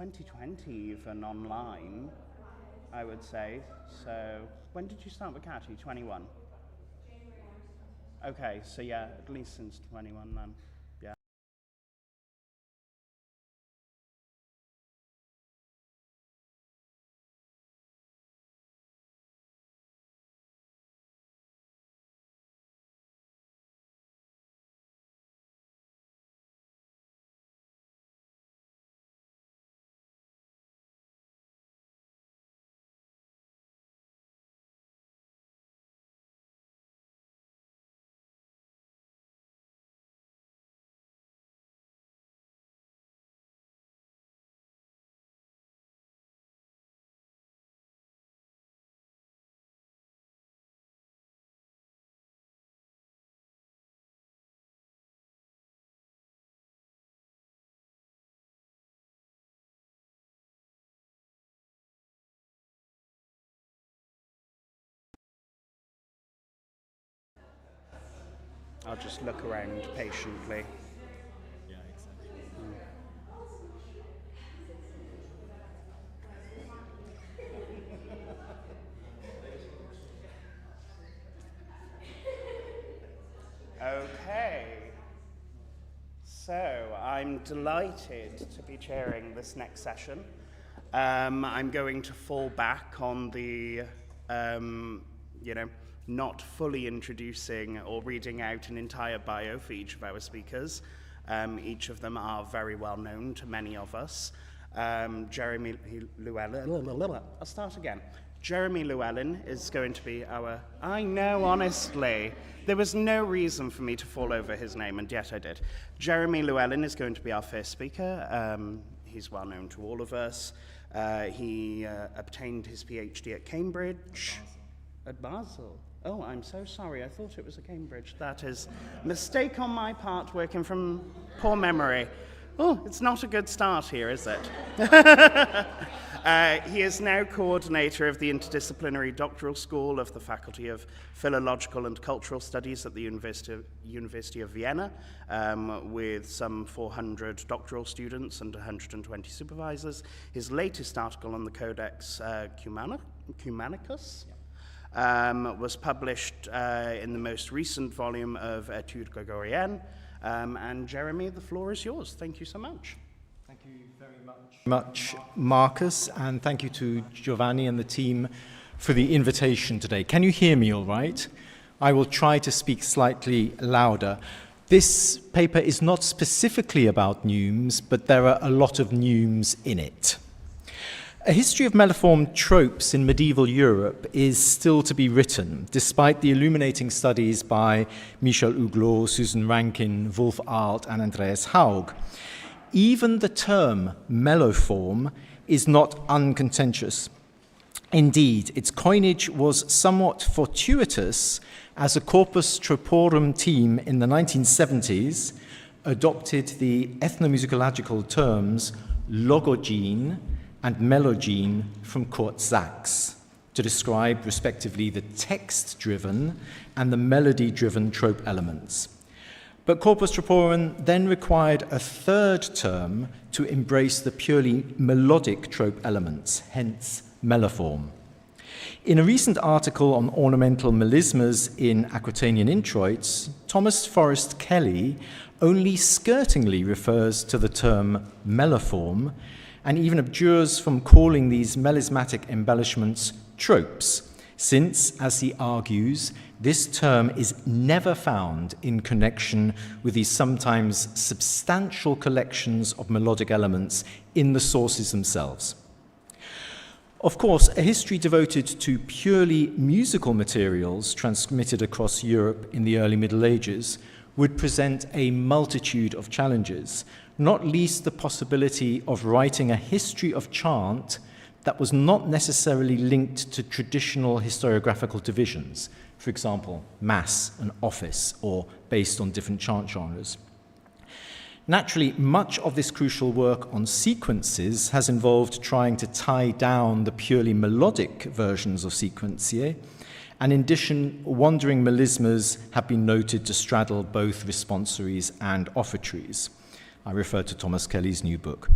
2020 even online, I would say. So when did you start with Catty? 21? Okay, so yeah, at least since 21 then. Yeah. I'll just look around patiently. Yeah, exactly. Okay. So I'm delighted to be chairing this next session. I'm going to fall back on the, not fully introducing or reading out an entire bio for each of our speakers. Each of them are very well known to many of us. Jeremy Llewellyn, I'll start again. Jeremy Llewellyn is going to be our, I know, honestly, there was no reason for me to fall over his name, and yet I did. Jeremy Llewellyn is going to be our first speaker. He's well known to all of us. He obtained his PhD at Cambridge. At Basel. Oh, I'm so sorry. I thought it was at Cambridge. That is a mistake on my part, working from poor memory. Oh, it's not a good start here, is it? He is now coordinator of the Interdisciplinary Doctoral School of the Faculty of Philological and Cultural Studies at the University of Vienna, with some 400 doctoral students and 120 supervisors. His latest article on the Codex Cumanicus was published in the most recent volume of Études Gregoriennes. And Jeremy, the floor is yours. Thank you so much. Thank you very much, Marcus, and thank you to Giovanni and the team for the invitation today. Can you hear me all right? I will try to speak slightly louder. This paper is not specifically about neumes, but there are a lot of neumes in it. A history of melliform tropes in medieval Europe is still to be written, despite the illuminating studies by Michel Huglot, Susan Rankin, Wolf Arlt, and Andreas Haug. Even the term melloform is not uncontentious. Indeed, its coinage was somewhat fortuitous as a corpus troporum team in the 1970s adopted the ethnomusicological terms logogene and melogene from Kurt Sachs to describe, respectively, the text-driven and the melody-driven trope elements. But Corpus Troporum then required a third term to embrace the purely melodic trope elements, hence melloform. In a recent article on ornamental melismas in Aquitanian introits, Thomas Forrest Kelly only skirtingly refers to the term melloform and even abjures from calling these melismatic embellishments tropes, since, as he argues, this term is never found in connection with these sometimes substantial collections of melodic elements in the sources themselves. Of course, a history devoted to purely musical materials transmitted across Europe in the early Middle Ages would present a multitude of challenges, not least the possibility of writing a history of chant that was not necessarily linked to traditional historiographical divisions, for example, mass and office, or based on different chant genres. Naturally, much of this crucial work on sequences has involved trying to tie down the purely melodic versions of sequentiae, and in addition, wandering melismas have been noted to straddle both responsories and offertories. I refer to Thomas Kelly's new book.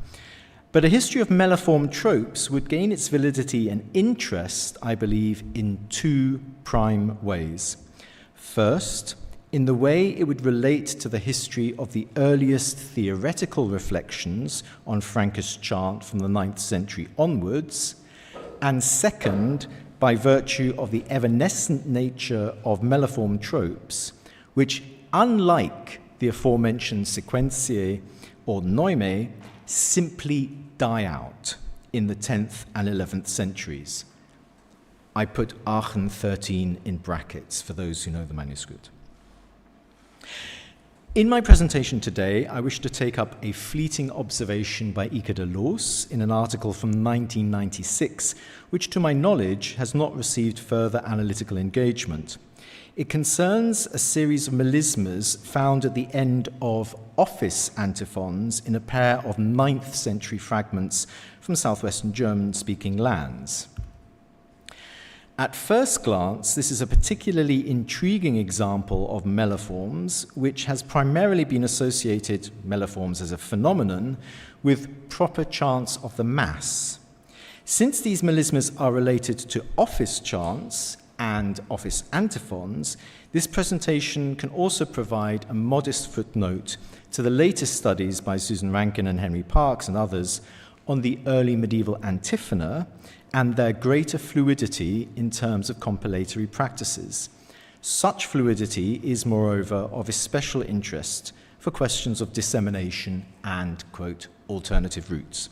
But a history of melliform tropes would gain its validity and interest, I believe, in two prime ways. First, in the way it would relate to the history of the earliest theoretical reflections on Frankish chant from the 9th century onwards, and second, by virtue of the evanescent nature of melliform tropes, which, unlike the aforementioned sequentiae or noime, simply die out in the 10th and 11th centuries. I put Aachen 13 in brackets for those who know the manuscript. In my presentation today, I wish to take up a fleeting observation by Ike de Loos in an article from 1996, which to my knowledge has not received further analytical engagement. It concerns a series of melismas found at the end of office antiphons in a pair of 9th century fragments from southwestern German-speaking lands. At first glance, this is a particularly intriguing example of melliforms, which has primarily been associated, melliforms as a phenomenon, with proper chants of the Mass. Since these melismas are related to office chants and office antiphons, this presentation can also provide a modest footnote to the latest studies by Susan Rankin and Henry Parkes and others on the early medieval antiphona and their greater fluidity in terms of compilatory practices. Such fluidity is, moreover, of especial interest for questions of dissemination and, quote, alternative routes.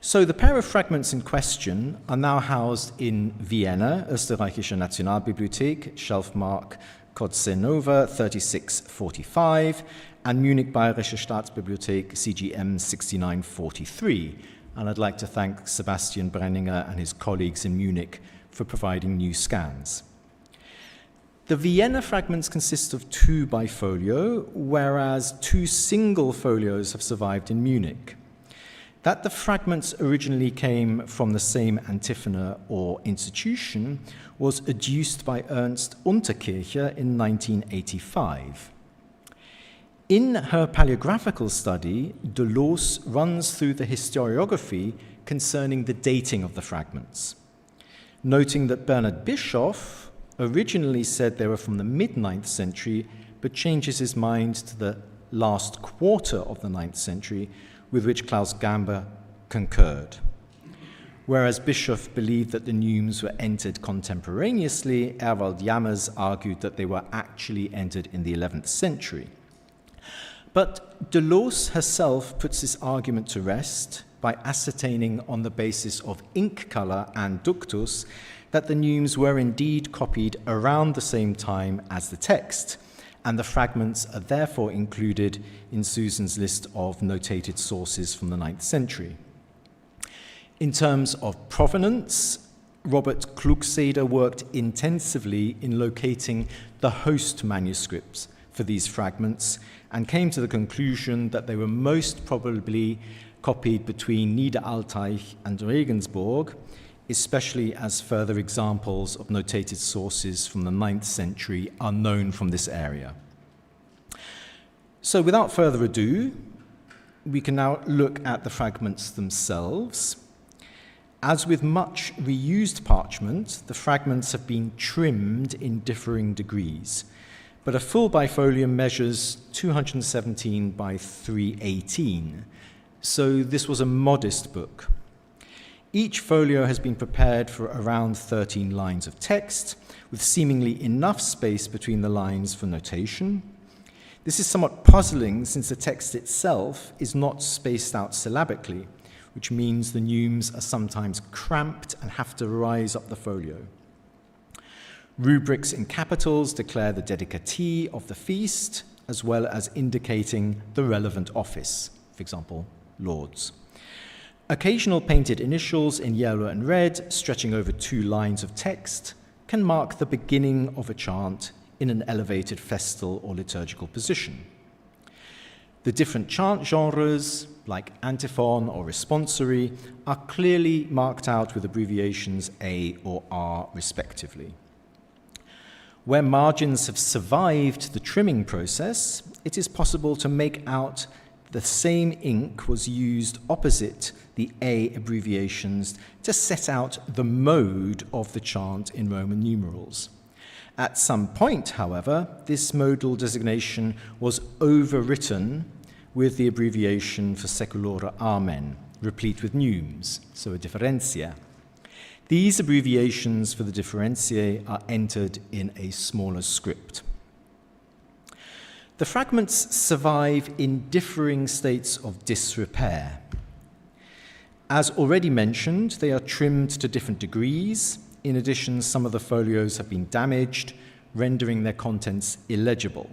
So the pair of fragments in question are now housed in Vienna, Österreichische Nationalbibliothek, Shelfmark Kodzenova 3645, and Munich Bayerische Staatsbibliothek, CGM 6943. And I'd like to thank Sebastian Brenninger and his colleagues in Munich for providing new scans. The Vienna fragments consist of 2 bifolio, whereas 2 single folios have survived in Munich. That the fragments originally came from the same antiphona or institution was adduced by Ernst Unterkircher in 1985. In her paleographical study, de Loos runs through the historiography concerning the dating of the fragments, noting that Bernhard Bischoff originally said they were from the mid-9th century, but changes his mind to the last quarter of the 9th century, with which Klaus Gamber concurred. Whereas Bischoff believed that the neumes were entered contemporaneously, Erwald Jammers argued that they were actually entered in the 11th century. But de Loos herself puts this argument to rest by ascertaining on the basis of ink color and ductus that the neumes were indeed copied around the same time as the text, and the fragments are therefore included in Susan's list of notated sources from the 9th century. In terms of provenance, Robert Klugseder worked intensively in locating the host manuscripts for these fragments and came to the conclusion that they were most probably copied between Niederaltaich and Regensburg, especially as further examples of notated sources from the 9th century are known from this area. So without further ado, we can now look at the fragments themselves. As with much reused parchment, the fragments have been trimmed in differing degrees, but a full bifolium measures 217 by 318, so this was a modest book. Each folio has been prepared for around 13 lines of text, with seemingly enough space between the lines for notation. This is somewhat puzzling since the text itself is not spaced out syllabically, which means the neumes are sometimes cramped and have to rise up the folio. Rubrics in capitals declare the dedicatee of the feast, as well as indicating the relevant office, for example, Lords. Occasional painted initials in yellow and red, stretching over 2 lines of text, can mark the beginning of a chant in an elevated festal or liturgical position. The different chant genres, like antiphon or responsory, are clearly marked out with abbreviations A or R, respectively. Where margins have survived the trimming process, it is possible to make out the same ink was used opposite the A abbreviations to set out the mode of the chant in Roman numerals. At some point, however, this modal designation was overwritten with the abbreviation for seculora amen, replete with neumes, so a differentia. These abbreviations for the differentiae are entered in a smaller script. The fragments survive in differing states of disrepair. As already mentioned, they are trimmed to different degrees. In addition, some of the folios have been damaged, rendering their contents illegible.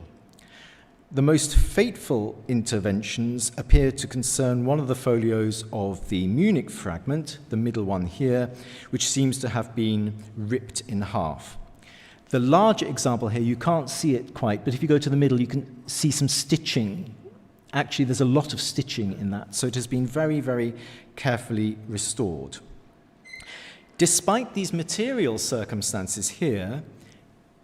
The most fateful interventions appear to concern one of the folios of the Munich fragment, the middle one here, which seems to have been ripped in half. The larger example here, you can't see it quite, but if you go to the middle, you can see some stitching. Actually, there's a lot of stitching in that, so it has been very, very carefully restored. Despite these material circumstances here,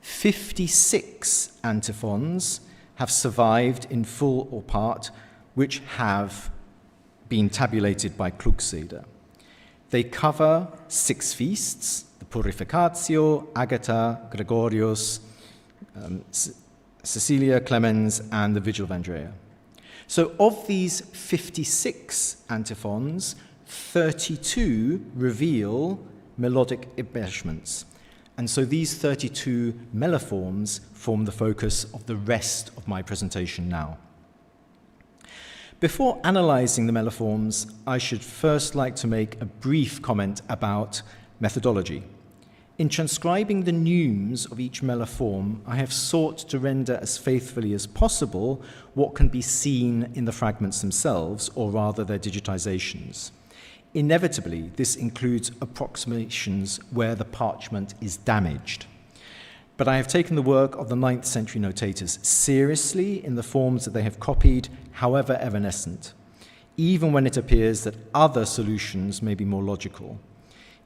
56 antiphons have survived in full or part, which have been tabulated by Klugseeder. They cover 6 feasts, the Purificatio, Agata, Gregorius, Cecilia, Clemens, and the Vigil of Andrea. So of these 56 antiphons, 32 reveal melodic embellishments. And so these 32 melloforms form the focus of the rest of my presentation now. Before analysing the melloforms, I should first like to make a brief comment about methodology. In transcribing the neumes of each melloform, I have sought to render as faithfully as possible what can be seen in the fragments themselves, or rather their digitizations. Inevitably, this includes approximations where the parchment is damaged. But I have taken the work of the 9th century notators seriously in the forms that they have copied, however evanescent, even when it appears that other solutions may be more logical.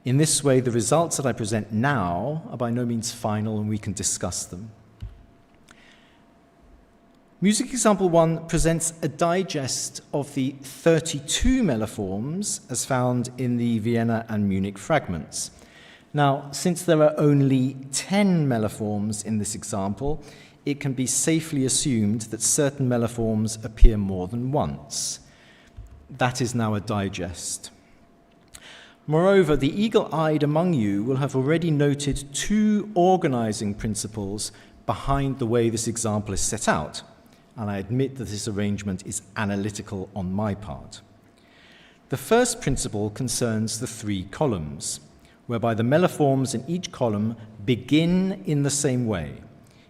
In this way, the results that I present now are by no means final, and we can discuss them. Music example 1 presents a digest of the 32 melloforms as found in the Vienna and Munich fragments. Now, since there are only 10 melloforms in this example, it can be safely assumed that certain melloforms appear more than once. That is now a digest. Moreover, the eagle-eyed among you will have already noted 2 organizing principles behind the way this example is set out, and I admit that this arrangement is analytical on my part. The first principle concerns the 3 columns, whereby the melloforms in each column begin in the same way.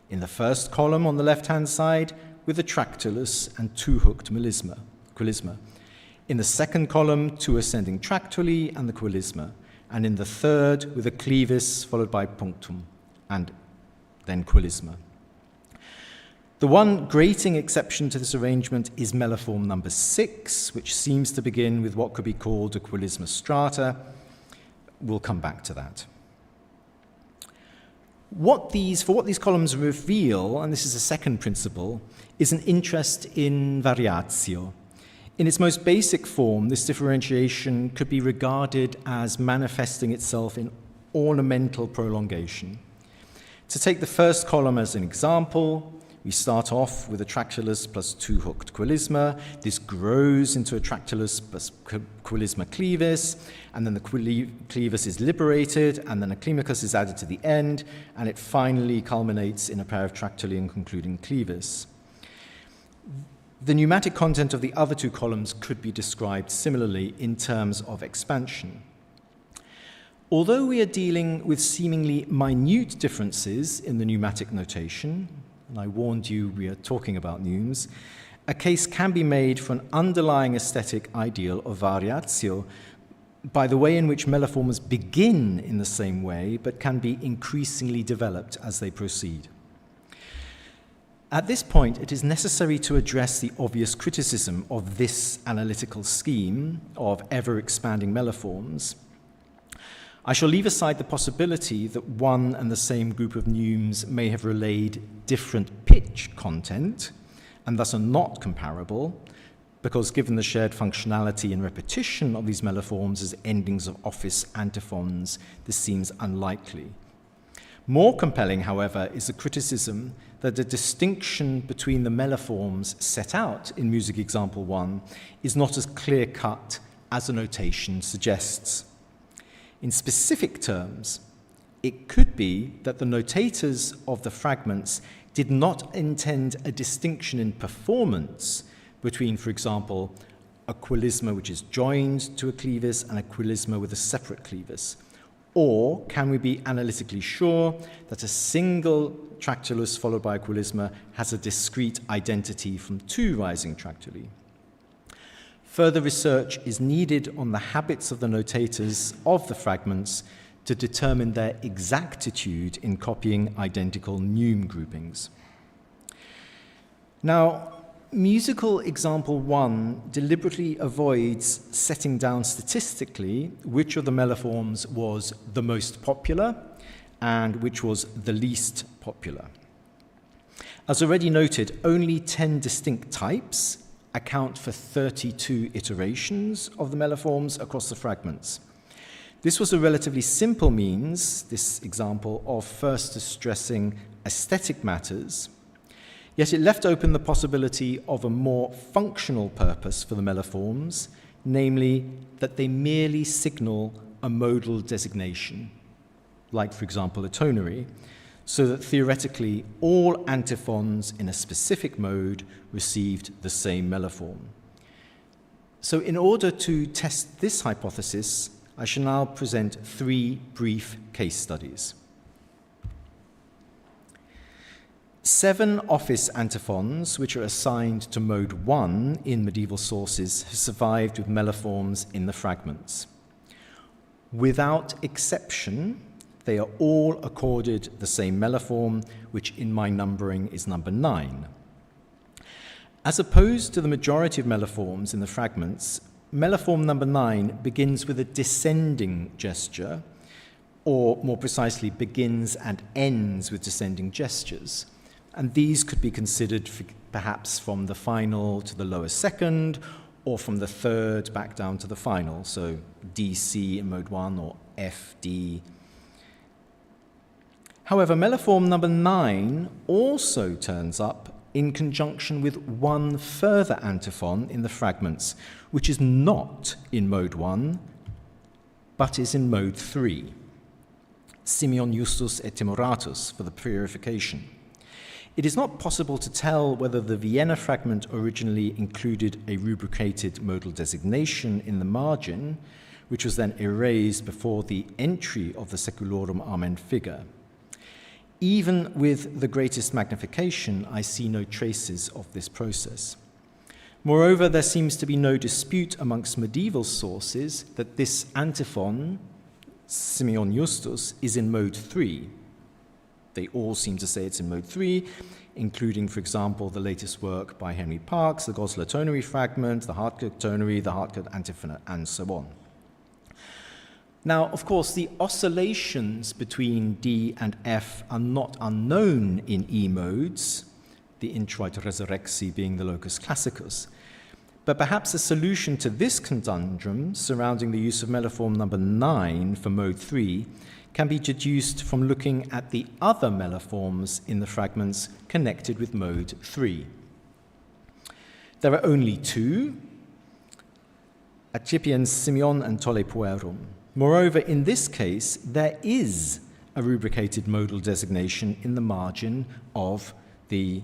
In the first column on the left-hand side, with a tractulus and 2-hooked quilisma. In the second column, 2 ascending tractuli and the quilisma. And in the third, with a clevis followed by punctum and then quilisma. The one grating exception to this arrangement is melloform number 6, which seems to begin with what could be called a quilisma strata. We'll come back to that. What these columns reveal, and this is a second principle, is an interest in variatio. In its most basic form, this differentiation could be regarded as manifesting itself in ornamental prolongation. To take the first column as an example, we start off with a tractulus plus 2-hooked quilisma. This grows into a tractulus plus quilisma clevis, and then the clevis is liberated, and then a climacus is added to the end, and it finally culminates in a pair of tractuli and concluding clevis. The pneumatic content of the other 2 columns could be described similarly in terms of expansion. Although we are dealing with seemingly minute differences in the pneumatic notation, and I warned you we are talking about neumes, a case can be made for an underlying aesthetic ideal of variatio by the way in which melloforms begin in the same way but can be increasingly developed as they proceed. At this point, it is necessary to address the obvious criticism of this analytical scheme of ever-expanding melloforms. I shall leave aside the possibility that one and the same group of neumes may have relayed different pitch content, and thus are not comparable, because given the shared functionality and repetition of these melloforms as endings of office antiphons, this seems unlikely. More compelling, however, is the criticism that the distinction between the melloforms set out in music example 1 is not as clear-cut as the notation suggests. In specific terms, it could be that the notators of the fragments did not intend a distinction in performance between, for example, a quillisma which is joined to a clevis and a quillisma with a separate clevis. Or can we be analytically sure that a single tractulus followed by a quillisma has a discrete identity from 2 rising tractuli? Further research is needed on the habits of the notators of the fragments to determine their exactitude in copying identical neume groupings. Now, musical example 1 deliberately avoids setting down statistically which of the melloforms was the most popular and which was the least popular. As already noted, only 10 distinct types account for 32 iterations of the melloforms across the fragments. This was a relatively simple means, this example, of first stressing aesthetic matters, yet it left open the possibility of a more functional purpose for the melloforms, namely that they merely signal a modal designation, like, for example, a tonary, so that theoretically all antiphons in a specific mode received the same melloform. So in order to test this hypothesis, I shall now present 3 brief case studies. 7 office antiphons, which are assigned to mode 1 in medieval sources, have survived with melloforms in the fragments. Without exception, they are all accorded the same melloform, which in my numbering is number 9. As opposed to the majority of melloforms in the fragments, melloform number 9 begins with a descending gesture, or more precisely, begins and ends with descending gestures. And these could be considered perhaps from the final to the lower second, or from the third back down to the final, so DC in mode 1 or FD. However, melloform number 9 also turns up in conjunction with 1 further antiphon in the fragments, which is not in mode 1, but is in mode 3. Simeon Justus et Timoratus for the purification. It is not possible to tell whether the Vienna fragment originally included a rubricated modal designation in the margin, which was then erased before the entry of the Seculorum Amen figure. Even with the greatest magnification, I see no traces of this process. Moreover, there seems to be no dispute amongst medieval sources that this antiphon, Simeon Justus, is in mode 3. They all seem to say it's in mode 3, including, for example, the latest work by Henry Parkes, the Goslar tonary fragment, the Hartkirk tonary, the Hartkirk antiphon, and so on. Now, of course, the oscillations between D and F are not unknown in E modes, the introit resurrexi being the locus classicus. But perhaps a solution to this conundrum surrounding the use of melloform number 9 for mode 3 can be deduced from looking at the other melloforms in the fragments connected with mode 3. There are only 2, Accipiens Simeon and Tolle Puerum. Moreover, in this case, there is a rubricated modal designation in the margin of the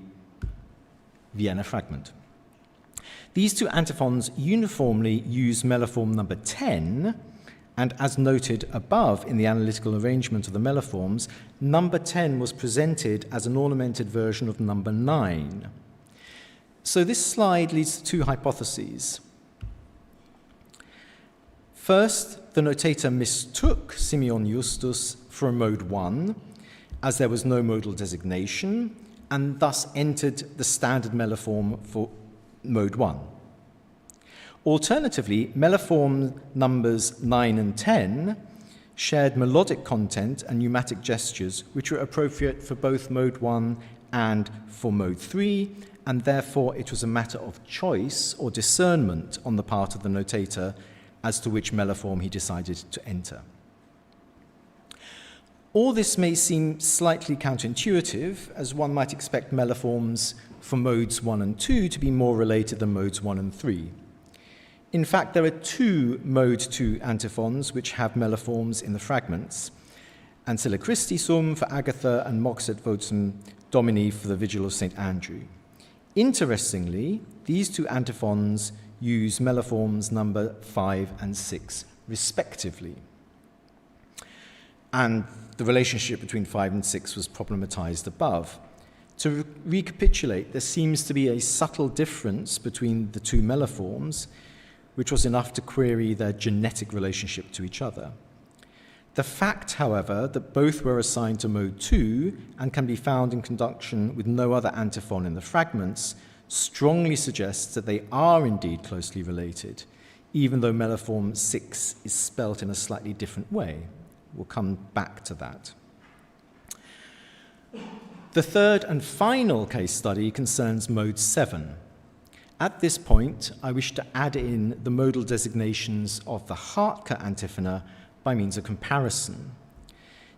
Vienna fragment. These 2 antiphons uniformly use melloform number 10, and as noted above in the analytical arrangement of the melloforms, number 10 was presented as an ornamented version of number 9. So this slide leads to 2 hypotheses. First, the notator mistook Simeon Justus for a mode 1, as there was no modal designation, and thus entered the standard melloform for mode 1. Alternatively, melloform numbers 9 and 10 shared melodic content and pneumatic gestures which were appropriate for both mode 1 and for mode 3, and therefore it was a matter of choice or discernment on the part of the notator as to which melloform he decided to enter. All this may seem slightly counterintuitive, as one might expect melloforms for modes 1 and 2 to be more related than modes 1 and 3. In fact, there are 2 mode 2 antiphons which have melloforms in the fragments, Ancilla Christi sum for Agatha and Moxet votum Domini for the Vigil of St. Andrew. Interestingly, these 2 antiphons use melloforms number 5 and 6, respectively. And the relationship between 5 and 6 was problematized above. To recapitulate, there seems to be a subtle difference between the 2 melloforms, which was enough to query their genetic relationship to each other. The fact, however, that both were assigned to mode 2 and can be found in conjunction with no other antiphon in the fragments strongly suggests that they are indeed closely related, even though melloform 6 is spelt in a slightly different way. We'll come back to that. The third and final case study concerns mode 7. At this point, I wish to add in the modal designations of the Hartke antiphona by means of comparison.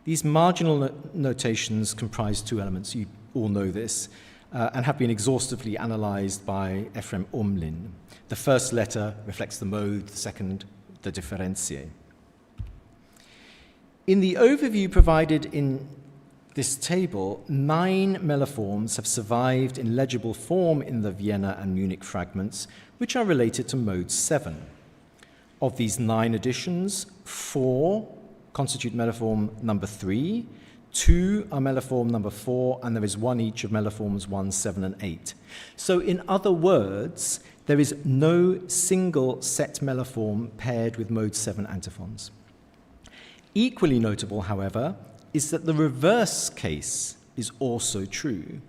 These marginal notations comprise 2 elements, you all know this, and have been exhaustively analyzed by Ephraim Omlin. The first letter reflects the mode, the second, the differentiae. In the overview provided in this table, 9 melloforms have survived in legible form in the Vienna and Munich fragments, which are related to mode 7. Of these 9 additions, 4 constitute melloform number 3, 2 are melloform number 4, and there is 1 each of melloforms 1, 7, and 8. So in other words, there is no single set melloform paired with mode 7 antiphons. Equally notable, however, is that the reverse case is also true.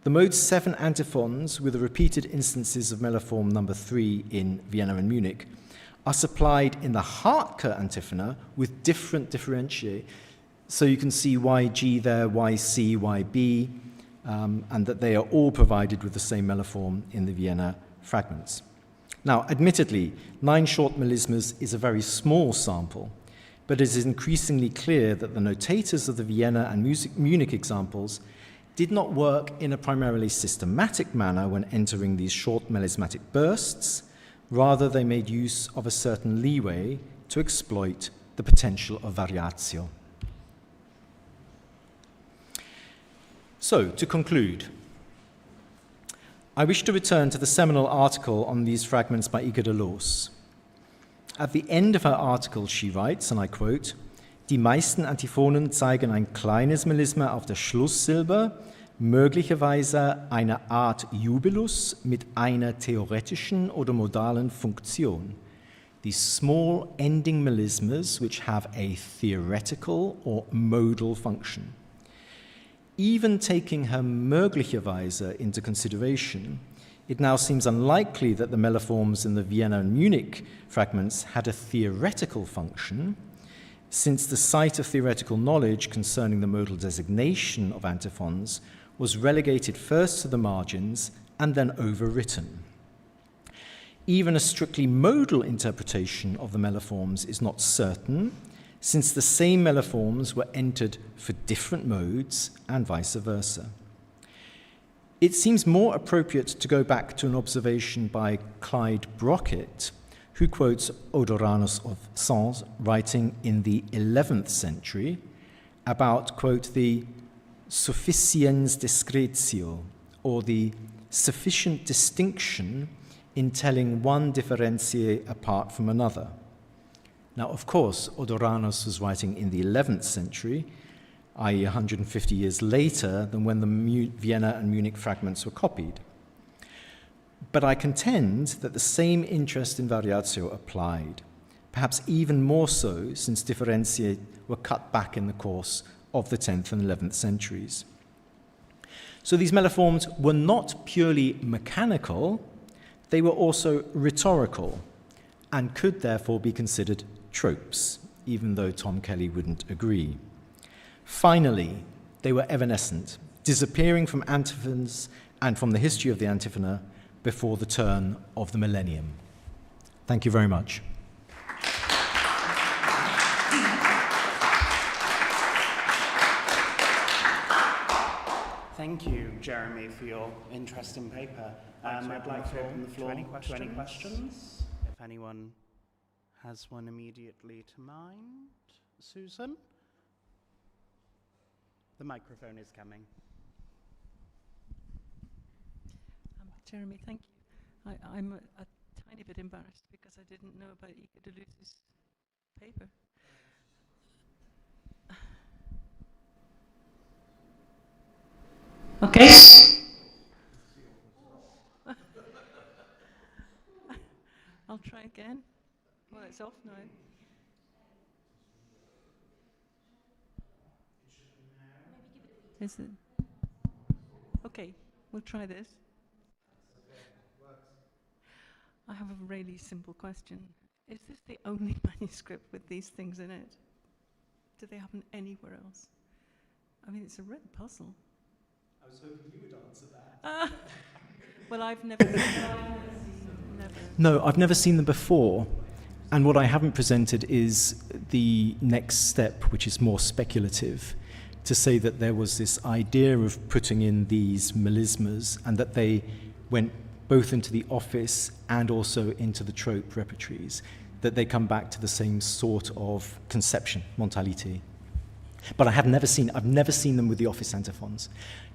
The mode 7 antiphons, with the repeated instances of melloform number 3 in Vienna and Munich, are supplied in the Hartke antiphona with different differentiae. So you can see YG there, YC, YB, and that they are all provided with the same melloform in the Vienna fragments. Now, admittedly, 9 short melismas is a very small sample, but it is increasingly clear that the notators of the Vienna and Munich examples did not work in a primarily systematic manner when entering these short melismatic bursts. Rather, they made use of a certain leeway to exploit the potential of variatio. So, to conclude, I wish to return to the seminal article on these fragments by Ike de Loos. At the end of her article, she writes, and I quote, Die meisten Antiphonen zeigen ein kleines Melisma auf der Schlusssilbe, möglicherweise eine Art Jubilus mit einer theoretischen oder modalen Funktion. These small ending melismas which have a theoretical or modal function. Even taking her möglicherweise into consideration, it now seems unlikely that the melloforms in the Vienna and Munich fragments had a theoretical function, since the site of theoretical knowledge concerning the modal designation of antiphons was relegated first to the margins and then overwritten. Even a strictly modal interpretation of the melloforms is not certain, since the same melloforms were entered for different modes and vice versa. It seems more appropriate to go back to an observation by Clyde Brockett, who quotes Odoranus of Sens, writing in the 11th century about, quote, the sufficiens discretio, or the sufficient distinction in telling one differentiae apart from another. Now, of course, Odoranus was writing in the 11th century, i.e. 150 years later than when the Vienna and Munich fragments were copied. But I contend that the same interest in variatio applied, perhaps even more so since differentiae were cut back in the course of the 10th and 11th centuries. So these melloforms were not purely mechanical, they were also rhetorical, and could therefore be considered tropes, even though Tom Kelly wouldn't agree. Finally, they were evanescent, disappearing from antiphons and from the history of the antiphona before the turn of the millennium. Thank you very much. Thank you, Jeremy, for your interesting paper. I'd like to open the floor to any questions. If anyone has one immediately to mind. Susan? The microphone is coming. Jeremy, thank you. I'm a tiny bit embarrassed because I didn't know about Ike de Luce's paper. Okay. I'll try again. Well, it's off now. Is it? Okay, we'll try this. I have a really simple question. Is this the only manuscript with these things in it? Do they happen anywhere else? I mean, it's a real puzzle. I was hoping you would answer that. Well, I've never seen them. No, I've never seen them before. And what I haven't presented is the next step, which is more speculative, to say that there was this idea of putting in these melismas and that they went both into the office and also into the trope repertories, that they come back to the same sort of conception, mentalité. But I've never seen them with the office antiphons.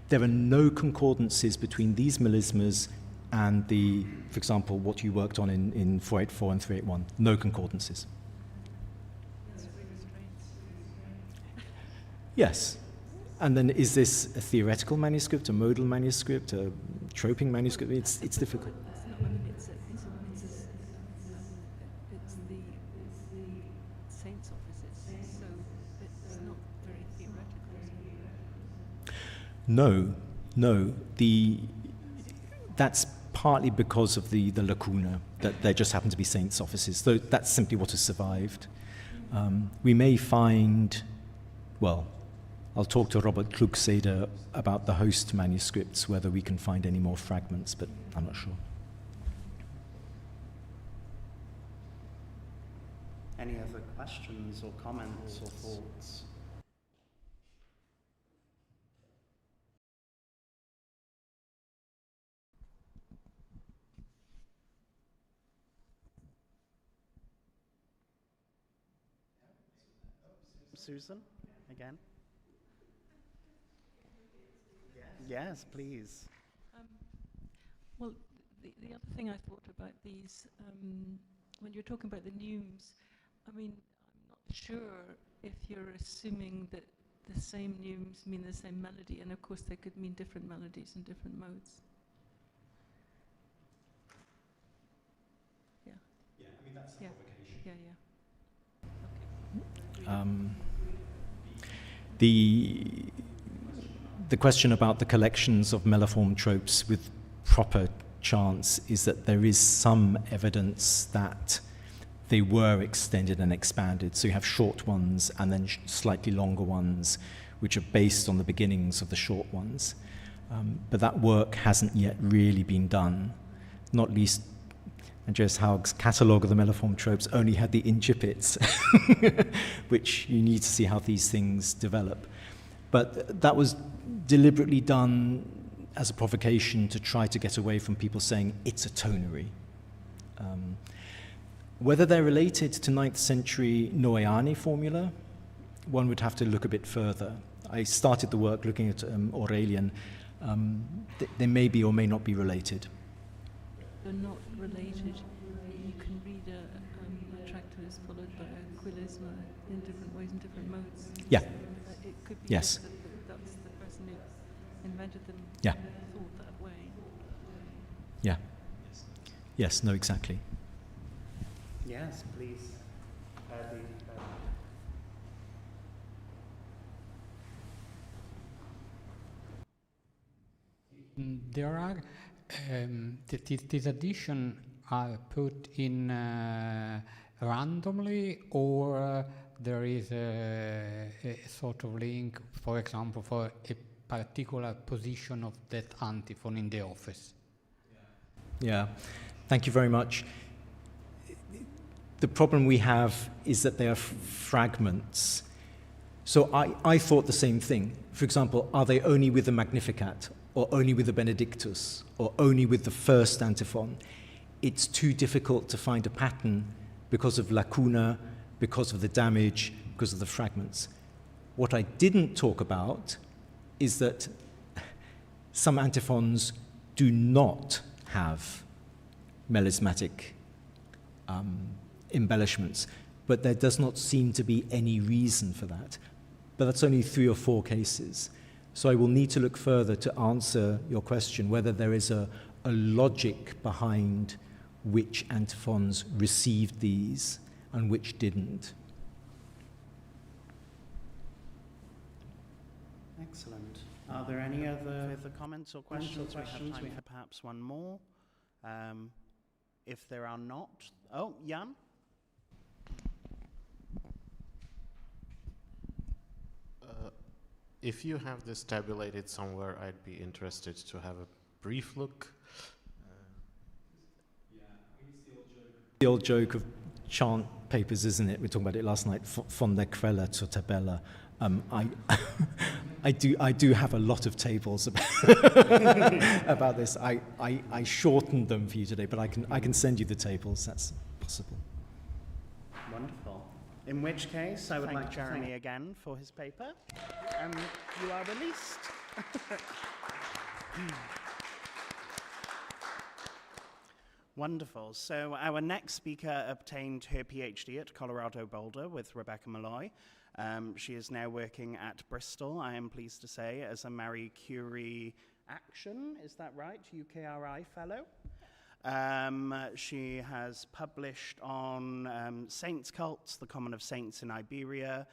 There are no concordances between these melismas and the, for example, what you worked on in 484 and 381. No concordances. Yes. And then is this a theoretical manuscript, a modal manuscript, a troping manuscript? It's difficult. It's the saints' offices, so it's not very theoretical. No. That's partly because of the lacuna, that there just happen to be saints' offices. So that's simply what has survived. We may find, well, I'll talk to Robert Klugseeder about the host manuscripts, whether we can find any more fragments, but I'm not sure. Any other questions or comments or thoughts? Susan, again? Yes, please. Well, the other thing I thought about these, when you're talking about the neumes, I mean, I'm not sure if you're assuming that the same neumes mean the same melody, and of course they could mean different melodies and different modes. Yeah. Yeah, I mean, that's the provocation. Yeah. Okay. The question about the collections of melliform tropes with proper chants is that there is some evidence that they were extended and expanded. So you have short ones and then slightly longer ones, which are based on the beginnings of the short ones. But that work hasn't yet really been done, not least Andreas Haug's catalogue of the melliform tropes only had the incipits, which you need to see how these things develop. But that was deliberately done as a provocation to try to get away from people saying it's a tonary. Whether they're related to 9th century Noeani formula, one would have to look a bit further. I started the work looking at Aurelian. They may be or may not be related. They're not related. You can read a tractus followed by a quilisma in different ways, in different modes. Yeah. It could be Yes. that was the person who invented them. Yeah. Thought that way. Yeah. Yes, no, exactly. Yes, please. There are this addition are put in randomly, or there is a sort of link, for example, for a particular position of that antiphon in the office. Yeah, thank you very much. The problem we have is that they are fragments. So I thought the same thing. For example, are they only with the Magnificat, or only with the Benedictus, or only with the first antiphon? It's too difficult to find a pattern because of lacuna, because of the damage, because of the fragments. What I didn't talk about is that some antiphons do not have melismatic embellishments, but there does not seem to be any reason for that. But that's only 3 or 4 cases. So I will need to look further to answer your question, whether there is a logic behind which antiphons received these and which didn't. Excellent. Are there any other comments or questions? We have time for perhaps one more. If there are not, oh, Jan? If you have this tabulated somewhere, I'd be interested to have a brief look. The old joke of Chant papers, isn't it? We were talking about it last night, von der Quelle zur Tabelle. I do have a lot of tables about this. I shortened them for you today, but I can send you the tables. That's possible. Wonderful. In which case, I would like Jeremy again for his paper. You are released. Wonderful. So our next speaker obtained her PhD at Colorado Boulder with Rebecca Malloy. She is now working at Bristol, I am pleased to say, as a Marie Curie Action, is that right? UKRI Fellow. She has published on saints cults, the common of saints in Iberia,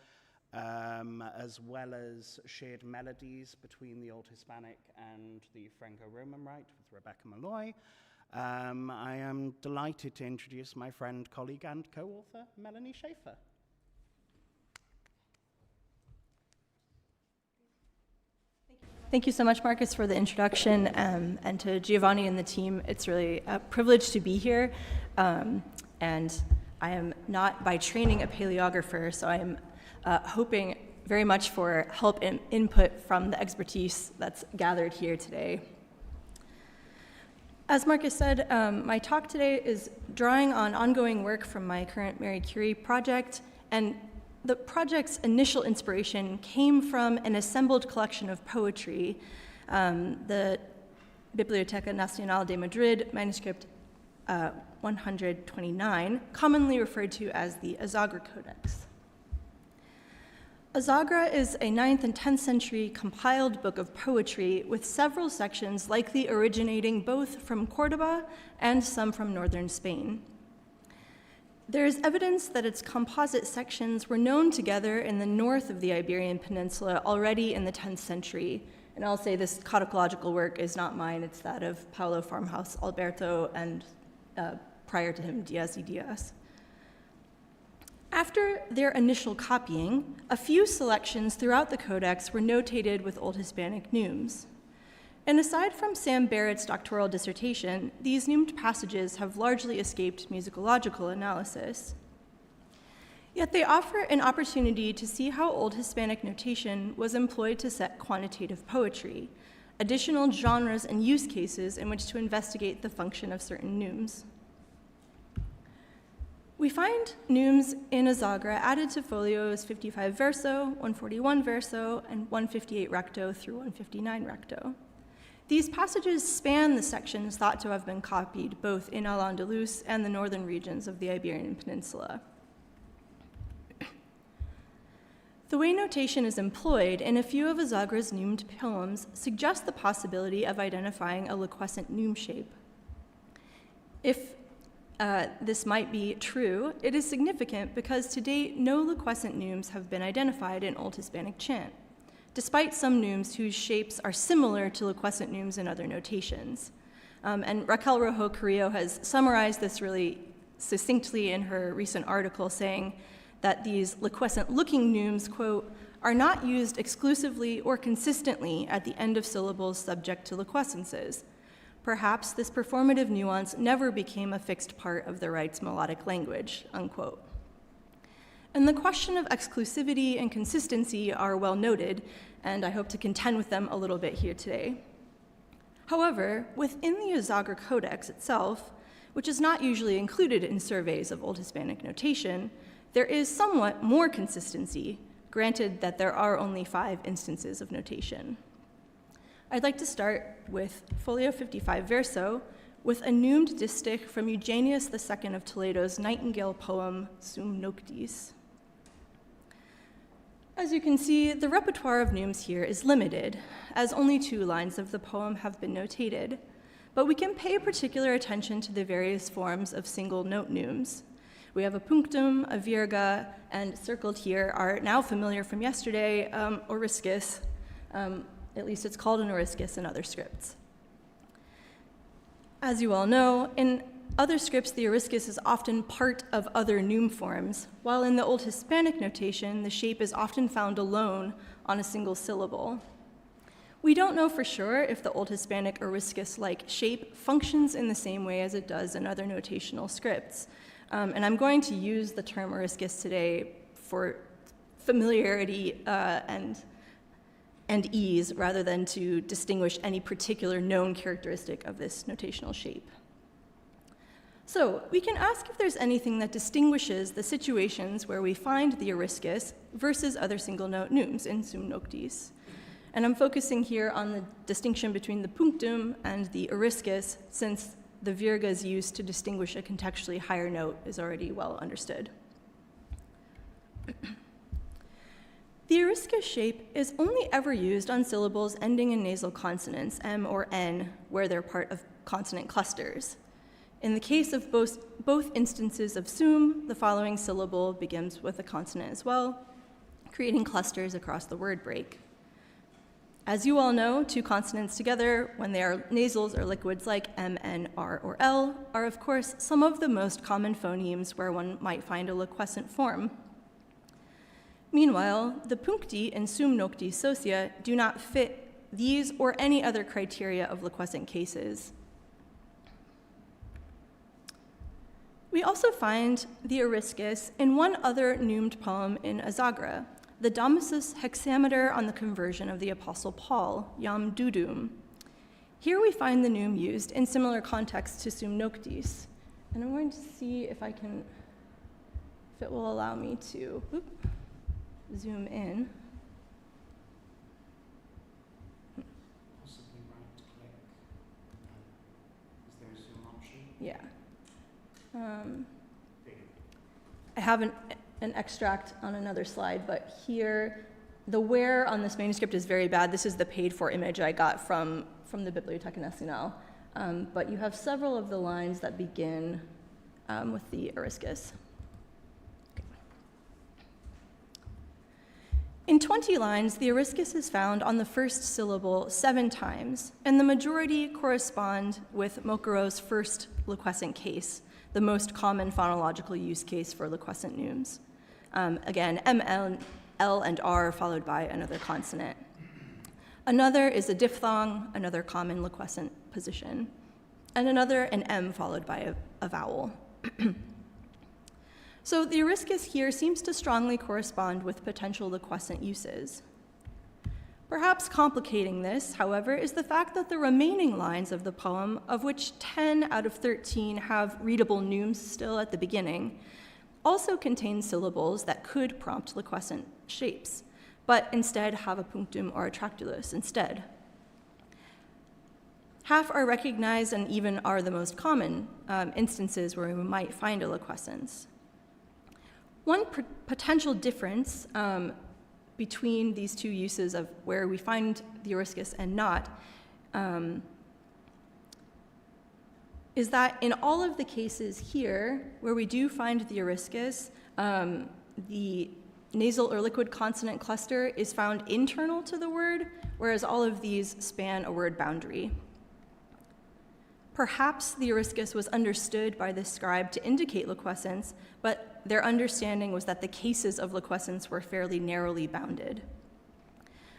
as well as shared melodies between the Old Hispanic and the Franco-Roman Rite with Rebecca Malloy. I am delighted to introduce my friend, colleague, and co-author, Melanie Schaefer. Thank you so much, Marcus, for the introduction, and to Giovanni and the team. It's really a privilege to be here, and I am not by training a paleographer, so I am hoping very much for help and input from the expertise that's gathered here today. As Marcus said, my talk today is drawing on ongoing work from my current Marie Curie project, and the project's initial inspiration came from an assembled collection of poetry, the Biblioteca Nacional de Madrid, manuscript 129, commonly referred to as the Azagra Codex. Azagra is a 9th and 10th century compiled book of poetry with several sections likely originating both from Cordoba and some from northern Spain. There is evidence that its composite sections were known together in the north of the Iberian Peninsula already in the 10th century. And I'll say this codicological work is not mine, it's that of Paulo Farmhouse Alberto and prior to him, Diaz y Diaz. After their initial copying, a few selections throughout the codex were notated with Old Hispanic neumes. And aside from Sam Barrett's doctoral dissertation, these neumed passages have largely escaped musicological analysis. Yet they offer an opportunity to see how Old Hispanic notation was employed to set quantitative poetry, additional genres and use cases in which to investigate the function of certain neumes. We find neumes in Azagra added to folios 55 verso, 141 verso, and 158 recto through 159 recto. These passages span the sections thought to have been copied both in Al-Andalus and the northern regions of the Iberian Peninsula. The way notation is employed in a few of Azagra's neumed poems suggests the possibility of identifying a liquescent neume shape. If this might be true, it is significant because to date no liquescent neumes have been identified in Old Hispanic chant, despite some neumes whose shapes are similar to liquescent neumes in other notations. And Raquel Rojo Carrillo has summarized this really succinctly in her recent article, saying that these liquescent-looking neumes, quote, are not used exclusively or consistently at the end of syllables subject to liquescences. Perhaps this performative nuance never became a fixed part of the rite's melodic language, unquote. And the question of exclusivity and consistency are well noted, and I hope to contend with them a little bit here today. However, within the Azagra Codex itself, which is not usually included in surveys of Old Hispanic notation, there is somewhat more consistency, granted that there are only 5 instances of notation. I'd like to start with Folio 55 verso, with a neumed distich from Eugenius II of Toledo's Nightingale poem, Sum Noctis. As you can see, the repertoire of neumes here is limited, as only 2 lines of the poem have been notated, but we can pay particular attention to the various forms of single note neumes. We have a punctum, a virga, and circled here are now familiar from yesterday, oriscus. At least it's called an oriscus in other scripts. As you all know, in other scripts, the oriscus is often part of other neume forms, while in the Old Hispanic notation, the shape is often found alone on a single syllable. We don't know for sure if the Old Hispanic oriscus-like shape functions in the same way as it does in other notational scripts. And I'm going to use the term oriscus today for familiarity and ease, rather than to distinguish any particular known characteristic of this notational shape. So we can ask if there's anything that distinguishes the situations where we find the oriscus versus other single note neumes in Sum Noctis. And I'm focusing here on the distinction between the punctum and the oriscus, since the virga's use to distinguish a contextually higher note is already well understood. The oriscus shape is only ever used on syllables ending in nasal consonants, M or N, where they're part of consonant clusters. In the case of both instances of sum, the following syllable begins with a consonant as well, creating clusters across the word break. As you all know, 2 consonants together, when they are nasals or liquids like M, N, R, or L, are of course some of the most common phonemes where one might find a liquescent form. Meanwhile, the puncti in Sum Noctis Socia do not fit these or any other criteria of liquescent cases. We also find the oriscus in one other neumed poem in Azagra, the Damascus hexameter on the conversion of the Apostle Paul, Iam Dudum. Here we find the neume used in similar contexts to Sum Noctis. And I'm going to see if it will allow me to zoom in. Possibly right-click. Is there a zoom option? Yeah. I have an extract on another slide, but here, the where on this manuscript is very bad. This is the paid-for image I got from the Biblioteca Nacional. But you have several of the lines that begin with the oriscus. Okay. In 20 lines, the oriscus is found on the first syllable 7 times, and the majority correspond with Mokuro's first liquescent case, the most common phonological use case for liquescent neumes. Again, M, L, and R followed by another consonant. Another is a diphthong, another common liquescent position, and another an M followed by a vowel. So the oriscus here seems to strongly correspond with potential liquescent uses. Perhaps complicating this, however, is the fact that the remaining lines of the poem, of which 10 out of 13 have readable neumes still at the beginning, also contain syllables that could prompt liquescent shapes, but instead have a punctum or a tractulus instead. Half are recognized and even are the most common instances where we might find a liquescence. One potential difference between these 2 uses of where we find the oriscus and not is that in all of the cases here where we do find the oriscus, the nasal or liquid consonant cluster is found internal to the word, whereas all of these span a word boundary. Perhaps the Eriscus was understood by the scribe to indicate liquescence, but their understanding was that the cases of liquescence were fairly narrowly bounded.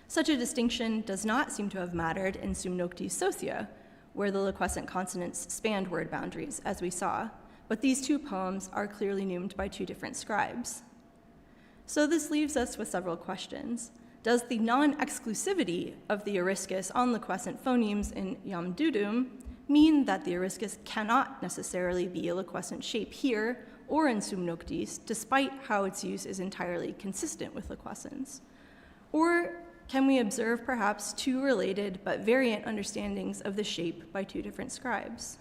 Such a distinction does not seem to have mattered in Sum Noctis Socia, where the liquescent consonants spanned word boundaries, as we saw, but these two poems are clearly neumed by two different scribes. So this leaves us with several questions. Does the non-exclusivity of the Eriscus on liquescent phonemes in Iam Dudum mean that the Eriscus cannot necessarily be a liquescent shape here or in Sum Noctis, despite how its use is entirely consistent with liquescence? Or can we observe perhaps two related but variant understandings of the shape by two different scribes?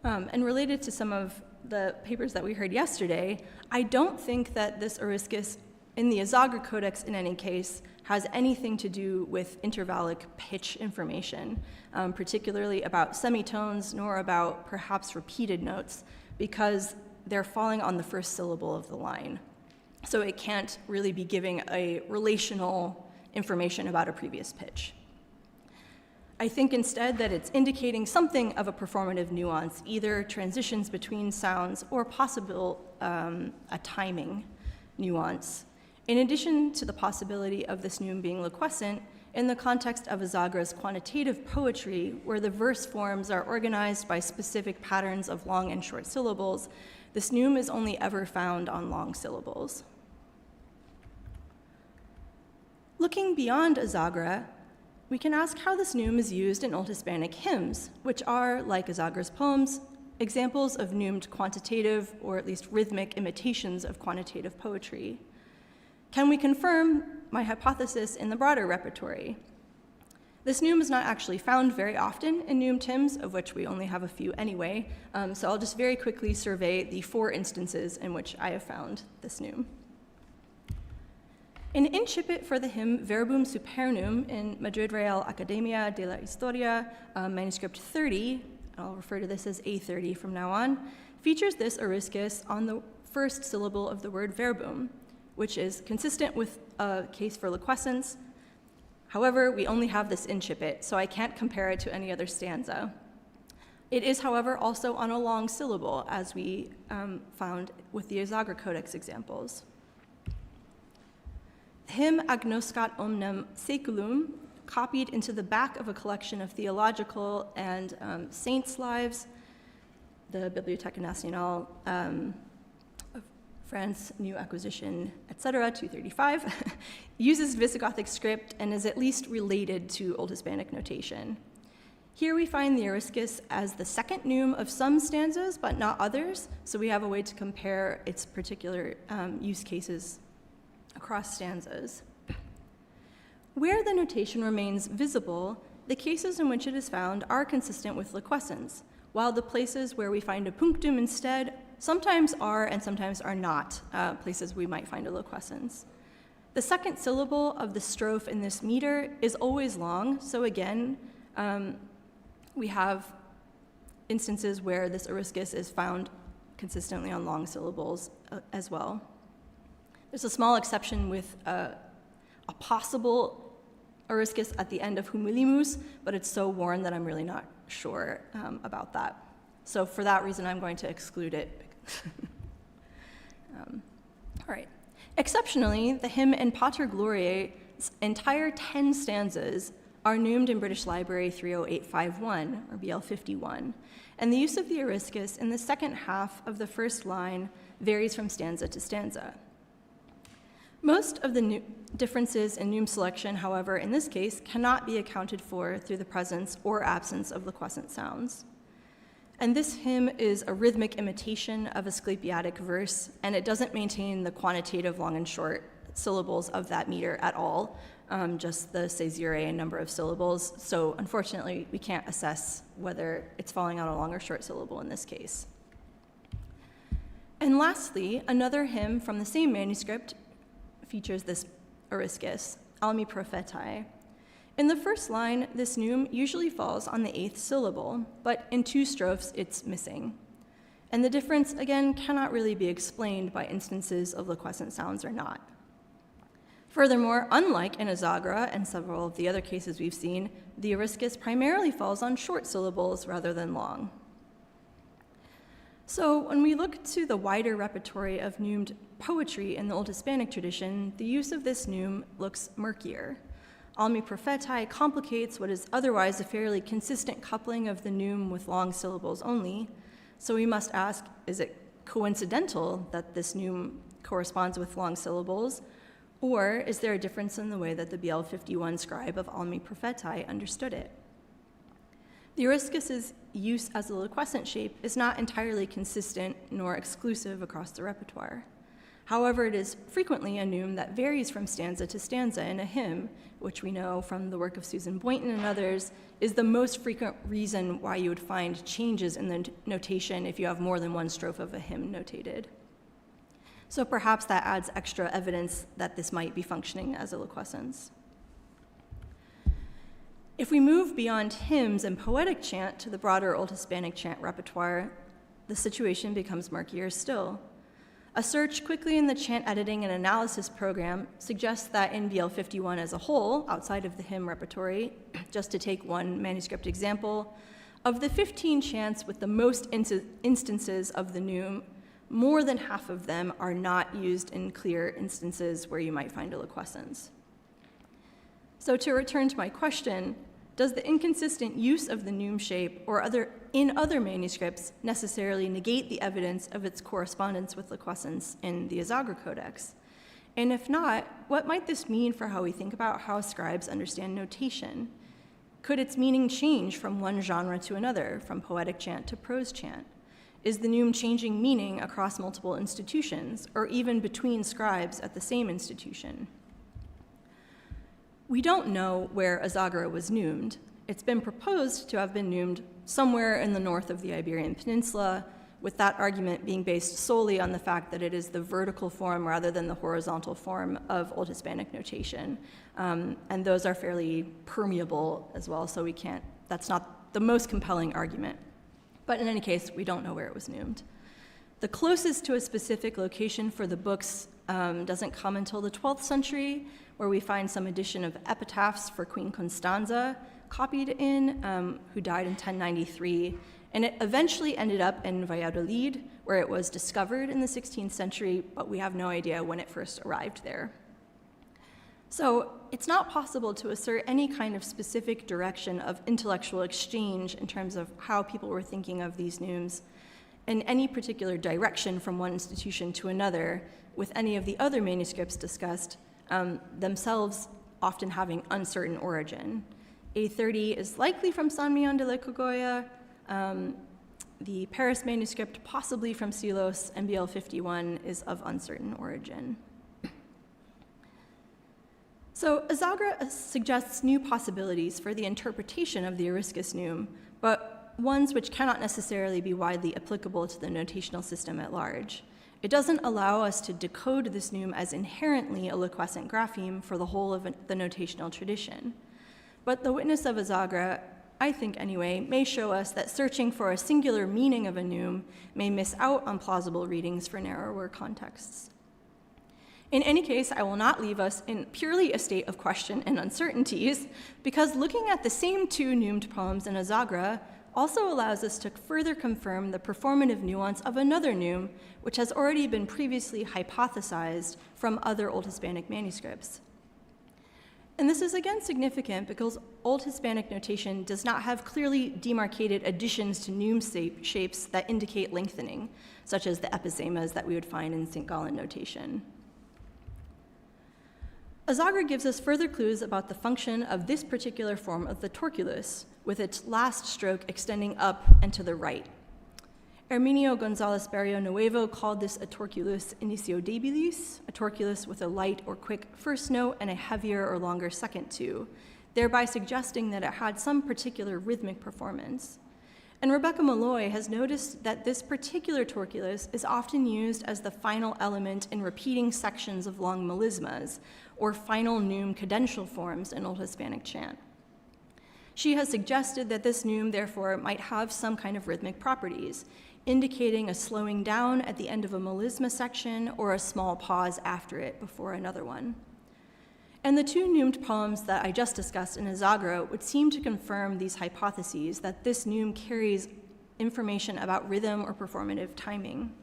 And related to some of the papers that we heard yesterday, I don't think that this Eriscus in the Azagra Codex, in any case, has anything to do with intervallic pitch information, particularly about semitones, nor about perhaps repeated notes, because they're falling on the first syllable of the line. So it can't really be giving a relational information about a previous pitch. I think instead that it's indicating something of a performative nuance, either transitions between sounds or possible a timing nuance. In addition to the possibility of this neum being liquescent, in the context of Azagra's quantitative poetry, where the verse forms are organized by specific patterns of long and short syllables, this neum is only ever found on long syllables. Looking beyond Azagra, we can ask how this neum is used in Old Hispanic hymns, which are, like Azagra's poems, examples of neumed quantitative or at least rhythmic imitations of quantitative poetry. Can we confirm my hypothesis in the broader repertory? This neum is not actually found very often in neumed hymns, of which we only have a few anyway, so I'll just very quickly survey the 4 instances in which I have found this neum. An incipit for the hymn Verbum Supernum in Madrid Real Academia de la Historia, manuscript 30, I'll refer to this as A30 from now on, features this Eriscus on the first syllable of the word verbum, which is consistent with a case for liquescence. However, we only have this incipit, so I can't compare it to any other stanza. It is, however, also on a long syllable, as we found with the Azagra Codex examples. Hymn Agnoscat Omnem Saeculum, copied into the back of a collection of theological and saints' lives, the Bibliothèque Nationale of France, New Acquisition, etc., 235, uses Visigothic script and is at least related to Old Hispanic notation. Here we find the Eriscus as the second neum of some stanzas, but not others, so we have a way to compare its particular use cases across stanzas. Where the notation remains visible, the cases in which it is found are consistent with liquescence, while the places where we find a punctum instead sometimes are and sometimes are not places we might find a liquescence. The second syllable of the strophe in this meter is always long, so again, we have instances where this Eriscus is found consistently on long syllables as well. There's a small exception with a possible Eriscus at the end of Humilimus, but it's so worn that I'm really not sure about that. So for that reason, I'm going to exclude it. All right. Exceptionally, the hymn In Pater Gloriae's entire 10 stanzas are neumed in British Library 30851, or BL 51, and the use of the Eriscus in the second half of the first line varies from stanza to stanza. Most of the differences in neum selection, however, in this case, cannot be accounted for through the presence or absence of liquescent sounds. And this hymn is a rhythmic imitation of Asclepiadic verse, and it doesn't maintain the quantitative long and short syllables of that meter at all, just the caesurae number of syllables. So unfortunately, we can't assess whether it's falling on a long or short syllable in this case. And lastly, another hymn from the same manuscript features this Eriscus, Almi Prophetae. In the first line, this neum usually falls on the 8th syllable, but in 2 strophes, it's missing. And the difference, again, cannot really be explained by instances of liquescent sounds or not. Furthermore, unlike in Azagra and several of the other cases we've seen, the Eriscus primarily falls on short syllables rather than long. So when we look to the wider repertory of neumed poetry in the Old Hispanic tradition, the use of this neum looks murkier. Almi Prophetae complicates what is otherwise a fairly consistent coupling of the neum with long syllables only, so we must ask, is it coincidental that this neum corresponds with long syllables, or is there a difference in the way that the BL 51 scribe of Almi Prophetae understood it? The Eriscus's use as a liquescent shape is not entirely consistent nor exclusive across the repertoire. However, it is frequently a neum that varies from stanza to stanza in a hymn, which we know from the work of Susan Boynton and others is the most frequent reason why you would find changes in the notation if you have more than one strophe of a hymn notated. So perhaps that adds extra evidence that this might be functioning as a liquescence. If we move beyond hymns and poetic chant to the broader Old Hispanic chant repertoire, the situation becomes murkier still. A search quickly in the chant editing and analysis program suggests that in BL 51 as a whole, outside of the hymn repertory, just to take one manuscript example, of the 15 chants with the most instances of the neum, more than half of them are not used in clear instances where you might find a liquescence. So to return to my question, does the inconsistent use of the neum shape or in other manuscripts necessarily negate the evidence of its correspondence with liquescence in the Azagra Codex? And if not, what might this mean for how we think about how scribes understand notation? Could its meaning change from one genre to another, from poetic chant to prose chant? Is the neum changing meaning across multiple institutions, or even between scribes at the same institution? We don't know where Azagra was neumed. It's been proposed to have been neumed somewhere in the north of the Iberian Peninsula, with that argument being based solely on the fact that it is the vertical form rather than the horizontal form of Old Hispanic notation. And those are fairly permeable as well, so that's not the most compelling argument. But in any case, we don't know where it was neumed. The closest to a specific location for the books doesn't come until the 12th century, where we find some edition of epitaphs for Queen Constanza copied in, who died in 1093, and it eventually ended up in Valladolid, where it was discovered in the 16th century, but we have no idea when it first arrived there. So it's not possible to assert any kind of specific direction of intellectual exchange in terms of how people were thinking of these neumes in any particular direction from one institution to another, with any of the other manuscripts discussed themselves often having uncertain origin. A30 is likely from San Millán de la Cogolla, the Paris manuscript possibly from Silos, and BL 51 is of uncertain origin. So Azagra suggests new possibilities for the interpretation of the Eriscus neum, but ones which cannot necessarily be widely applicable to the notational system at large. It doesn't allow us to decode this neum as inherently a liquescent grapheme for the whole of the notational tradition. But the witness of Azagra, I think anyway, may show us that searching for a singular meaning of a neum may miss out on plausible readings for narrower contexts. In any case, I will not leave us in purely a state of question and uncertainties, because looking at the same two neumed poems in Azagra also allows us to further confirm the performative nuance of another neum, which has already been previously hypothesized from other Old Hispanic manuscripts. And this is again significant because Old Hispanic notation does not have clearly demarcated additions to neum shapes that indicate lengthening, such as the episemas that we would find in St. Gallen notation. Azagra gives us further clues about the function of this particular form of the torculus, with its last stroke extending up and to the right. Herminio González Barrio Nuevo called this a torculus inicio debilis, a torculus with a light or quick first note and a heavier or longer second two, thereby suggesting that it had some particular rhythmic performance. And Rebecca Malloy has noticed that this particular torculus is often used as the final element in repeating sections of long melismas, or final neum cadential forms in Old Hispanic chant. She has suggested that this neum, therefore, might have some kind of rhythmic properties, indicating a slowing down at the end of a melisma section or a small pause after it before another one. And the two neumed poems that I just discussed in Isagra would seem to confirm these hypotheses that this neume carries information about rhythm or performative timing.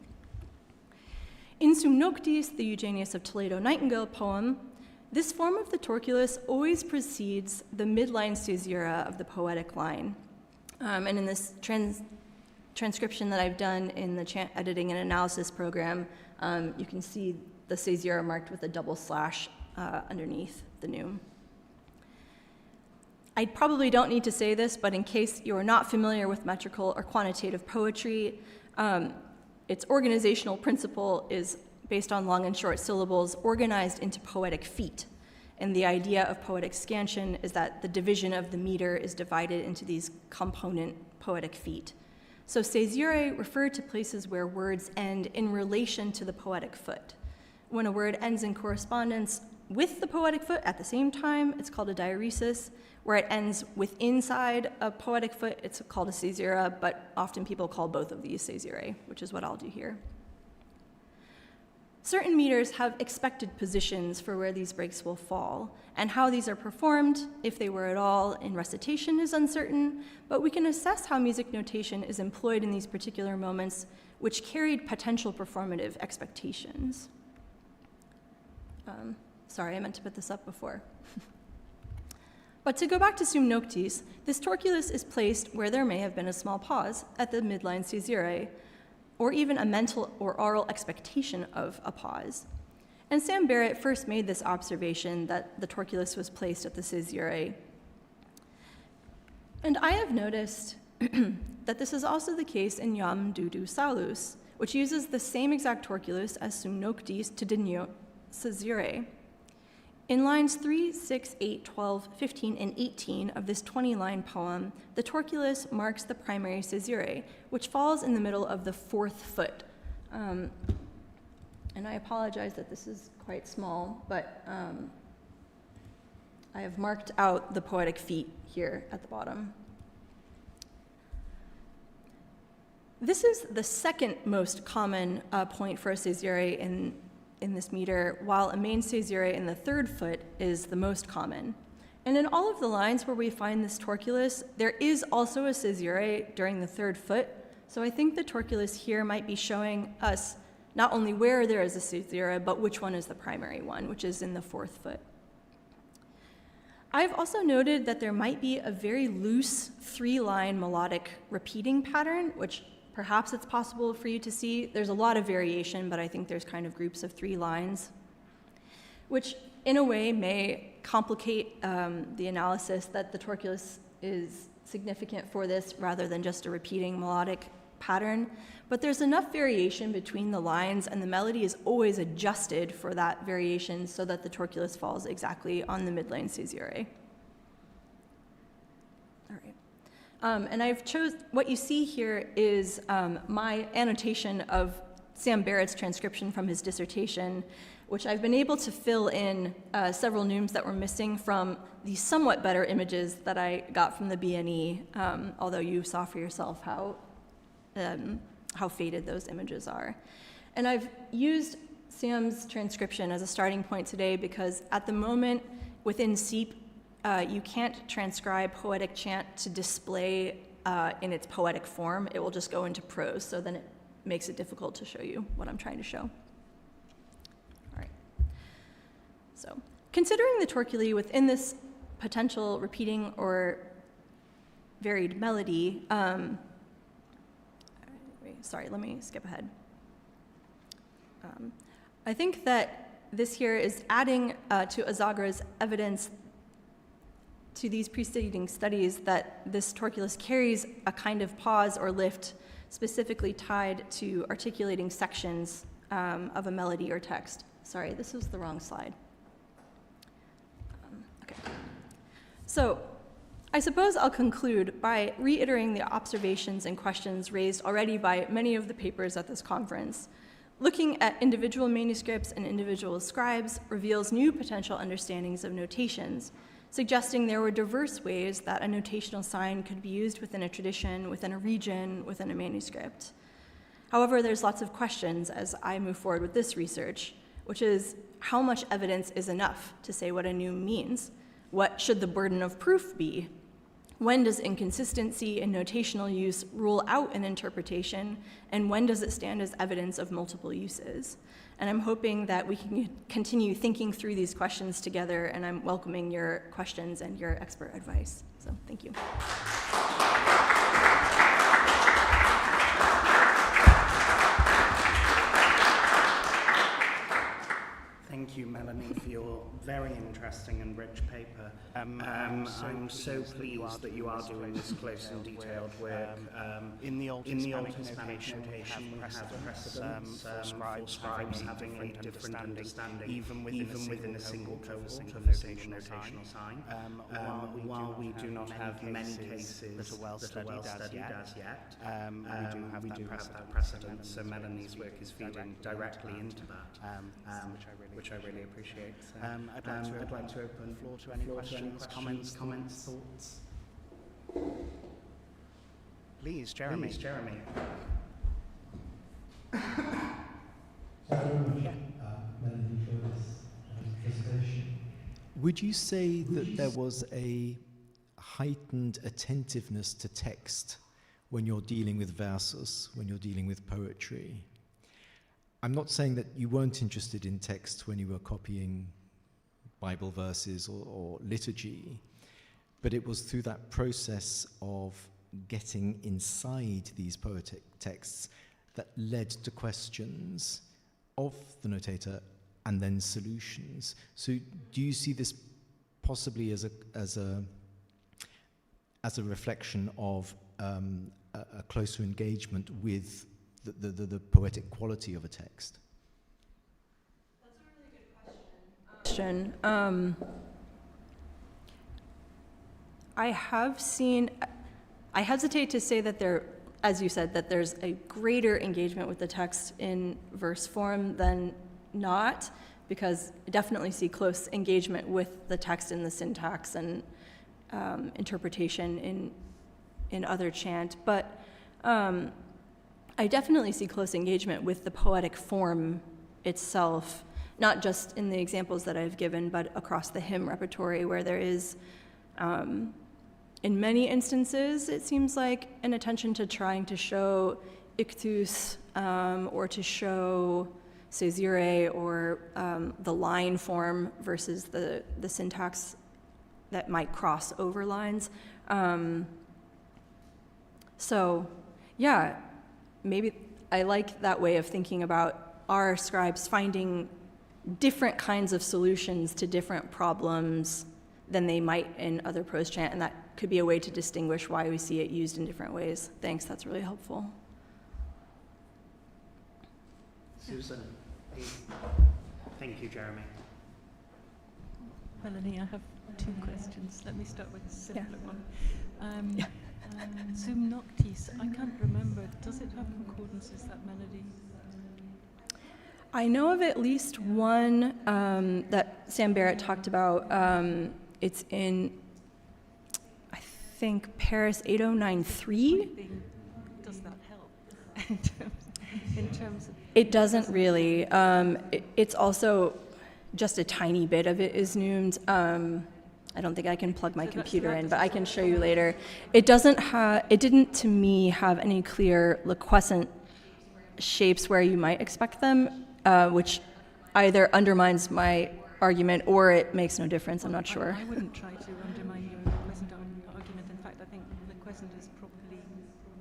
In Sum Noctis, the Eugenius of Toledo Nightingale poem, this form of the torculus always precedes the midline caesura of the poetic line. And in this transcription that I've done in the Chant editing and analysis program, you can see the caesura marked with a double slash underneath the neume. I probably don't need to say this, but in case you are not familiar with metrical or quantitative poetry, its organizational principle is based on long and short syllables organized into poetic feet. And the idea of poetic scansion is that the division of the meter is divided into these component poetic feet. So caesurae refer to places where words end in relation to the poetic foot. When a word ends in correspondence with the poetic foot at the same time, it's called a diaeresis. Where it ends with inside a poetic foot, it's called a caesura, but often people call both of these caesurae, which is what I'll do here. Certain meters have expected positions for where these breaks will fall, and how these are performed, if they were at all, in recitation is uncertain, but we can assess how music notation is employed in these particular moments, which carried potential performative expectations. Sorry, I meant to put this up before. But to go back to Sum Noctis, this torculus is placed where there may have been a small pause at the midline caesurae, or even a mental or oral expectation of a pause. And Sam Barrett first made this observation that the torculus was placed at the caesurae. And I have noticed that this is also the case in Iam Dudu Salus, which uses the same exact torculus as Sum Noctis to denote caesurae. In lines 3, 6, 8, 12, 15, and 18 of this 20-line poem, the torculus marks the primary caesurae, which falls in the middle of the fourth foot. And I apologize that this is quite small, but I have marked out the poetic feet here at the bottom. This is the second most common point for a caesurae in this meter, while a main caesurae in the third foot is the most common. And in all of the lines where we find this torculus, there is also a caesurae during the third foot. So I think the torculus here might be showing us not only where there is a caesura, but which one is the primary one, which is in the fourth foot. I've also noted that there might be a very loose 3-line melodic repeating pattern, which perhaps it's possible for you to see. There's a lot of variation, but I think there's kind of groups of 3 lines, which in a way may complicate the analysis that the torculus is significant for this rather than just a repeating melodic pattern. But there's enough variation between the lines, and the melody is always adjusted for that variation so that the torculus falls exactly on the midline caesurae. All right. And what you see here is my annotation of Sam Barrett's transcription from his dissertation, which I've been able to fill in several neumes that were missing from the somewhat better images that I got from the BNE, although you saw for yourself how faded those images are. And I've used Sam's transcription as a starting point today because at the moment within SEEP, you can't transcribe poetic chant to display in its poetic form. It will just go into prose, so then it makes it difficult to show you what I'm trying to show. All right. So, considering the torculi within this potential repeating or varied melody, sorry, let me skip ahead. I think that this here is adding to Isagra's evidence to these preceding studies that this torculus carries a kind of pause or lift specifically tied to articulating sections of a melody or text. Sorry, this was the wrong slide. Okay. So I suppose I'll conclude by reiterating the observations and questions raised already by many of the papers at this conference. Looking at individual manuscripts and individual scribes reveals new potential understandings of notations, suggesting there were diverse ways that a notational sign could be used within a tradition, within a region, within a manuscript. However, there's lots of questions as I move forward with this research, which is how much evidence is enough to say what a noum means? What should the burden of proof be? When does inconsistency in notational use rule out an interpretation, and when does it stand as evidence of multiple uses? And I'm hoping that we can continue thinking through these questions together, and I'm welcoming your questions and your expert advice. So thank you. Thank you, Melanie, for your very interesting and rich paper. I'm so pleased that you are doing this close and detailed work. In the Old Hispanic notation, we have precedents for scribes having a different understanding, even within a single cohort of a single notational sign. While we do not have many cases that are well studied as yet, we do have that precedent, so Melanie's work is feeding directly into that, which I really appreciate. So, I'd like to open the floor to any questions, comments, thoughts. Please, Jeremy. Would you say that there was a heightened attentiveness to text when you're dealing with verses, when you're dealing with poetry? I'm not saying that you weren't interested in text when you were copying Bible verses or liturgy, but it was through that process of getting inside these poetic texts that led to questions of the notator and then solutions. So do you see this possibly as a reflection of a closer engagement with the poetic quality of a text? That's a really good question. I hesitate to say that there, as you said, that there's a greater engagement with the text in verse form than not, because I definitely see close engagement with the text in the syntax and interpretation in other chant, but I definitely see close engagement with the poetic form itself, not just in the examples that I've given, but across the hymn repertory, where there is, in many instances, it seems like an attention to trying to show ictus, or to show caesure, or the line form versus the syntax that might cross over lines. So, yeah. Maybe I like that way of thinking about our scribes finding different kinds of solutions to different problems than they might in other prose chant, and that could be a way to distinguish why we see it used in different ways. Thanks, that's really helpful. Susan, please. Thank you, Jeremy. Melanie, I have two questions. Let me start with a simpler one. Sum noctis, I can't remember. Does it have concordances, that melody? I know of at least one that Sam Barrett talked about. It's in, I think, Paris 8093. Does that help in terms of? It doesn't really. It's also just a tiny bit of it is neumed. I don't think I can plug my computer in, but I can show you later. It didn't to me have any clear liquescent shapes where you might expect them, which either undermines my argument or it makes no difference. I'm not sure. I wouldn't try to undermine your liquescent argument. In fact, I think liquescent is probably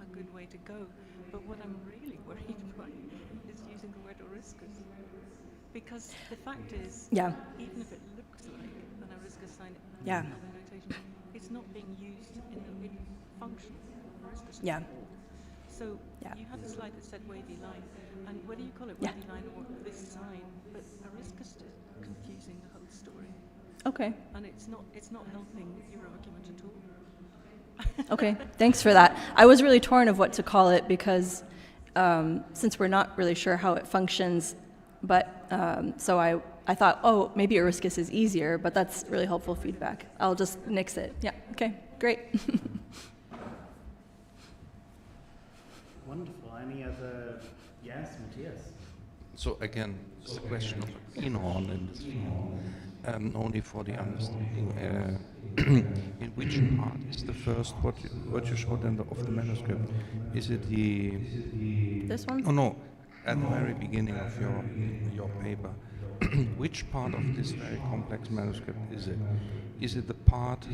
a good way to go. But what I'm really worried about is using the word oriscus. Because the fact is, even if it looks like an oriscus sign, another notation, it's not being used in the function of oriscus at all. So you had a slide that said wavy line, and whether you call it wavy line or this sign, but oriscus is confusing the whole story. Okay. And it's not helping your argument at all. Okay, thanks for that. I was really torn of what to call it because since we're not really sure how it functions, but so I thought, oh, maybe oriscus is easier, but that's really helpful feedback. I'll just nix it. Yeah, okay, great. Wonderful. Any other? Yes, Matthias. So again, it's a question of being on in this field, only for the understanding. In which part is the first what you showed of the manuscript? Is it the This one? Oh no, at the very beginning of your paper. Which part of this very complex manuscript is it? Is it the part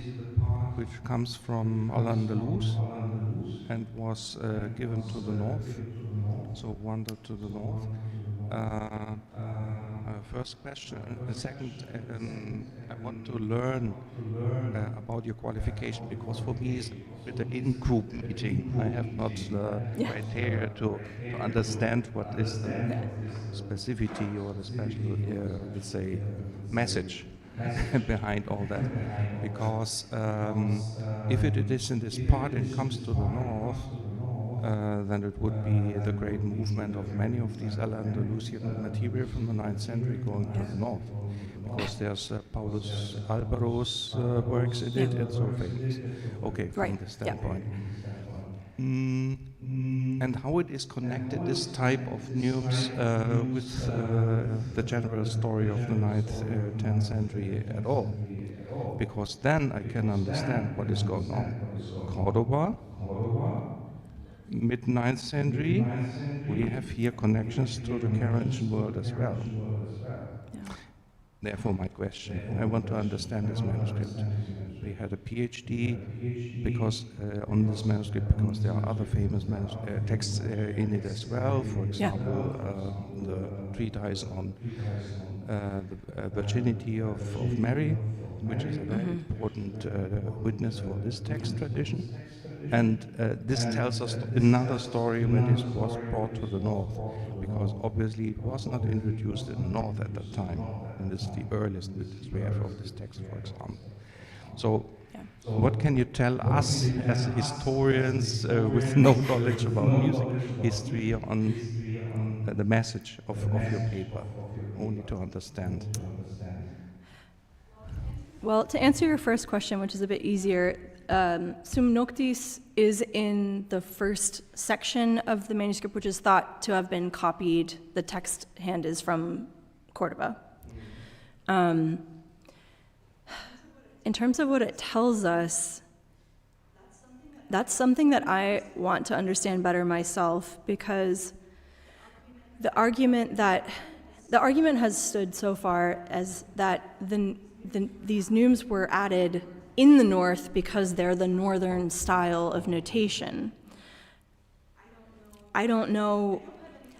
which comes from Al-Andalus and was given to the north, so wandered to the north? First question. And second, I want to learn about your qualification, because for me it's with an in-group meeting. I have not the criteria to understand what is the specificity or the special, let's say, message behind all that. Because if it is in this part and comes to the north, then it would be the great movement of many of these Al-Andalusian material from the 9th century going to the north, because there's Paulus Alvaro's works in it, and so famous. Okay, from this standpoint. And how it is connected, this type of news, with the general story of the 9th, 10th century at all? Because then I can understand what is going on. Cordoba, mid-9th century, we have here connections to the Carolingian world as well. Therefore, my question, I want to understand this manuscript. We had a PhD because on this manuscript, because there are other famous texts in it as well. For example, the treatise on the virginity of Mary, which is a very important witness for this text tradition. And this tells us another story when this was brought to the north, because obviously it was not introduced in the north at that time, and this is the earliest witness we have of this text, for example. So, what can you tell us as historians with no knowledge about music history on the message of your paper, only to understand? Well, to answer your first question, which is a bit easier, Sum Noctis is in the first section of the manuscript, which is thought to have been copied. The text hand is from Cordoba. In terms of what it tells us, that's something that I want to understand better myself, because the argument has stood so far as that these neumes were added in the north because they're the northern style of notation. I don't know,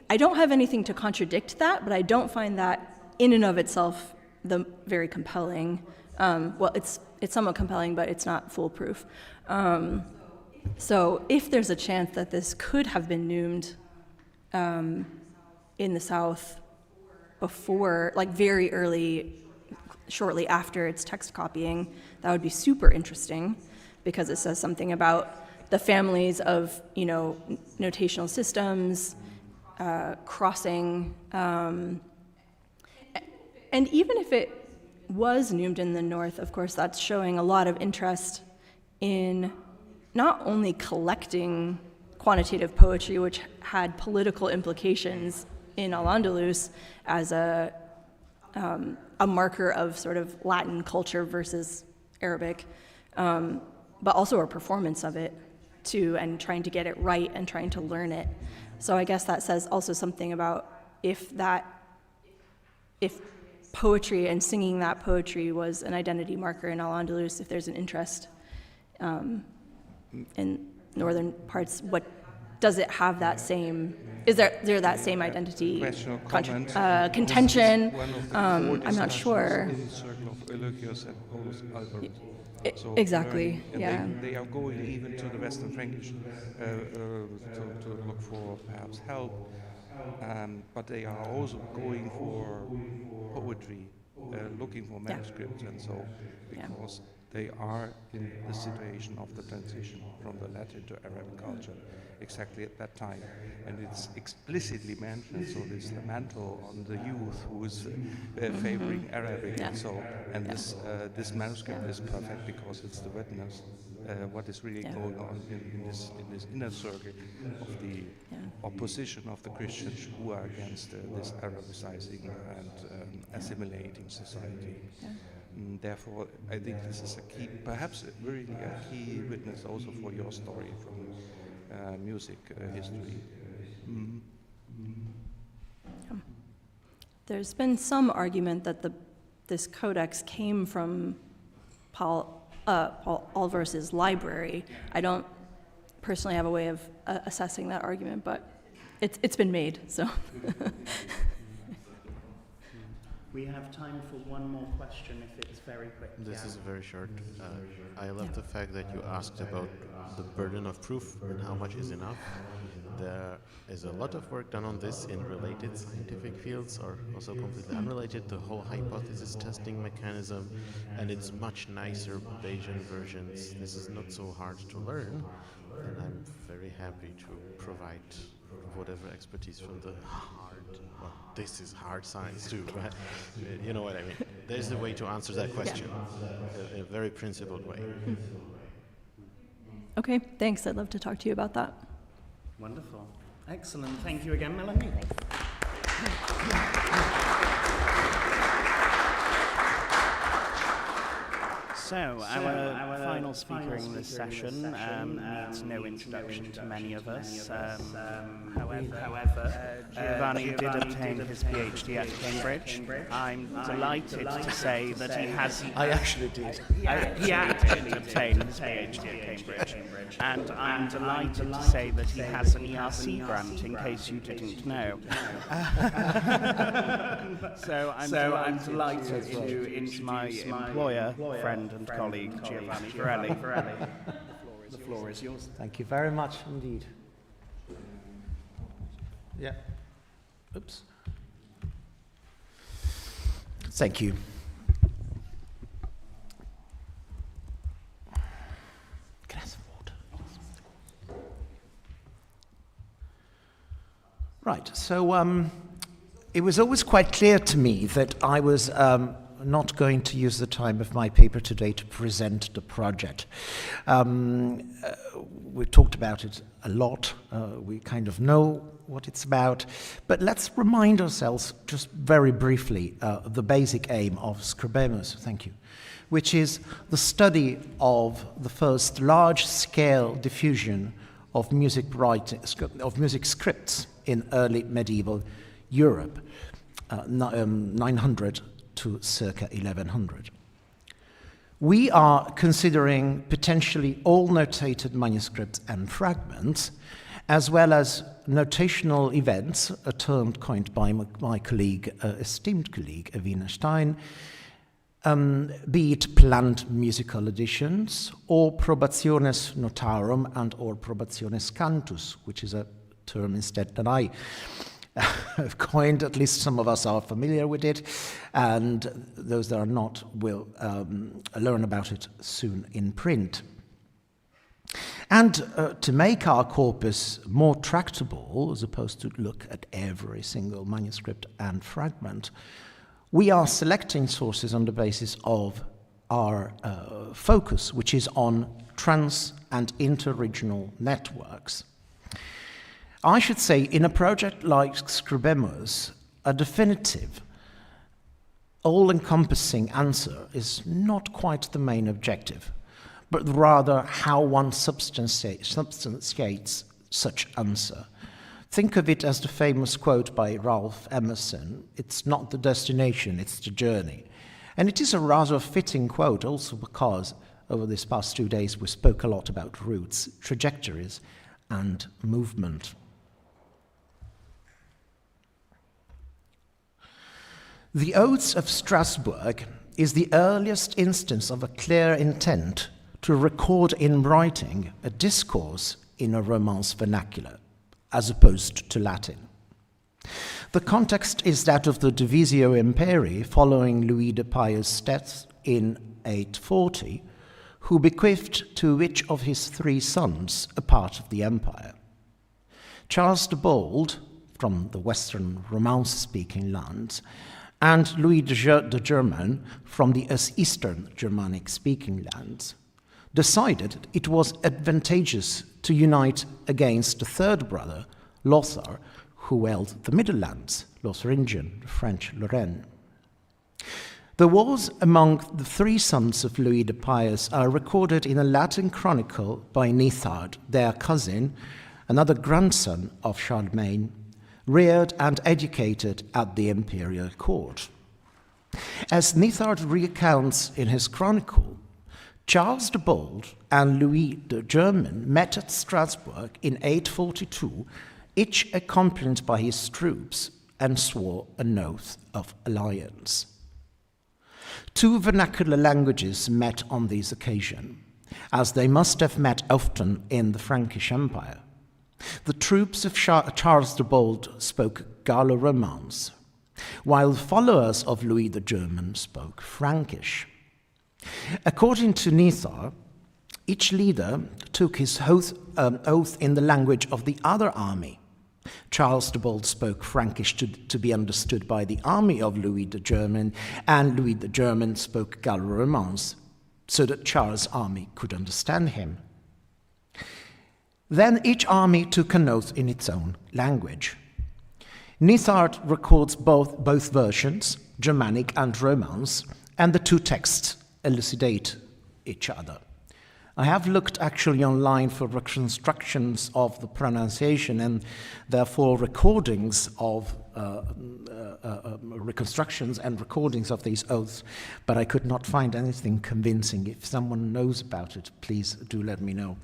I don't have anything to contradict that, but I don't find that in and of itself very compelling. Well, it's somewhat compelling, but it's not foolproof. So if there's a chance that this could have been neumed in the south before, like very early, shortly after its text copying, that would be super interesting, because it says something about the families of, notational systems, crossing, and even if it was neumed in the north, of course, that's showing a lot of interest in not only collecting quantitative poetry, which had political implications in Al-Andalus as a marker of sort of Latin culture versus Arabic, but also a performance of it too, and trying to get it right and trying to learn it. So I guess that says also something about if poetry and singing that poetry was an identity marker in Al-Andalus, if there's an interest in northern parts, what does it have that same, is there that same identity contention? I'm not sure. Exactly, yeah. They are going even to the Western Frankish to look for perhaps help, but they are also going for poetry, looking for manuscripts, and so, because they are in the situation of the transition from the Latin to Arabic culture exactly at that time. And it's explicitly mentioned, so this lamento on the youth who is favoring Arabic and so, and this manuscript is perfect because it's the witness what is really going on in this inner circle of the opposition of the Christians who are against this Arabicizing and assimilating society. Therefore, I think this is a key, perhaps really a key witness also for your story from music history. There's been some argument that this codex came from Paul Olvers's library. I don't personally have a way of assessing that argument, but it's been made, so. We have time for one more question if it's very quick. This is very short. I love the fact that you asked about the burden of proof and how much is enough. There is a lot of work done on this in related scientific fields or also completely unrelated, the whole hypothesis testing mechanism, and it's much nicer Bayesian versions. This is not so hard to learn, and I'm very happy to provide whatever expertise from the hard, well, this is hard science too, but you know what I mean. There's a way to answer that question in a very principled way. Okay, thanks. I'd love to talk to you about that. Wonderful. Excellent. Thank you again, Melanie. So, our final speaker in this session needs no introduction to many of us. However, Giovanni did obtain his PhD at Cambridge. I'm delighted to say that he has... I actually did. He actually obtained his PhD at Cambridge. And I'm delighted to say that he has an ERC grant, in case you didn't know. So I'm delighted to introduce my employer, friend and colleague, Giovanni Varelli. The floor is yours. Thank you very much indeed. Yeah. Oops. Thank you. Can I have some water? Right, so it was always quite clear to me that I was not going to use the time of my paper today to present the project. We talked about it a lot. We kind of know what it's about. But let's remind ourselves, just very briefly, the basic aim of SCRIBEMUS, thank you, which is the study of the first large-scale diffusion of music writing, of music scripts in early medieval Europe, 900 to circa 1100. We are considering potentially all notated manuscripts and fragments, as well as notational events, a term coined by my colleague, esteemed colleague, Evina Stein, be it planned musical editions, or probationes notarum and or probationes cantus, which is a term instead that I have coined. At least some of us are familiar with it, and those that are not will learn about it soon in print. And to make our corpus more tractable, as opposed to look at every single manuscript and fragment, we are selecting sources on the basis of our focus, which is on trans- and interregional networks. I should say, in a project like SCRIBEMUS, a definitive, all-encompassing answer is not quite the main objective, but rather how one substantiates such answer. Think of it as the famous quote by Ralph Emerson, "It's not the destination, it's the journey." And it is a rather fitting quote also because over these past 2 days we spoke a lot about routes, trajectories, and movement. The Odes of Strasbourg is the earliest instance of a clear intent to record in writing a discourse in a Romance vernacular, as opposed to Latin. The context is that of the Divisio Imperii following Louis de Pius' death in 840, who bequeathed to each of his 3 sons a part of the empire. Charles the Bold, from the western Romance-speaking lands, and Louis the German, from the eastern Germanic-speaking lands, decided it was advantageous to unite against the 3rd brother, Lothar, who held the Middle Lands, Lotharingian, French Lorraine. The wars among the 3 sons of Louis the Pious are recorded in a Latin chronicle by Nithard, their cousin, another grandson of Charlemagne, reared and educated at the imperial court. As Nithard recounts in his chronicle, Charles the Bold and Louis the German met at Strasbourg in 842, each accompanied by his troops, and swore an oath of alliance. 2 vernacular languages met on this occasion, as they must have met often in the Frankish Empire. The troops of Charles the Bold spoke Gallo-Romance, while followers of Louis the German spoke Frankish. According to Nithard, each leader took his oath in the language of the other army. Charles the Bold spoke Frankish to be understood by the army of Louis the German, and Louis the German spoke Gallo-Romance, so that Charles' army could understand him. Then each army took an oath in its own language. Nithard records both versions, Germanic and Romance, and the 2 texts elucidate each other. I have looked actually online for reconstructions of the pronunciation and therefore recordings of reconstructions and recordings of these oaths, but I could not find anything convincing. If someone knows about it, please do let me know.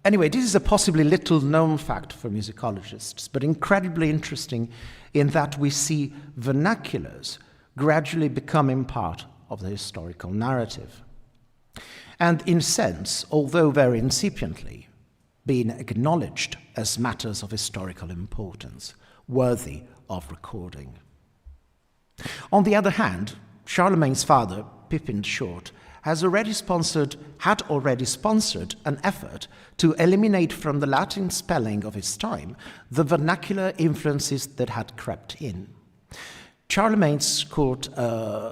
Anyway, this is a possibly little-known fact for musicologists, but incredibly interesting in that we see vernaculars gradually becoming part of the historical narrative. And in a sense, although very incipiently, being acknowledged as matters of historical importance, worthy of recording. On the other hand, Charlemagne's father, Pippin the Short, had already sponsored an effort to eliminate from the Latin spelling of his time the vernacular influences that had crept in. Charlemagne's court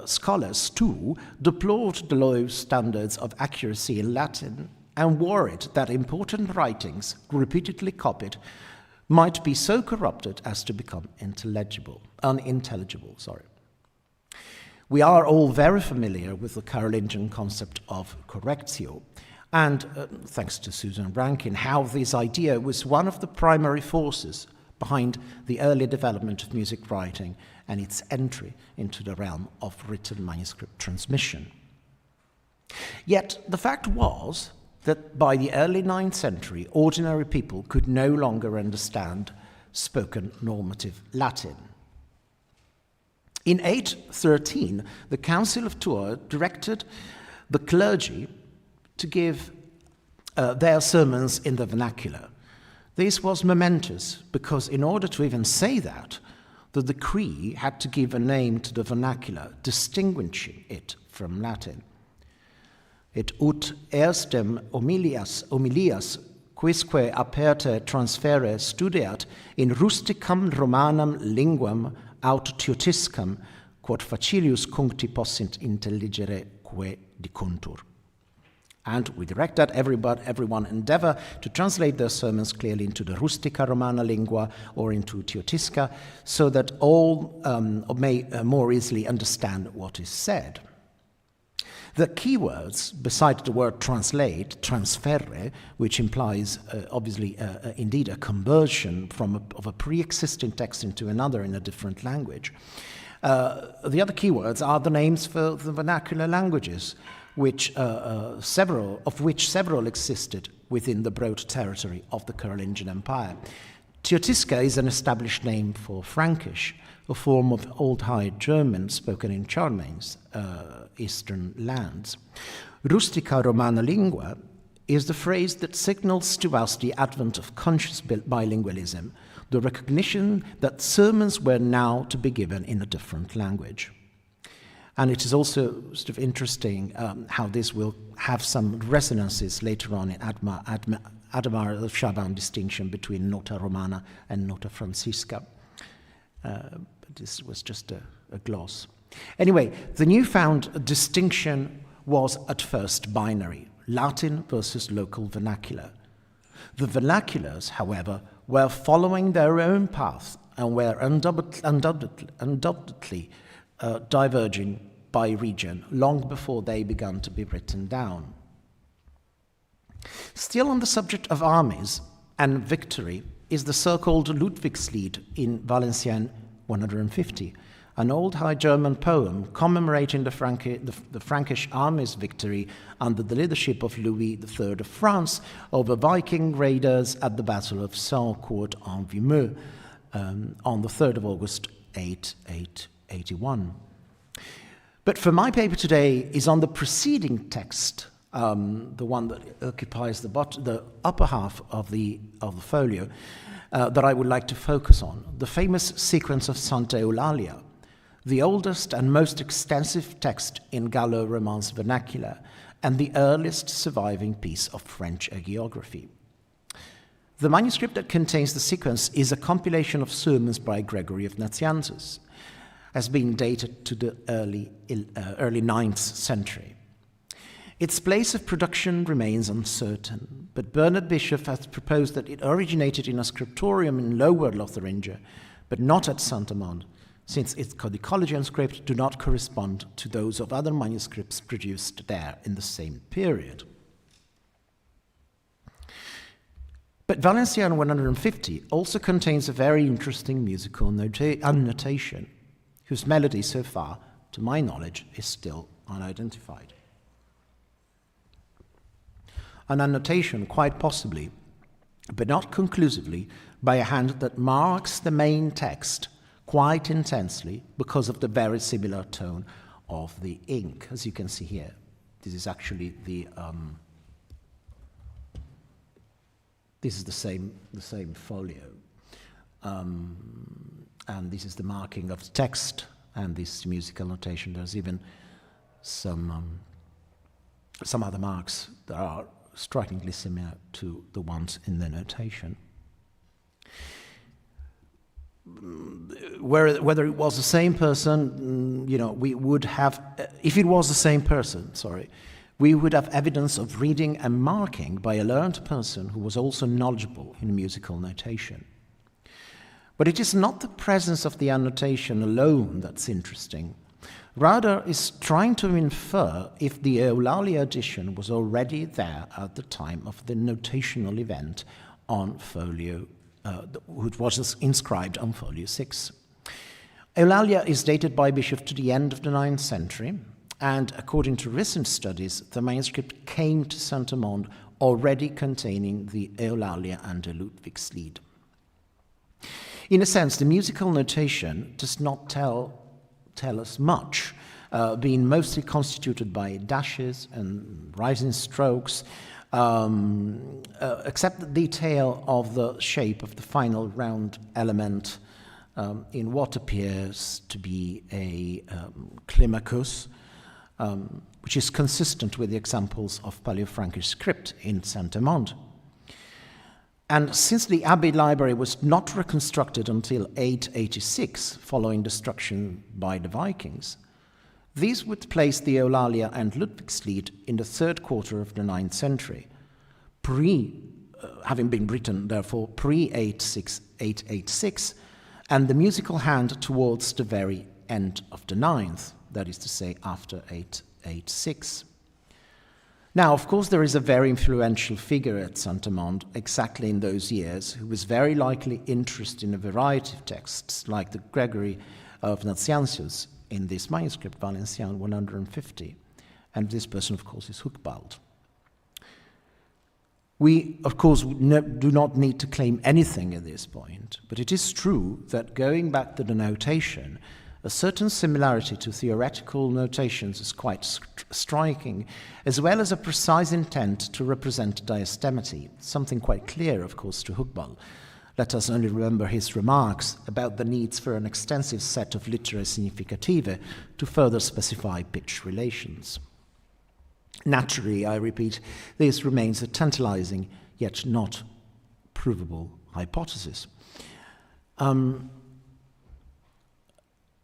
scholars, too, deplored the low standards of accuracy in Latin and worried that important writings, repeatedly copied, might be so corrupted as to become unintelligible. We are all very familiar with the Carolingian concept of correctio, and thanks to Susan Rankin, how this idea was one of the primary forces behind the early development of music writing and its entry into the realm of written manuscript transmission. Yet the fact was that by the early 9th century, ordinary people could no longer understand spoken normative Latin. In 813, the Council of Tours directed the clergy to give their sermons in the vernacular. This was momentous because in order to even say that, the decree had to give a name to the vernacular, distinguishing it from Latin. Et ut erstem homilias quisque aperte transfere studiat in rusticam romanam linguam aut teutiscam, quod facilius cuncti possint intelligere quae dicuntur. And we direct that everyone endeavor to translate their sermons clearly into the rustica romana lingua or into Teutisca, so that all may more easily understand what is said. The keywords, besides the word translate, transferre, which implies obviously indeed a conversion of a pre-existing text into another in a different language. The other keywords are the names for the vernacular languages, which several existed within the broad territory of the Carolingian Empire. Teutisca is an established name for Frankish, a form of Old High German spoken in Charlemagne's eastern lands. Rustica Romana Lingua is the phrase that signals to us the advent of conscious bilingualism, the recognition that sermons were now to be given in a different language. And it is also sort of interesting how this will have some resonances later on in Adhemar distinction between nota romana and nota francisca. But this was just a gloss. Anyway, the newfound distinction was at first binary, Latin versus local vernacular. The vernaculars, however, were following their own path and were undoubtedly diverging by region long before they began to be written down. Still on the subject of armies and victory is the so-called Ludwigslied in Valenciennes 150, an old High German poem commemorating the Frankish army's victory under the leadership of Louis III of France over Viking raiders at the Battle of Sancourt-en-Vimeux on the 3rd of August 881. But for my paper today is on the preceding text, the one that occupies the upper half of the folio, that I would like to focus on, the famous sequence of Santa Eulalia, the oldest and most extensive text in Gallo-Romance vernacular, and the earliest surviving piece of French hagiography. The manuscript that contains the sequence is a compilation of sermons by Gregory of Nazianzus, has been dated to the early 9th century. Its place of production remains uncertain, but Bernard Bishop has proposed that it originated in a scriptorium in Lower Lotharingia, but not at Saint-Amand, since its Codicologian scripts do not correspond to those of other manuscripts produced there in the same period. But Valenciennes 150 also contains a very interesting musical annotation, whose melody so far, to my knowledge, is still unidentified. An annotation, quite possibly, but not conclusively, by a hand that marks the main text quite intensely because of the very similar tone of the ink, as you can see here. This is actually the same folio. And this is the marking of the text and this musical notation. There's even some other marks that are strikingly similar to the ones in the notation. Whether it was the same person, we would have, if it was the same person, we would have evidence of reading and marking by a learned person who was also knowledgeable in musical notation. But it is not the presence of the annotation alone that's interesting. Rather, is trying to infer if the Eulalia edition was already there at the time of the notational event on folio, which was inscribed on folio 6. Eulalia is dated by Bishop to the end of the 9th century, and according to recent studies, the manuscript came to Saint-Amand already containing the Eulalia and the Ludwigslied. In a sense, the musical notation does not tell us much, being mostly constituted by dashes and rising strokes, except the detail of the shape of the final round element in what appears to be a climacus, which is consistent with the examples of Paleo-Frankish script in Saint-Amand. And since the Abbey library was not reconstructed until 886, following destruction by the Vikings, these would place the Eulalia and Ludwigslied in the 3rd quarter of the 9th century, having been written, therefore, pre-886, and the musical hand towards the very end of the 9th, that is to say, after 886. Now, of course, there is a very influential figure at Saint-Amand exactly in those years who was very likely interested in a variety of texts, like the Gregory of Nazianzus in this manuscript, Valenciennes 150. And this person, of course, is Hucbald. We, of course, do not need to claim anything at this point, but it is true that going back to the notation, a certain similarity to theoretical notations is quite striking, as well as a precise intent to represent diastemity, something quite clear, of course, to Hucbald, Let us only remember his remarks about the needs for an extensive set of litterae significative to further specify pitch relations. Naturally, I repeat, this remains a tantalizing yet not provable hypothesis.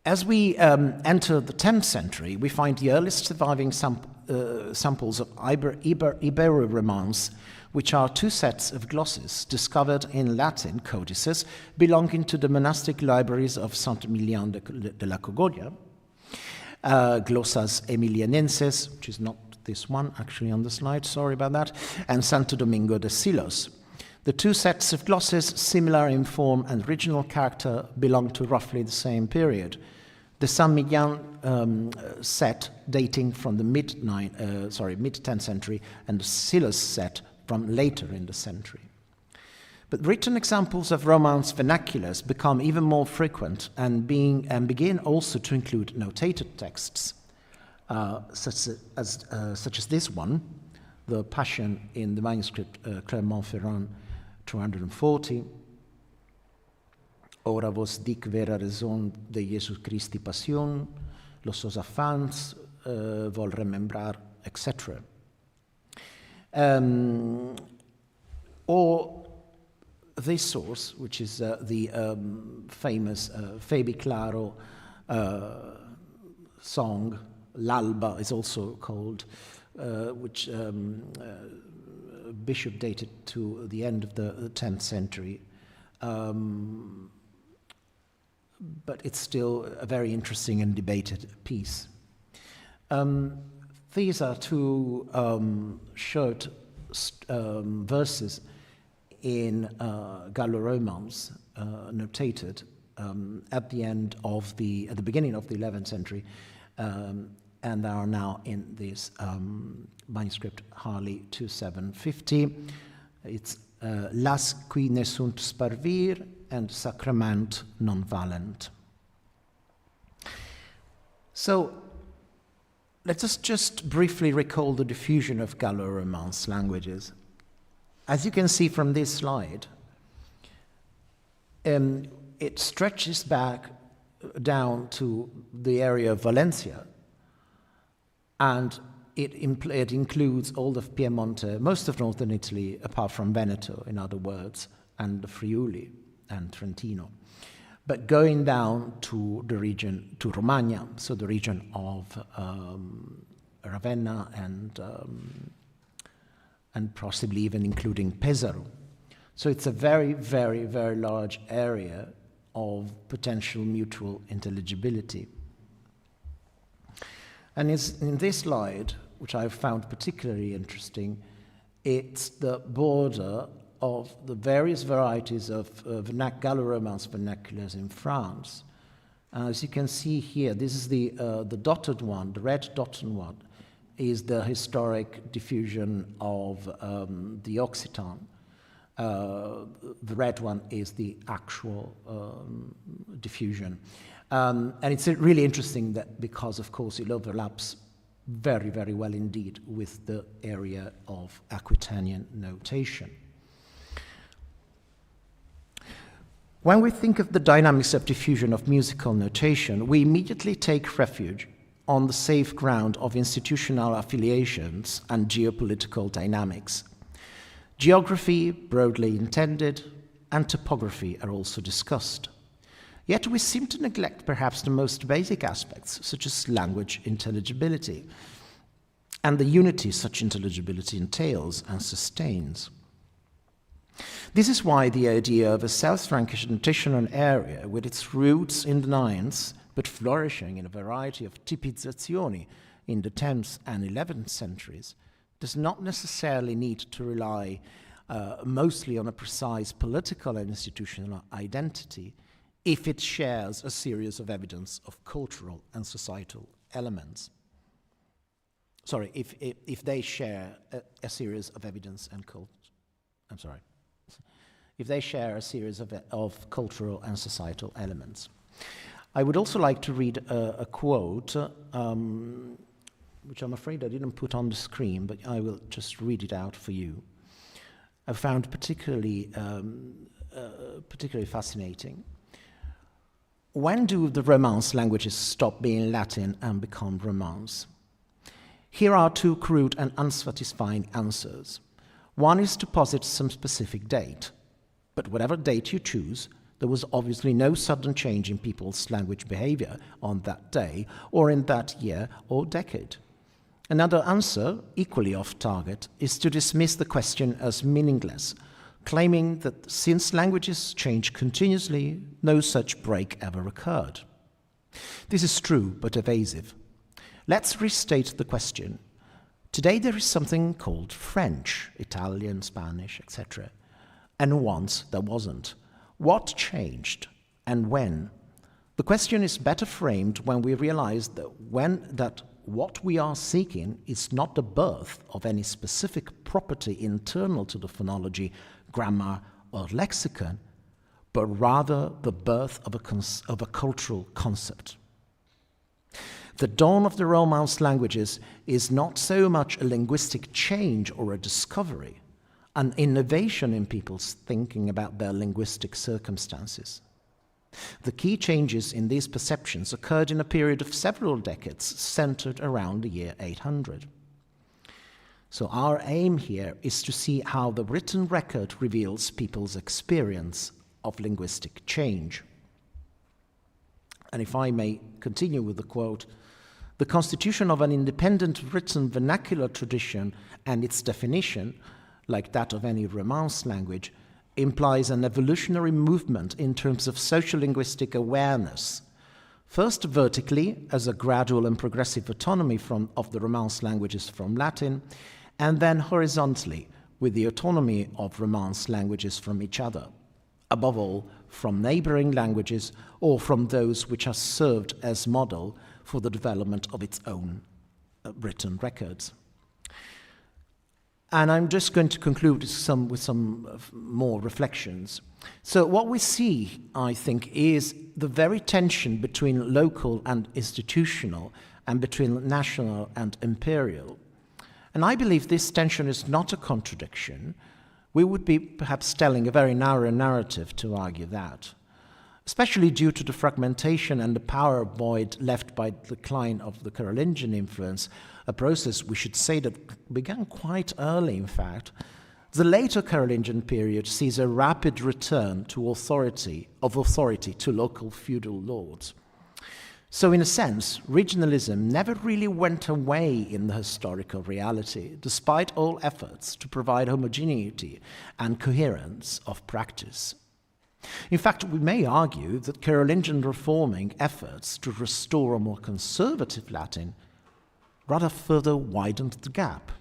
As we enter the 10th century, we find the earliest surviving samples of Ibero-Romance, which are two sets of glosses discovered in Latin codices belonging to the monastic libraries of Saint-Emilion de la Cogolla, Glossas Emilianenses, which is not this one actually on the slide, sorry about that, and Santo Domingo de Silos. The two sets of glosses, similar in form and original character, belong to roughly the same period. The Saint-Emilion set dating from the mid-10th century, and the Silos set from later in the century. But written examples of Romance vernaculars become even more frequent and begin also to include notated texts, such as this one, the Passion in the manuscript Clermont-Ferrand 240. Ora vos dic vera raison de Jesus Christi passion, los afans vol remembrar, etc. Or this source, which is the famous Fabi Claro song, L'Alba is also called, which Bishop dated to the end of the 10th century. But it's still a very interesting and debated piece. These are two short verses in Gallo-Romance, notated at the beginning of the 11th century, and are now in this manuscript Harley 2750. It's Las qui ne sunt sparvir and sacrament non valent. So let us just briefly recall the diffusion of Gallo-Romance languages. As you can see from this slide, it stretches back down to the area of Valencia, and it includes all of Piemonte, most of northern Italy, apart from Veneto, in other words, and the Friuli and Trentino. But going down to the region, to Romagna, so the region of Ravenna and possibly even including Pesaro. So it's a very, very, very large area of potential mutual intelligibility. And in this slide, which I found particularly interesting, it's the border of the various varieties of Gallo-Romance vernaculars in France. As you can see here, this is the dotted one, the red dotted one, is the historic diffusion of the Occitan. The red one is the actual diffusion. And it's really interesting that because, of course, it overlaps very, very well indeed with the area of Aquitanian notation. When we think of the dynamics of diffusion of musical notation, we immediately take refuge on the safe ground of institutional affiliations and geopolitical dynamics. Geography, broadly intended, and topography are also discussed. Yet we seem to neglect perhaps the most basic aspects, such as language intelligibility, and the unity such intelligibility entails and sustains. This is why the idea of a South Frankish notational area with its roots in the 9th, but flourishing in a variety of tipizzazioni in the 10th and 11th centuries, does not necessarily need to rely mostly on a precise political and institutional identity if it shares a series of evidence of cultural and societal elements. Sorry, if they share a series of evidence and if they share a series of cultural and societal elements. I would also like to read a quote, which I'm afraid I didn't put on the screen, but I will just read it out for you. I found particularly particularly fascinating. When do the Romance languages stop being Latin and become Romance? Here are two crude and unsatisfying answers. One is to posit some specific date, but whatever date you choose, there was obviously no sudden change in people's language behavior on that day or in that year or decade. Another answer, equally off target, is to dismiss the question as meaningless, claiming that since languages change continuously, no such break ever occurred. This is true, but evasive. Let's restate the question. Today there is something called French, Italian, Spanish, etc. And once there wasn't. What changed and when? The question is better framed when we realize that what we are seeking is not the birth of any specific property internal to the phonology, grammar, or lexicon, but rather the birth of a cultural concept. The dawn of the Romance languages is not so much a linguistic change or a discovery, an innovation in people's thinking about their linguistic circumstances. The key changes in these perceptions occurred in a period of several decades centered around the year 800. So our aim here is to see how the written record reveals people's experience of linguistic change. And if I may continue with the quote, the constitution of an independent written vernacular tradition and its definition, like that of any Romance language, implies an evolutionary movement in terms of social-linguistic awareness, first vertically as a gradual and progressive autonomy of the Romance languages from Latin, and then horizontally with the autonomy of Romance languages from each other, above all from neighboring languages or from those which are served as model for the development of its own written records. And I'm just going to conclude with some more reflections. So what we see, I think, is the very tension between local and institutional and between national and imperial. And I believe this tension is not a contradiction. We would be perhaps telling a very narrow narrative to argue that, especially due to the fragmentation and the power void left by the decline of the Carolingian influence, a process we should say that began quite early, in fact. The later Carolingian period sees a rapid return to authority to local feudal lords. So in a sense, regionalism never really went away in the historical reality, despite all efforts to provide homogeneity and coherence of practice. In fact, we may argue that Carolingian reforming efforts to restore a more conservative Latin rather further widened the gap.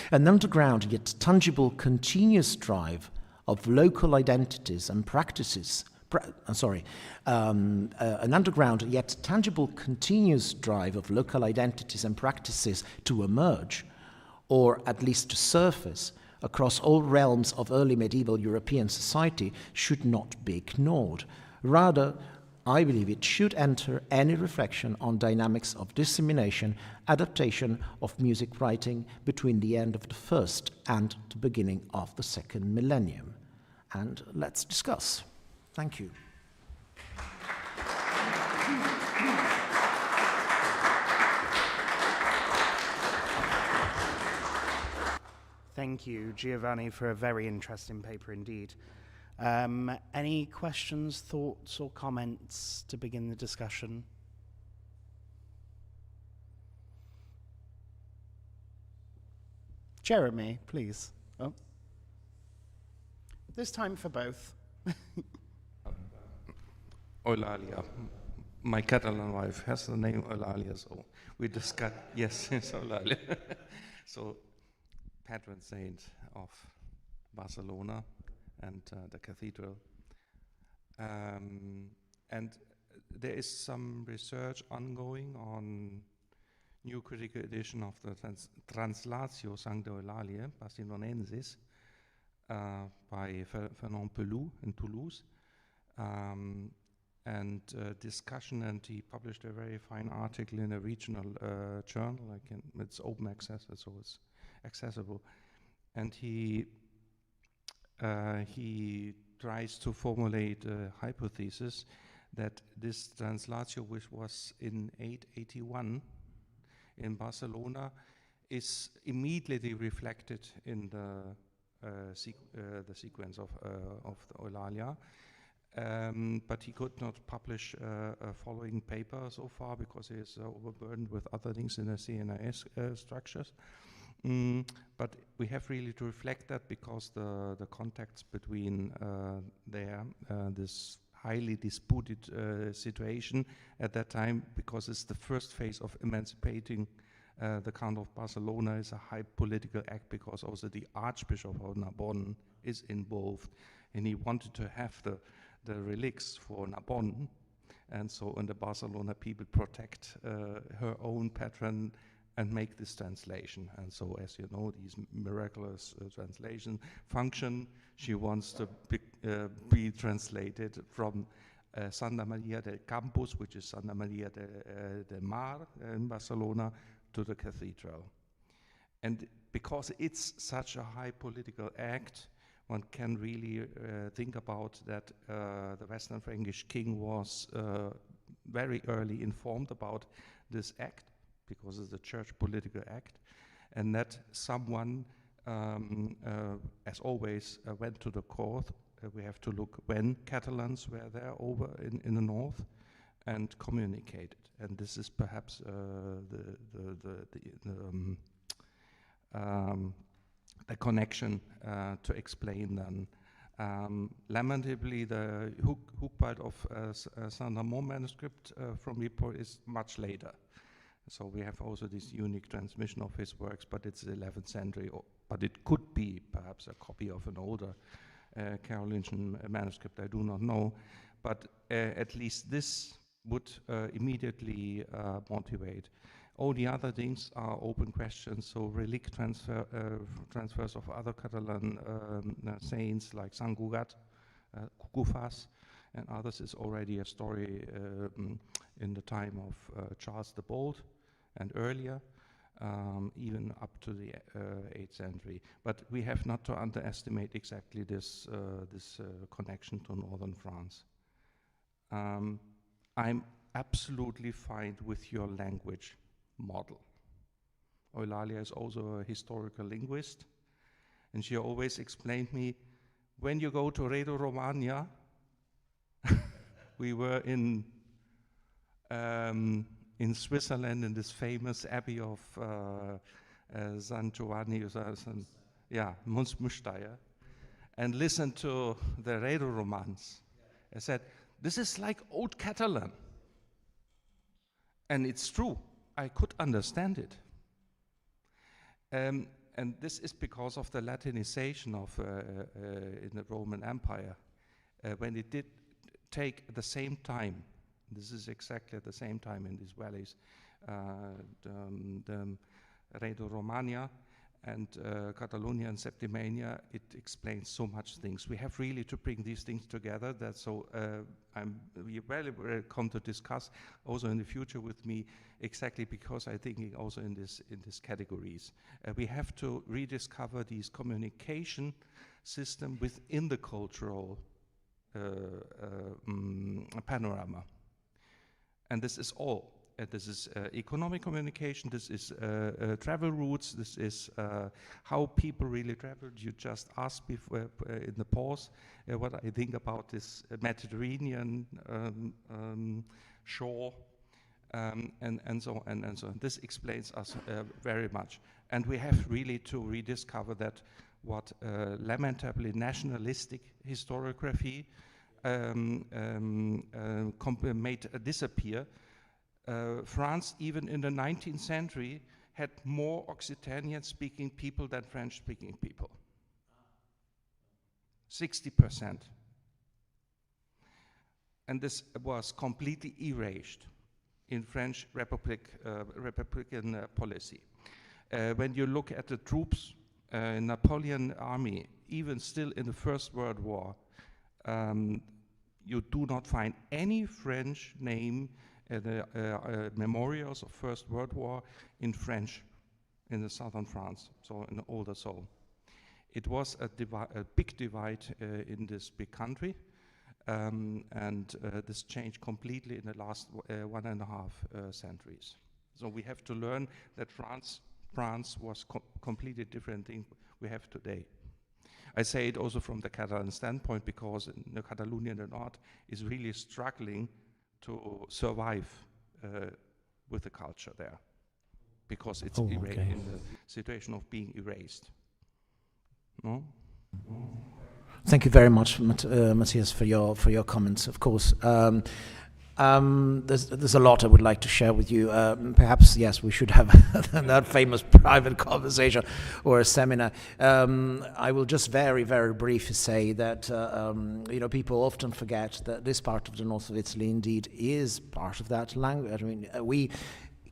An underground yet tangible continuous drive of local identities and practices an underground yet tangible continuous drive of local identities and practices to emerge, or at least to surface, across all realms of early medieval European society should not be ignored. Rather, I believe it should enter any reflection on dynamics of dissemination, adaptation of music writing between the end of the first and the beginning of the second millennium. And let's discuss. Thank you. Thank you, Giovanni, for a very interesting paper indeed. Any questions, thoughts, or comments to begin the discussion? Jeremy, please. Oh. There's time for both. Eulalia. My Catalan wife has the name Eulalia, so we discussed, yes, it's Eulalia. So, patron saint of Barcelona and the cathedral. And there is some research ongoing on new critical edition of the Translatio Sancta Eulalia Basildonensis by Fernand Pelou in Toulouse. And discussion, and he published a very fine article in a regional journal. It's open access, so it's accessible. And he he tries to formulate a hypothesis that this translatio, which was in 881 in Barcelona, is immediately reflected in the sequence of the Eulalia. But he could not publish a following paper so far because he is overburdened with other things in the CNIS structures. But we have really to reflect that because the contacts between this highly disputed situation at that time, because it's the first phase of emancipating the Count of Barcelona, is a high political act because also the Archbishop of Narbonne is involved, and he wanted to have the relics for Narbonne, and so the Barcelona people protect her own patron and make this translation. And so, as you know, these miraculous translation function, she wants to be translated from Santa Maria del Campus, which is Santa Maria del Mar in Barcelona, to the cathedral. And because it's such a high political act, one can really think about that the Western Frankish king was very early informed about this act, because it's a church political act, and that someone, as always, went to the court. We have to look when Catalans were there over in the north and communicated. And this is perhaps the connection to explain then. Lamentably, the Hucbald of Saint-Amand manuscript from Ripoll is much later. So we have also this unique transmission of his works, but it's the 11th century, but it could be perhaps a copy of an older Carolingian manuscript, I do not know. But at least this would immediately motivate. All the other things are open questions, so relic transfers of other Catalan saints like Sant Cugat, Cucufas, and others is already a story in the time of Charles the Bold and earlier, even up to the 8th century. But we have not to underestimate exactly this connection to northern France. I'm absolutely fine with your language model. Eulalia is also a historical linguist, and she always explained me, when you go to Redo Romagna, we were in Switzerland in this famous abbey of San Giovanni, Münster, and listened to the Redo Romans. I said, this is like old Catalan. And it's true, I could understand it. And this is because of the Latinization of in the Roman Empire, when it did take at the same time, this is exactly at the same time in these valleys, the Redo Romagna and Catalonia and Septimania, it explains so much things. We have really to bring these things together. That's so we very welcome to discuss also in the future with me, exactly because I think also in this categories. We have to rediscover these communication system within the cultural panorama. And this is all. This is economic communication, this is travel routes, this is how people really traveled. You just asked me in the pause what I think about this Mediterranean shore and so on and so on. This explains us very much. And we have really to rediscover that what lamentably nationalistic historiography made disappear. France, even in the 19th century, had more Occitanian-speaking people than French-speaking people. 60%. And this was completely erased in French Republican policy. When you look at the troops in Napoleon army, even still in the First World War, you do not find any French name the memorials of First World War in French in the southern France, so in the older soul. it was a big divide in this big country, and this changed completely in the last 1.5 centuries. So we have to learn that France was completely different thing we have today. I say it also from the Catalan standpoint, because the Catalonia in the north is really struggling to survive with the culture there, because it's in the situation of being erased. No? Thank you very much, Matthias, for your comments. Of course, there's a lot I would like to share with you. Perhaps, yes, we should have that famous private conversation or a seminar. I will just very, very briefly say that people often forget that this part of the north of Italy indeed is part of that language. I mean, we,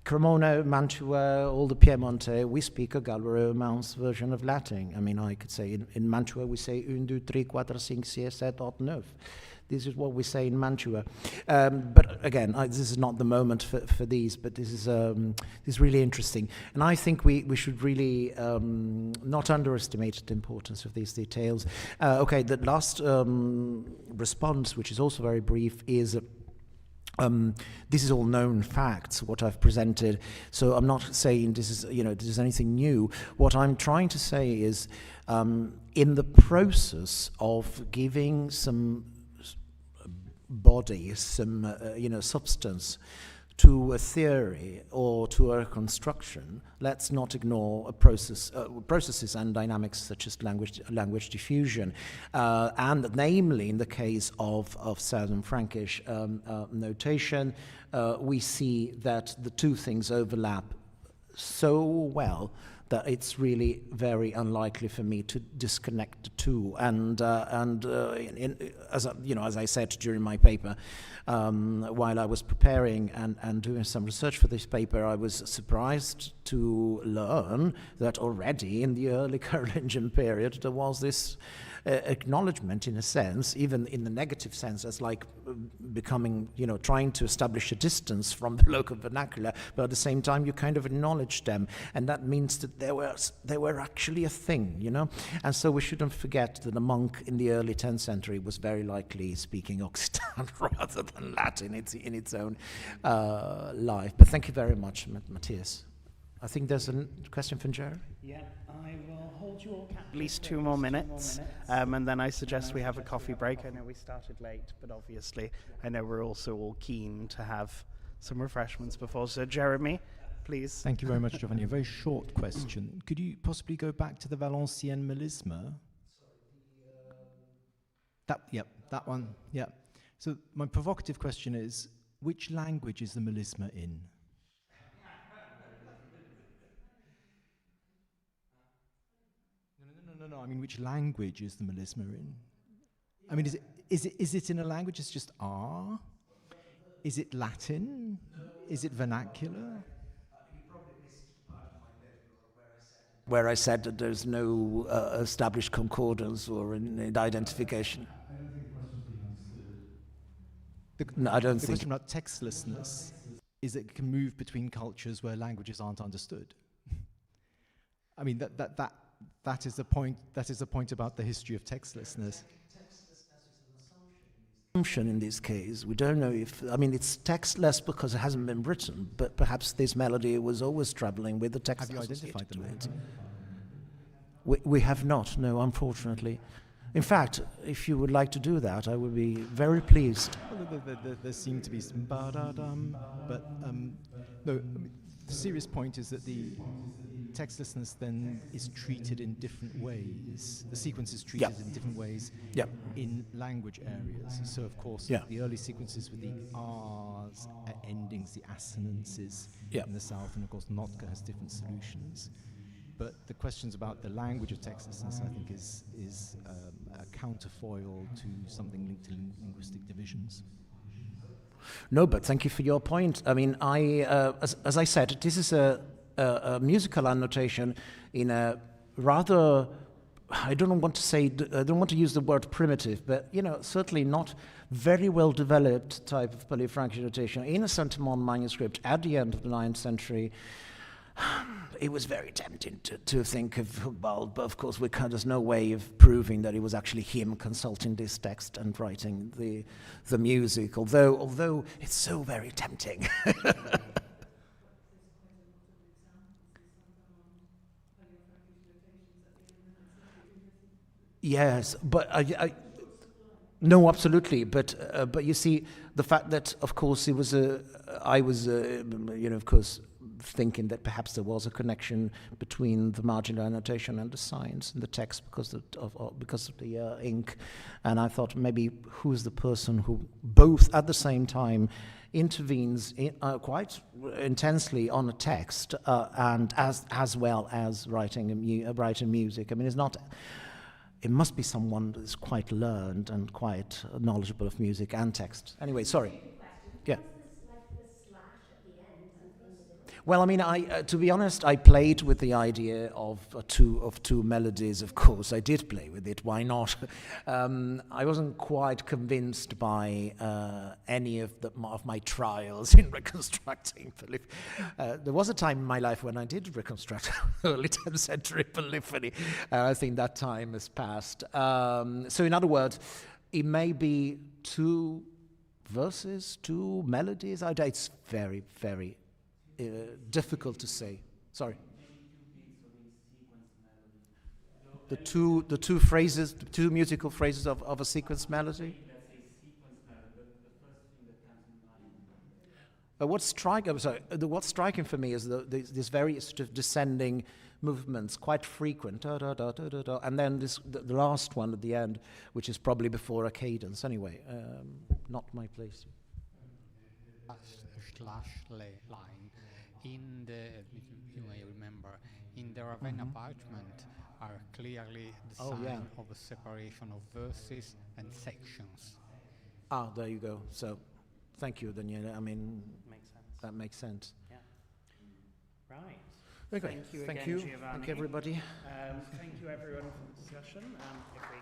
Cremona, Mantua, all the Piemonte, we speak a Gallo-Romance version of Latin. I mean, I could say in Mantua we say 1, 2, 3, 4, 5, 6, 7, 8, 9. This is what we say in Mantua. But again, this is not the moment for these, but this is really interesting. And I think we should really not underestimate the importance of these details. The last response, which is also very brief, is this is all known facts, what I've presented. So I'm not saying this is anything new. What I'm trying to say is, in the process of giving some body, some substance to a theory or to a construction, let's not ignore a processes and dynamics such as language diffusion, and namely in the case of Southern Frankish notation, we see that the two things overlap so well that it's really very unlikely for me to disconnect the two. And as I said during my paper, while I was preparing and doing some research for this paper, I was surprised to learn that already in the early Carolingian period there was this acknowledgement, in a sense, even in the negative sense, as like becoming, trying to establish a distance from the local vernacular, but at the same time you kind of acknowledge them, and that means that they were actually a thing, And so we shouldn't forget that a monk in the early 10th century was very likely speaking Occitan rather than Latin in its own life. But thank you very much, Matthias. I think there's a question from Jerry. Yeah, I will hold you all at least 2 more minutes, and then I suggest we have a coffee break. I know we started late, but obviously I know we're also all keen to have some refreshments before. So Jeremy, please. Thank you very much, Giovanni. A very short question. Could you possibly go back to the Valenciennes melisma? That one. Yeah. So my provocative question is, which language is the melisma in? No. I mean, which language is the melisma in? I mean, is it in a language? It's just R? Is it Latin? Is it vernacular? You probably missed part of my paper where I said that there's no established concordance or an identification. I don't think the question's been understood. No, I don't think. The question about textlessness is that it can move between cultures where languages aren't understood. I mean, that is the point. That is the point about the history of textlessness. Textlessness is an assumption in this case. We don't know if, it's textless because it hasn't been written, but perhaps this melody was always traveling with the text. Have you identified the melody? We have not, no, unfortunately. In fact, if you would like to do that, I would be very pleased. Well, there seem to be some ba-da-dum, but no, the serious point is that the textlessness then is treated in different ways. The sequence is treated in different ways in language areas. So, of course, the early sequences with the R's endings, the assonances in the south, and of course, Notka has different solutions. But the questions about the language of textlessness, I think, is a counterfoil to something linked to linguistic divisions. No, but thank you for your point. I mean, as I said, this is a musical annotation in a rather, I don't want to use the word primitive, but certainly not very well developed type of Paleo-Frankish notation in a Saint-Amand manuscript at the end of the 9th century. it was very tempting to think of, well, but of course there's no way of proving that it was actually him consulting this text and writing the music, although it's so very tempting. Yes, but no, absolutely. But you see, the fact that, of course, I was, of course, thinking that perhaps there was a connection between the marginal annotation and the signs in the text because of the ink, and I thought maybe who's the person who both at the same time intervenes quite intensely on a text and as well as writing music. I mean, it must be someone that's quite learned and quite knowledgeable of music and text. Anyway, sorry. Yeah. Well, I mean, to be honest, I played with the idea of two melodies. Of course, I did play with it. Why not? I wasn't quite convinced by any of my trials in reconstructing polyphony. There was a time in my life when I did reconstruct early 10th century polyphony. I think that time has passed. So, in other words, it may be two verses, two melodies. It's very, very difficult to say. Sorry. The two phrases, the two musical phrases of a sequence melody. What's striking for me is this very sort of descending movements, quite frequent, da, da, da, da, da, da, and then the last one at the end, which is probably before a cadence. Anyway, not my place. Slash line. In the, you may remember, in the Ravenna parchment are clearly the sign of a separation of verses and sections. Ah, there you go. So, thank you, Daniele. I mean, that makes sense. Yeah. Right. Okay. Thank you Thank again, you. Giovanni. Thank you, everybody. Thank you, everyone, for the discussion. If we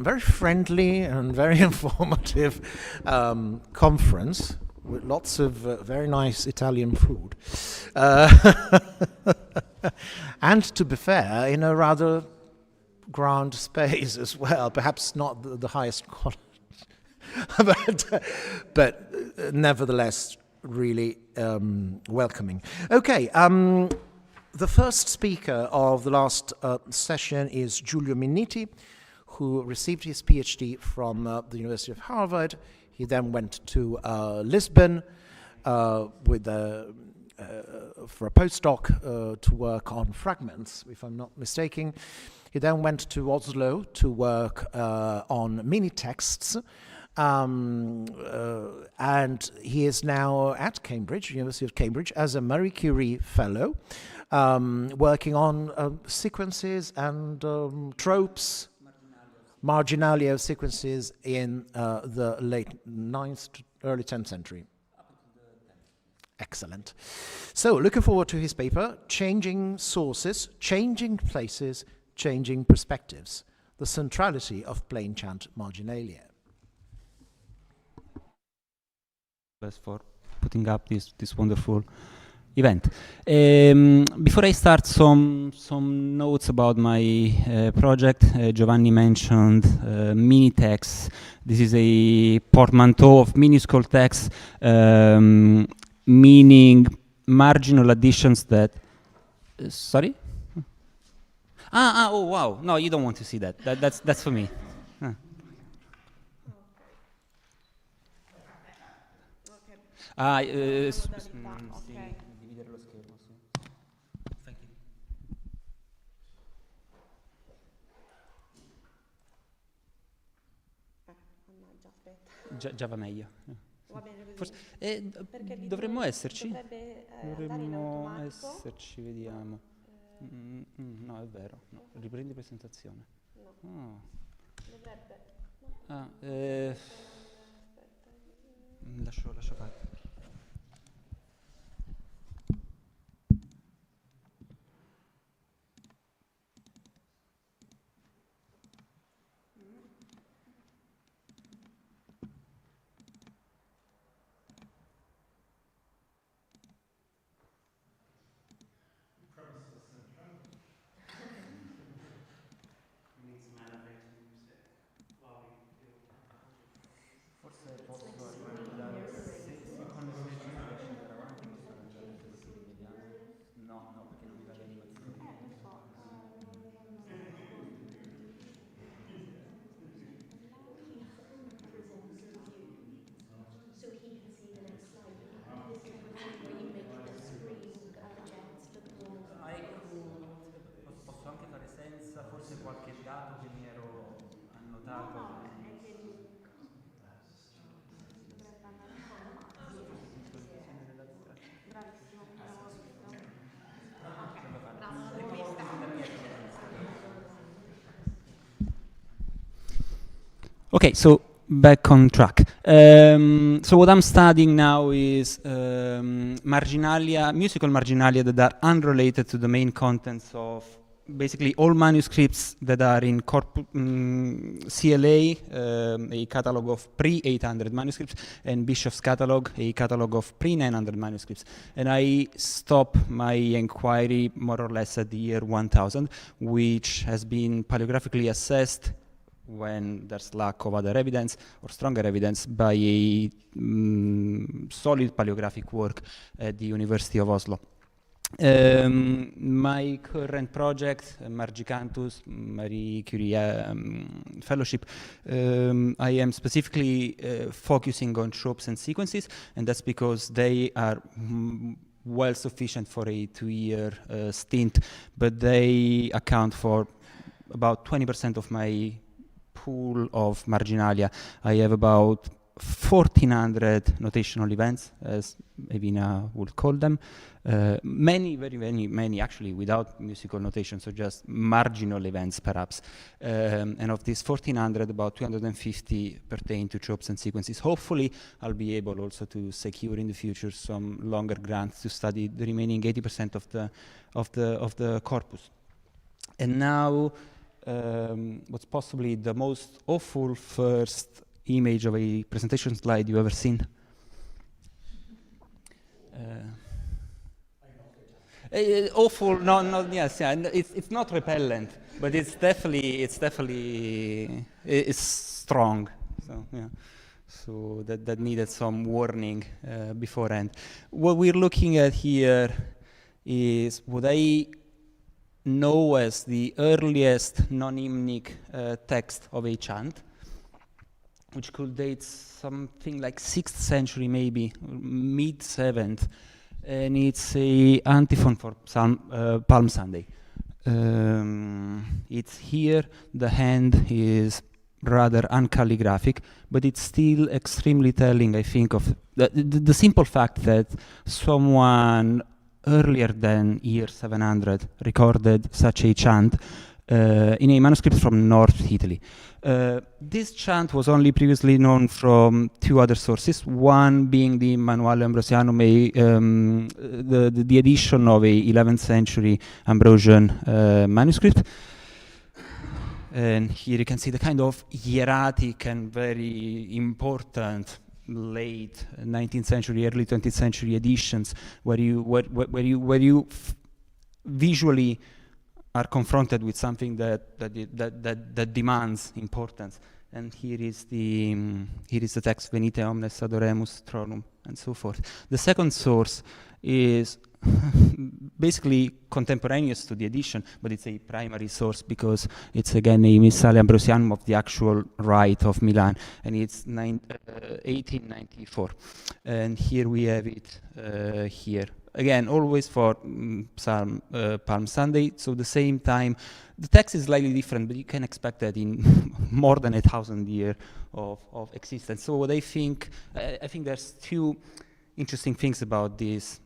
very friendly and very informative conference with lots of very nice Italian food. And to be fair, in a rather grand space as well, perhaps not the highest quality, but nevertheless really welcoming. Okay, the first speaker of the last session is Giulio Minniti, who received his PhD from the University of Harvard. He then went to Lisbon with for a postdoc to work on fragments, if I'm not mistaken. He then went to Oslo to work on mini texts, and he is now at Cambridge, University of Cambridge, as a Marie Curie Fellow, working on sequences and tropes, marginalia sequences in the late 9th to early 10th century. Excellent. So, looking forward to his paper, Changing Sources, Changing Places, Changing Perspectives, the Centrality of Plain Chant Marginalia. For putting up this wonderful event. Before I start, some notes about my project. Giovanni mentioned mini texts. This is a portmanteau of minuscule texts, meaning marginal additions that. Sorry. Oh wow! No, you don't want to see that. That's for me. Dividere lo schermo, sì. Thank you. Già va meglio. Va bene così. Forse, dovremmo esserci? Dovremmo esserci, vediamo. No, è vero. No. Riprendi presentazione. No. Dovrebbe. Lascio fare. Qualche dato che mi ero annotato. No, è che dovrebbe andare bravissimo, Okay, so back on track. So what I'm studying now is marginalia, musical marginalia that are unrelated to the main contents of basically all manuscripts that are in CLA, a catalog of pre-800 manuscripts, and Bishop's catalog, a catalog of pre-900 manuscripts. And I stop my inquiry more or less at the year 1000, which has been paleographically assessed when there's lack of other evidence or stronger evidence by a solid paleographic work at the University of Oslo. My current project, Margicantus, Marie Curie Fellowship, I am specifically focusing on tropes and sequences, and that's because they are well sufficient for a 2-year stint, but they account for about 20% of my pool of marginalia. I have about 1,400 notational events, as Evina would call them. Many, very many actually without musical notation, so just marginal events perhaps. And of these 1,400, about 250 pertain to tropes and sequences. Hopefully I'll be able also to secure in the future some longer grants to study the remaining 80% of the corpus. And now what's possibly the most awful first image of a presentation slide you ever seen. Awful, yes, yeah. It's not repellent, but it's strong. So yeah, so that needed some warning beforehand. What we're looking at here is what I know as the earliest non-hymnic text of a chant, which could date something like 6th century, maybe mid 7th. And it's a antiphon for Palm Sunday. It's here, the hand is rather uncalligraphic, but it's still extremely telling, I think, of the simple fact that someone earlier than year 700 recorded such a chant in a manuscript from North Italy. This chant was only previously known from 2 other sources, one being the Manuale Ambrosianum, the edition of a 11th century Ambrosian manuscript. And here you can see the kind of hieratic and very important late 19th century, early 20th century editions, where you visually are confronted with something that demands importance. And here is the text, Venite omnes adoremus thronum, and so forth. The second source is basically contemporaneous to the edition, but it's a primary source because it's again a Missale Ambrosianum of the actual Rite of Milan, and it's 1894. And here we have it here. Again, always for Palm Sunday, so the same time. The text is slightly different, but you can expect that in more than 1,000 years of existence. So what I think there's 2 interesting things about this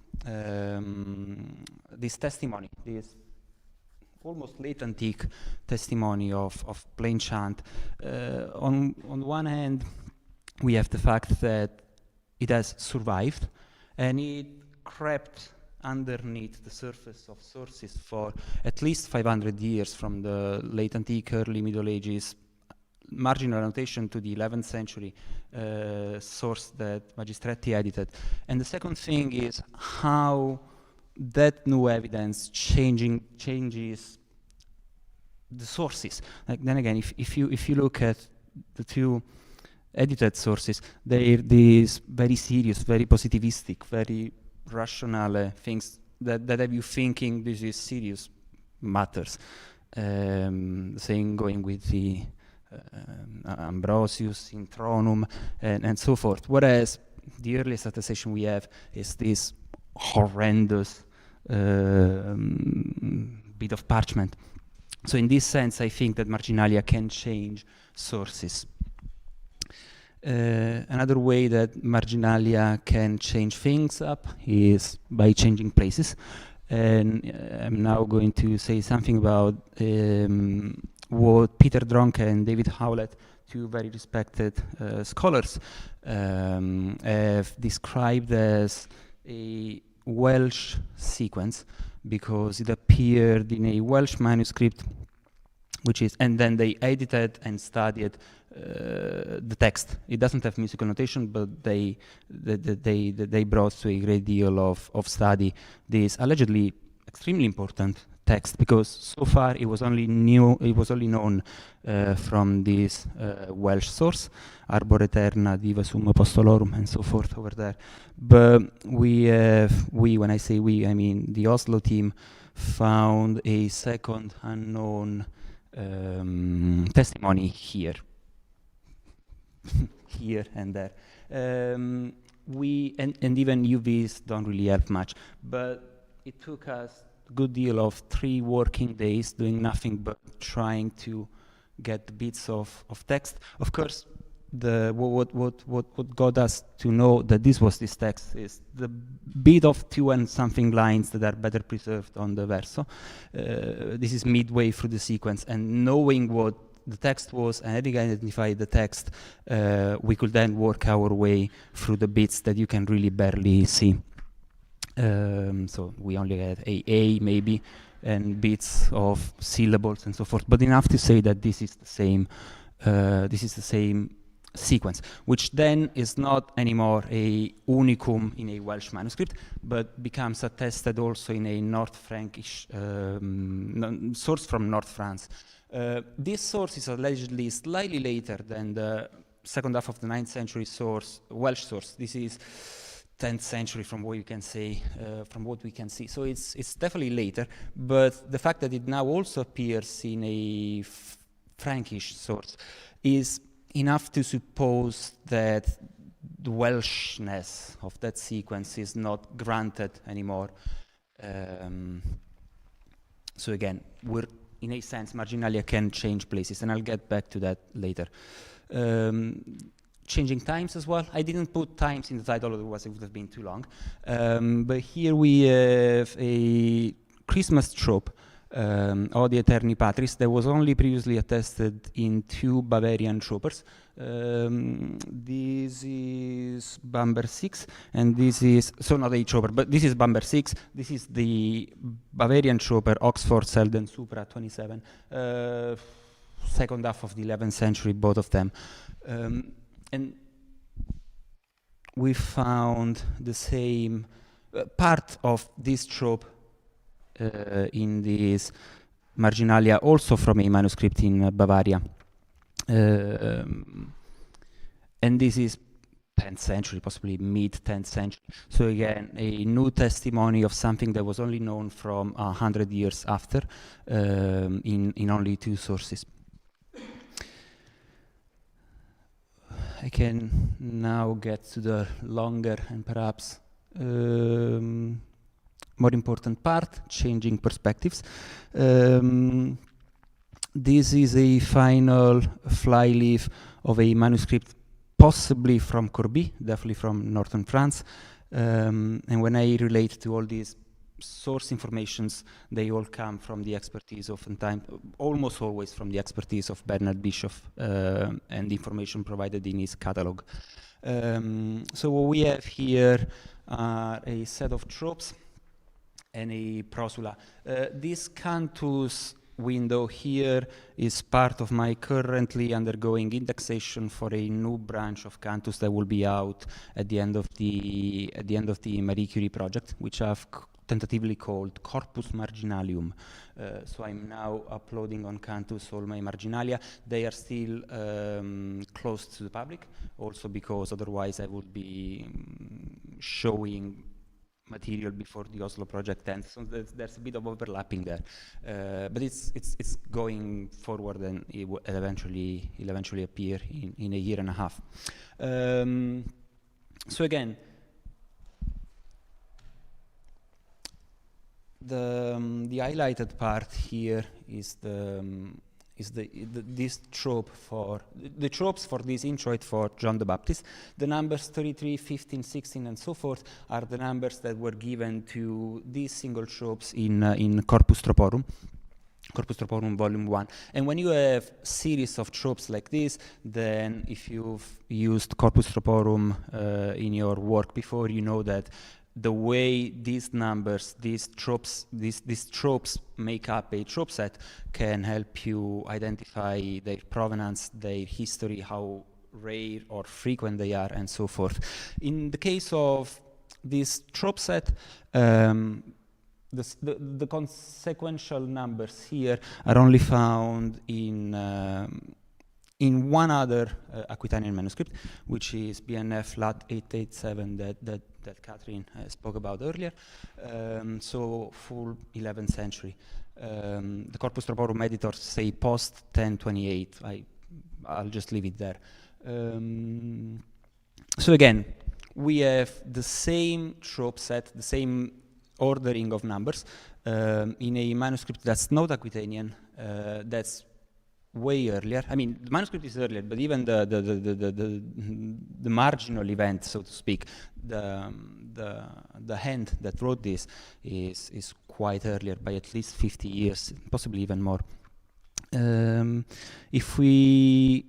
testimony, this almost late antique testimony of plain chant. On one hand, we have the fact that it has survived, and it crept underneath the surface of sources for at least 500 years, from the late antique, early Middle Ages, marginal annotation to the 11th century source that Magistretti edited. And the second thing is how that new evidence changes the sources. Like, then again, if you look at the 2 edited sources, they're these very serious, very positivistic, very rational things that have you thinking this is serious matters. Saying going with the Ambrosius in Tronum and so forth. Whereas the earliest attestation we have is this horrendous bit of parchment. So in this sense, I think that marginalia can change sources. Another way that marginalia can change things up is by changing places. And I'm now going to say something about what Peter Dronke and David Howlett, 2 very respected scholars, have described as a Welsh sequence, because it appeared in a Welsh manuscript, and then they edited and studied the text. It doesn't have musical notation, but they brought to a great deal of study this allegedly extremely important text, because so far it was only known from this Welsh source, Arbor Aeterna Diva Sum Apostolorum, and so forth over there. But when I say we, I mean the Oslo team, found a second unknown testimony here. Here and there. And even UVs don't really help much, but it took us a good deal of 3 working days doing nothing but trying to get bits of text. Of course, what got us to know that this was this text is the bit of 2 and something lines that are better preserved on the verso. This is midway through the sequence, and knowing what the text was and having identified the text, we could then work our way through the bits that you can really barely see. So we only had A maybe, and bits of syllables and so forth, but enough to say that this is the same sequence, which then is not anymore a unicum in a Welsh manuscript, but becomes attested also in a North Frankish source from North France. This source is allegedly slightly later than the second half of the 9th century source, Welsh source. This is 10th century from what you can say, from what we can see. So it's definitely later, but the fact that it now also appears in a Frankish source is enough to suppose that the Welshness of that sequence is not granted anymore. So again, we're in a sense, marginalia can change places, and I'll get back to that later. Changing times as well. I didn't put times in the title, otherwise it would have been too long. But here we have a Christmas trope, Odi Aeterni Patris, that was only previously attested in 2 Bavarian troopers. This is Bamber 6, and this is, so not a trooper, but this is Bamber 6, this is the Bavarian trooper, Oxford Selden Supra 27, second half of the 11th century, both of them. And we found the same part of this trope in this marginalia, also from a manuscript in Bavaria. And this is 10th century, possibly mid-10th century. So again, a new testimony of something that was only known from 100 years after, in only 2 sources. I can now get to the longer and perhaps more important part, changing perspectives. This is a final flyleaf of a manuscript, possibly from Corbie, definitely from northern France. And when I relate to all these source informations, they all come from the expertise, oftentimes, almost always from the expertise of Bernard Bischoff and the information provided in his catalog. So what we have here are a set of tropes and a prosula. This cantus window here is part of my currently undergoing indexation for a new branch of cantus that will be out at the end of the Marie Curie project, which I've tentatively called Corpus Marginalium. So I'm now uploading on Cantus all my marginalia. They are still closed to the public, also because otherwise I would be showing material before the Oslo project ends. So there's a bit of overlapping there, but it's going forward, and it will eventually appear in a year and a half. So again, the highlighted part here is this trope for the tropes for this introit for John the Baptist. The numbers 33, 15, 16, and so forth are the numbers that were given to these single tropes in Corpus Troporum. Corpus Troporum Volume 1. And when you have series of tropes like this, then if you've used Corpus Troporum in your work before, you know that the way these numbers, these tropes make up a trope set can help you identify their provenance, their history, how rare or frequent they are, and so forth. In the case of this trope set, the consequential numbers here are only found in one other Aquitanian manuscript, which is BNF Lat 887 that Catherine spoke about earlier. So full 11th century. The Corpus Troporum editors say post 1028. I'll just leave it there. So again, we have the same trope set, the same ordering of numbers in a manuscript that's not Aquitanian, that's way earlier. I mean, the manuscript is earlier, but even the marginal event, so to speak, the hand that wrote this is quite earlier by at least 50 years, possibly even more. If we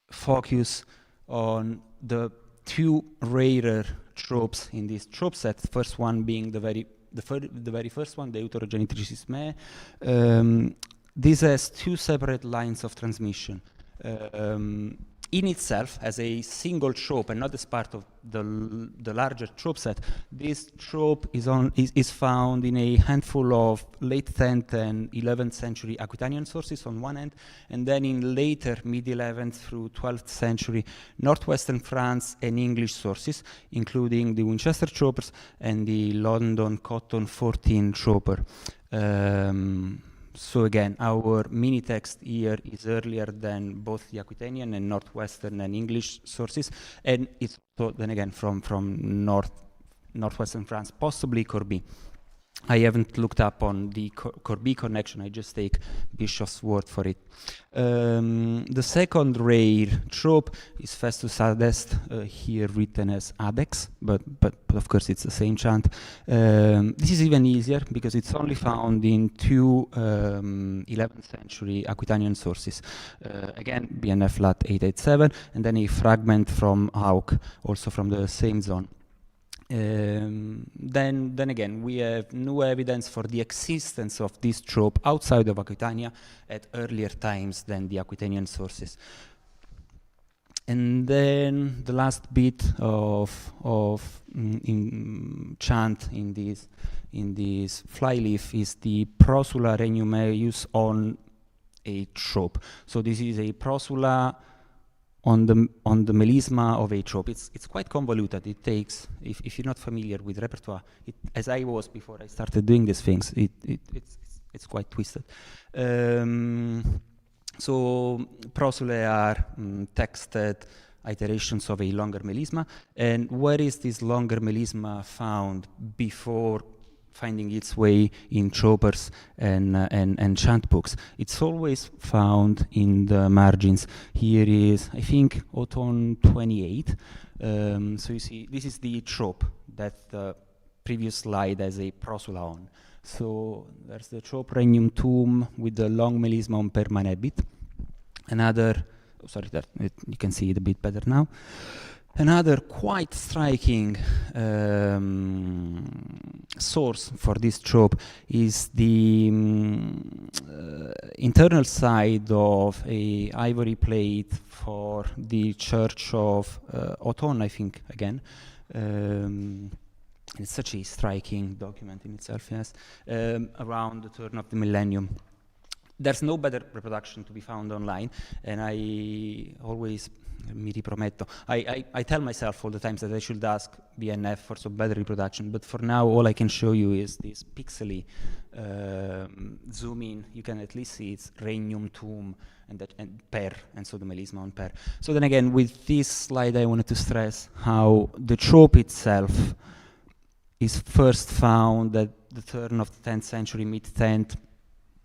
focus on the 2 rarer tropes in this trope set, first one being the very the very first one, deuterogeneticisme, this has two separate lines of transmission. In itself, as a single trope and not as part of the larger trope set, this trope is found in a handful of late 10th and 11th century Aquitanian sources on one end, and then in later mid-11th through 12th century northwestern France and English sources, including the Winchester Tropers and the London Cotton 14 Troper. So again, our mini text here is earlier than both the Aquitanian and Northwestern and English sources, and it's also then again from Northwestern France, possibly Corbie. I haven't looked up on the Corbie connection, I just take Bishop's word for it. The second rare trope is Festus ad est, here written as Adex, but of course it's the same chant. This is even easier because it's only found in two 11th century Aquitanian sources. Again, BNF Lat 887, and then a fragment from Hauck, also from the same zone. Then again, we have no evidence for the existence of this trope outside of Aquitania at earlier times than the Aquitanian sources. And then the last bit of chant in this flyleaf is the prosula regnum eius on a trope. So this is a prosula on the melisma of a trope. It's quite convoluted. It takes, if you're not familiar with repertoire, as I was before I started doing these things, it's quite twisted. So prosulae are texted iterations of a longer melisma, and where is this longer melisma found before finding its way in tropers and chant books? It's always found in the margins. Here is, I think, Autumn 28. So you see, this is the trope that the previous slide has a prosula on. So there's the trope regnum tuum with the long melisma on permanebit. Another, oh, sorry, you can see it a bit better now. Another quite striking source for this trope is the internal side of a ivory plate for the Church of Autun, I think, again. It's such a striking document in itself, yes, around the turn of the millennium. There's no better reproduction to be found online, and I always, mi riprometto, I tell myself all the time that I should ask BNF for some better reproduction, but for now all I can show you is this pixely zoom in. You can at least see it's regnum tuum and per, and so the melisma on per. So then again, with this slide I wanted to stress how the trope itself is first found at the turn of the 10th century, mid-10th,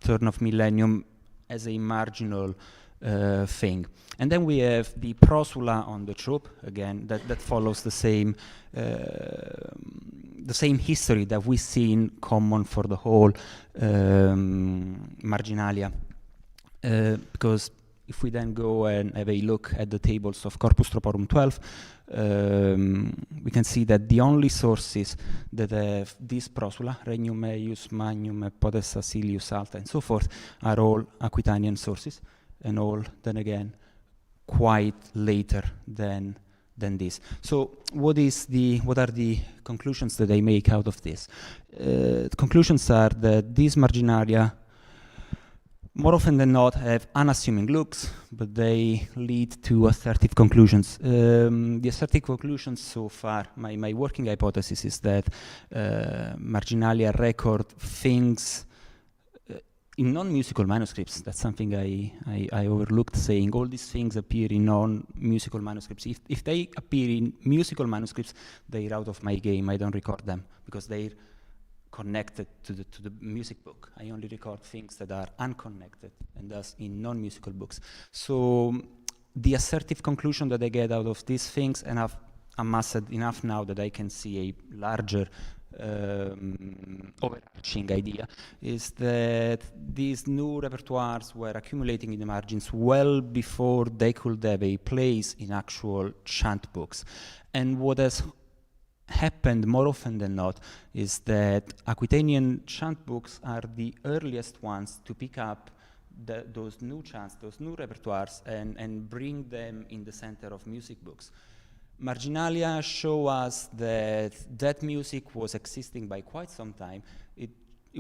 turn of millennium, as a marginal thing. And then we have the prosula on the trope, again, that follows the same history that we see in common for the whole marginalia. Because if we then go and have a look at the tables of Corpus Troporum 12, we can see that the only sources that have this prosula, Regnum eius, Magnum, Podesta, Silius, Alta, and so forth, are all Aquitanian sources, and all, then again, quite later than this. So what are the conclusions that I make out of this? The conclusions are that these marginalia more often than not have unassuming looks, but they lead to assertive conclusions. The assertive conclusions so far, my working hypothesis is that marginalia record things in non-musical manuscripts. That's something I overlooked saying. All these things appear in non-musical manuscripts. If they appear in musical manuscripts, they're out of my game. I don't record them because they're connected to the music book. I only record things that are unconnected, and thus in non-musical books. So the assertive conclusion that I get out of these things, and I've amassed enough now that I can see a larger overarching idea, is that these new repertoires were accumulating in the margins well before they could have a place in actual chant books. And what has happened more often than not is that Aquitanian chant books are the earliest ones to pick up those new chants, those new repertoires, and bring them in the center of music books. Marginalia show us that that music was existing by quite some time. It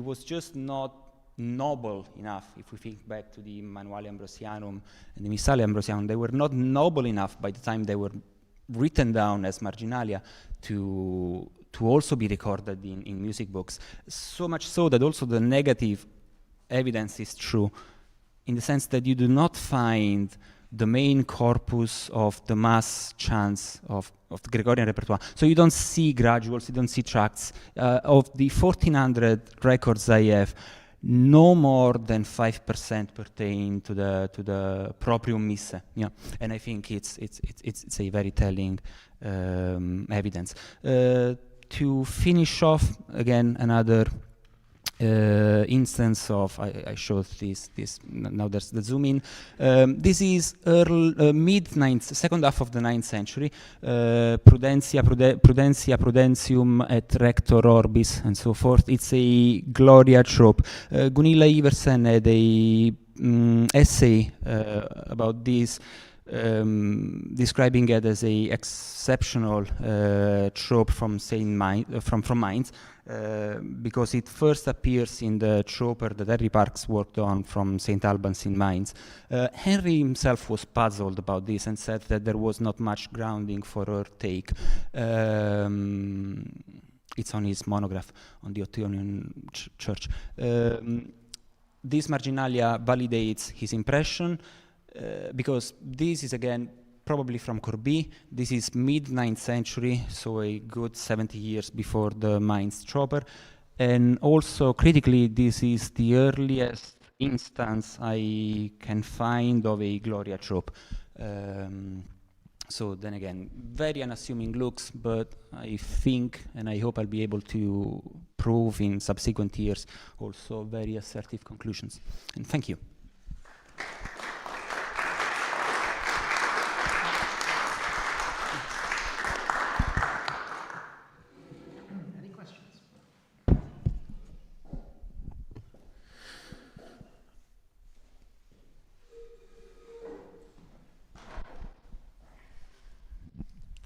was just not noble enough. If we think back to the Manuale Ambrosianum and the Missale Ambrosianum, they were not noble enough by the time they were written down as marginalia to also be recorded in music books. So much so that also the negative evidence is true, in the sense that you do not find the main corpus of the mass chants of the Gregorian repertoire. So you don't see graduals, you don't see tracts. Of the 1400 records I have, no more than 5% pertain to the proprium missa. Yeah, and I think it's a very telling evidence. To finish off, again, another instance of, I showed this, now there's the zoom in. This is second half of the 9th century. Prudentia, prudentium et rector orbis, and so forth. It's a Gloria trope. Gunilla Iversen had a essay about this, describing it as a exceptional trope from Mainz, because it first appears in the troper that Henry Parkes worked on from St. Albans in Mainz. Henry himself was puzzled about this and said that there was not much grounding for her take. It's on his monograph on the Ottonian Church. This marginalia validates his impression, because this is, again, probably from Corbie. This is mid-9th century, so a good 70 years before the Mainz troper. And also, critically, this is the earliest instance I can find of a Gloria trope. So then again, very unassuming looks, but I think, and I hope I'll be able to prove in subsequent years, also very assertive conclusions. And thank you.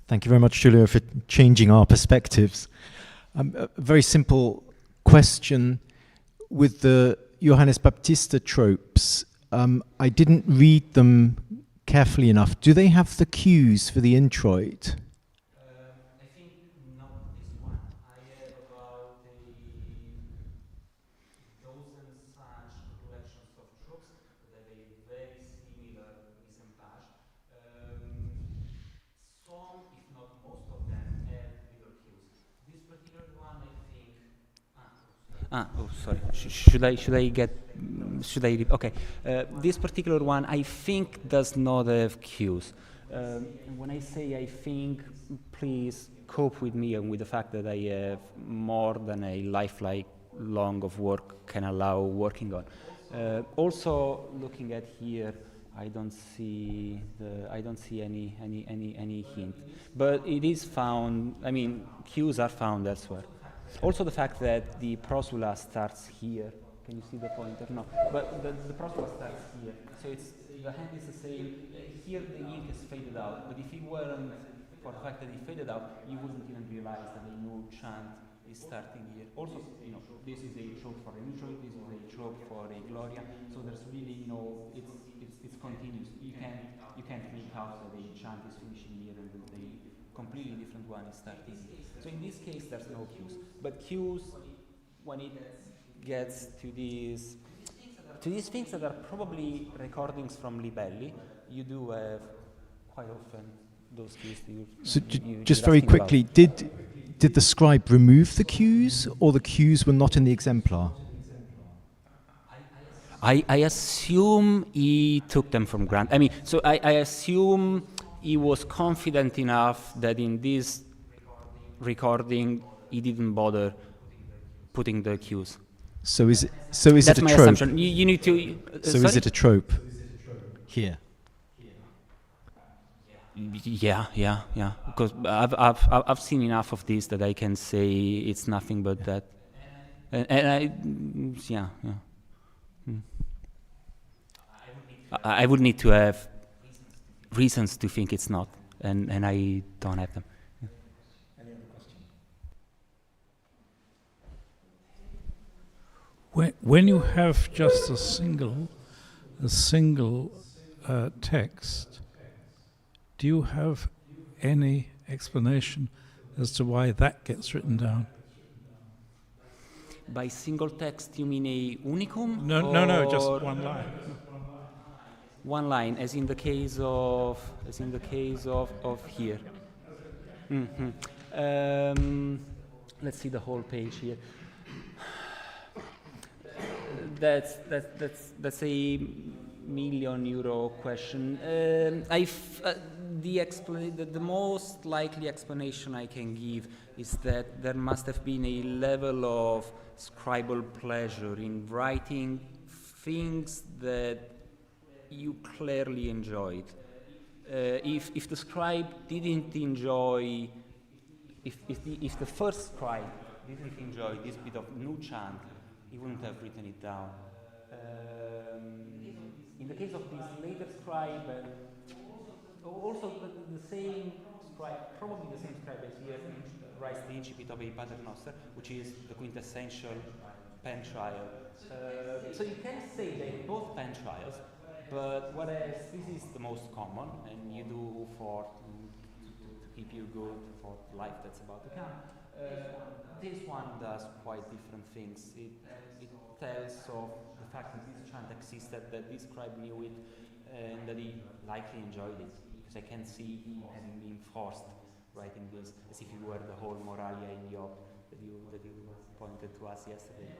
Thank you very much, Giulio, for changing our perspectives. A very simple question with the Johannes Baptista tropes. I didn't read them carefully enough. Do they have the cues for the introit? I think not this one. I have about a dozen such collections of tropes that have a very similar mise-en-page. Some, if not most of them, have little cues. This particular one, I think. Okay. This particular one, I think, does not have cues. When I say I think, please cope with me and with the fact that I have more than a lifelong of work can allow working on. Also, looking at here, I don't see any hint, but it is found. I mean, cues are found elsewhere. Also, the fact that the prosula starts here. Can you see the pointer? No, but the prosula starts here, so the hand is the same. Here the ink is faded out, but if it weren't for the fact that it faded out, you wouldn't even realize that a new chant is starting here. Also, this is a trope for an intro, this is a trope for a Gloria, so there's really it's continuous. You can't make out that a chant is finishing here and then a completely different one is starting here. So in this case, there's no cues. But cues, when it gets to these things that are probably recordings from libelli, you do have quite often those cues. So just very quickly, did the scribe remove the cues, or the cues were not in the exemplar? I assume he took them from granted. I mean, so I assume he was confident enough that in this recording he didn't bother putting the cues. So is it a That's my trope? assumption. You need to. So is it a trope here? Yeah. Because I've seen enough of this that I can say it's nothing but that. I would need to have reasons to think it's not, and I don't have them. Any other questions? When you have just a single text, do you have any explanation as to why that gets written down? By single text, you mean a unicum? No, just one line. One line, as in the case of here. Let's see the whole page here. That's a €1,000,000 question. The most likely explanation I can give is that there must have been a level of scribal pleasure in writing things that you clearly enjoyed. If the scribe didn't enjoy, if the first scribe didn't enjoy this bit of new chant, he wouldn't have written it down. In the case of this later scribe, also the same scribe, probably the same scribe as here, writes the incipit of a Paternoster, which is the quintessential pen trial. So you can say they're both pen trials, but whereas this is the most common, and you do to keep you good for life that's about to come, this one does quite different things. It tells of the fact that this chant existed, that this scribe knew it, and that he likely enjoyed it. Because I can see him having been forced writing this, as if it were the whole Moralia in Job that you pointed to us yesterday.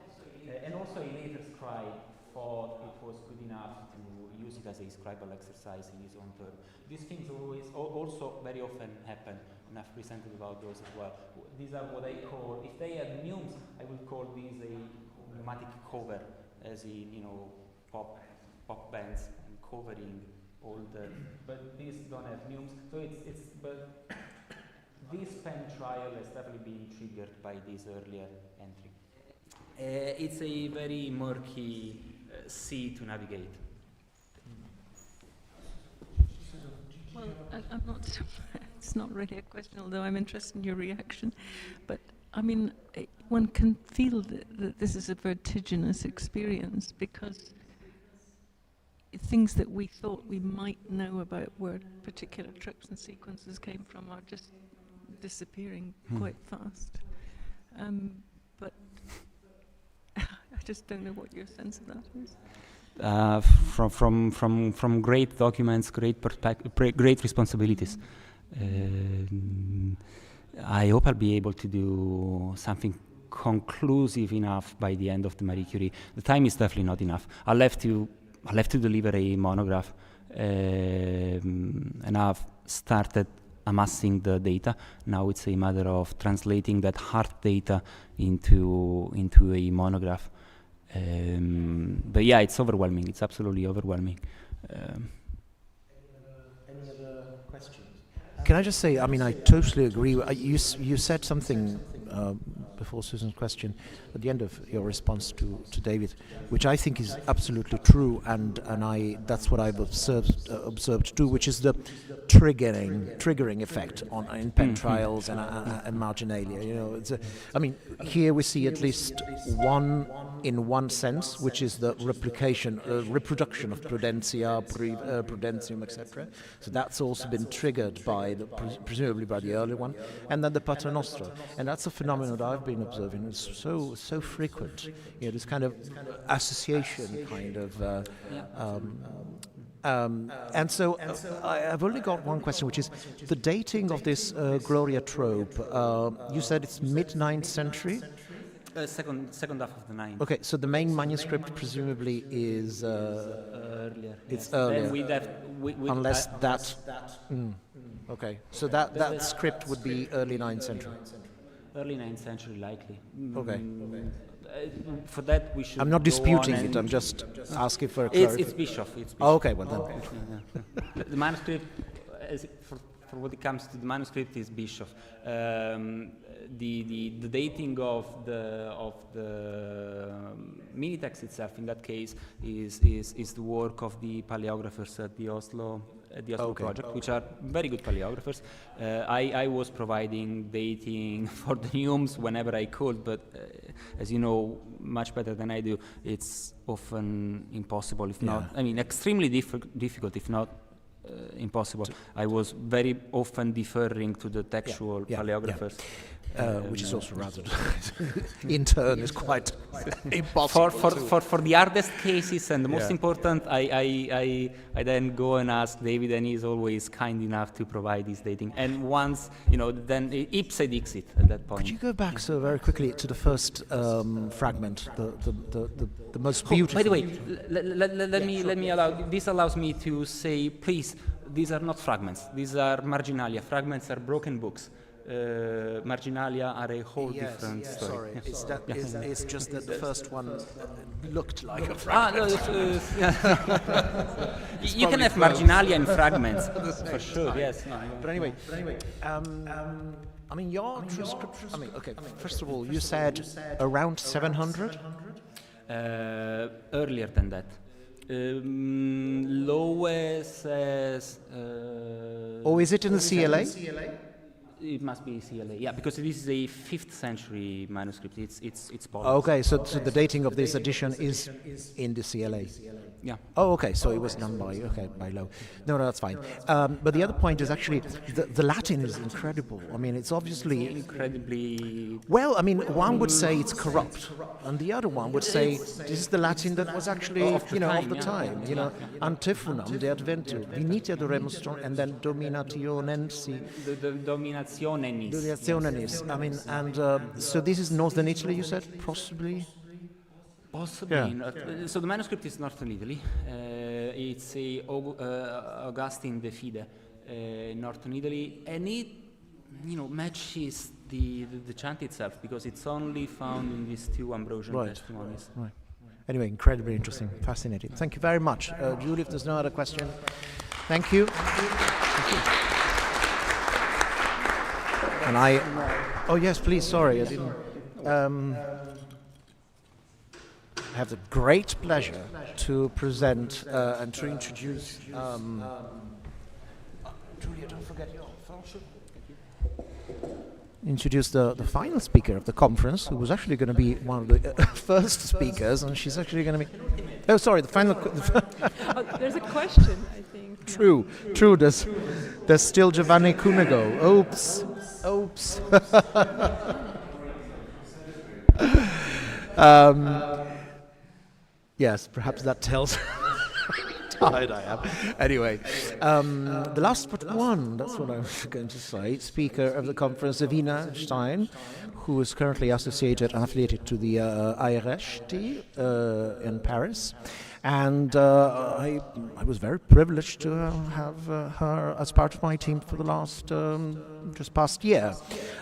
And also a later scribe thought it was good enough to use it as a scribal exercise in his own term. These things also very often happen, and I've presented about those as well. These are what I call, if they had neumes, I would call these a pneumatic cover, as in, pop bands and covering all the, but these don't have neumes, so but this pen trial has definitely been triggered by this earlier entry. It's a very murky sea to navigate. Well, I'm not. It's not really a question, although I'm interested in your reaction. But I mean, one can feel that this is a vertiginous experience, because things that we thought we might know about where particular trips and sequences came from are just disappearing quite fast. But I just don't know what your sense of that is. From great documents, great responsibilities. I hope I'll be able to do something conclusive enough by the end of the Marie Curie. The time is definitely not enough. I'll have to deliver a monograph, and I've started amassing the data. Now it's a matter of translating that hard data into a monograph. But yeah, it's overwhelming. It's absolutely overwhelming. Any other questions? Can I just say, I mean, I totally agree. You said something before Susan's question at the end of your response to David, which I think is absolutely true, and that's what I've observed too, which is the triggering effect in pen trials and marginalia. I mean, here we see at least one in one sense, which is the reproduction of prudentia, prudentium, etc. So that's also been triggered by presumably by the early one, and then the Paternoster, and that's a phenomenon that I've been observing. It's so frequent, this kind of association kind of. And so I've only got one question, which is the dating of this Gloria trope. You said it's mid-9th century? Second half of the 9th. Okay, so the main manuscript presumably is earlier. It's earlier. Unless that. Okay, so that script would be early 9th century. Early 9th century, likely. Okay. For that, we should. I'm not disputing it. I'm just asking for a clarification. It's Bischoff. Oh, okay, well then. The manuscript for what it comes to the manuscript is Bischoff. The dating of the mini text itself, in that case, is the work of the paleographers at the Oslo project, which are very good paleographers. I was providing dating for the neumes whenever I could, but as you know much better than I do, it's often impossible, if not, I mean, extremely difficult, if not impossible. I was very often deferring to the textual paleographers. Which is also rather, in turn, is quite impossible. For the hardest cases and the most important, I then go and ask David, and he's always kind enough to provide this dating. And once, then ipse dixit at that point. Could you go back so very quickly to the first fragment, the most beautiful? By the way, let me allow. This allows me to say, please, these are not fragments. These are marginalia. Fragments are broken books. Marginalia are a whole different story. Sorry, it's just that the first one looked like a fragment. You can have marginalia in fragments, for sure, yes. No, but anyway, I mean, your transcription, first of all, you said around 700? Earlier than that. Lowe says... is it in the CLA? It must be CLA, yeah, because this is a 5th century manuscript. It's Polish. Okay, so the dating of this edition is in the CLA. Yeah. Oh, okay. So it was done by Lowe. No, that's fine. But the other point is actually the Latin is incredible. I mean, it's obviously incredibly. Well, I mean, one would say it's corrupt, and the other one would say this is the Latin that was actually of the time. Antiphonum, de adventu, venitia remonstrant, and then dominationensi. The dominationenis. Dominationenis. I mean, and so this is northern Italy. You said possibly. Possibly. So the manuscript is Northern Italy. It's a Augustine de Fide, Northern Italy, and it, matches the chant itself because it's only found in these 2 Ambrosian testimonies. Right. Anyway, incredibly interesting, fascinating. Thank you very much, Julie. If there's no other question, thank you. And oh yes, please. Sorry, I didn't. I have the great pleasure to present and to introduce. Julia, don't forget your fellowship. Introduce the final speaker of the conference, who was actually going to be one of the first speakers, and she's actually going to be. Oh, sorry, the final. There's a question, I think. True. There's still Giovanni Cunego. Oops. Yes, perhaps that tells how tired I am. Anyway, the last but one, that's what I was going to say, speaker of the conference, Evina Stein, who is currently associated and affiliated to the ERC in Paris. And I was very privileged to have her as part of my team for the last, just past year.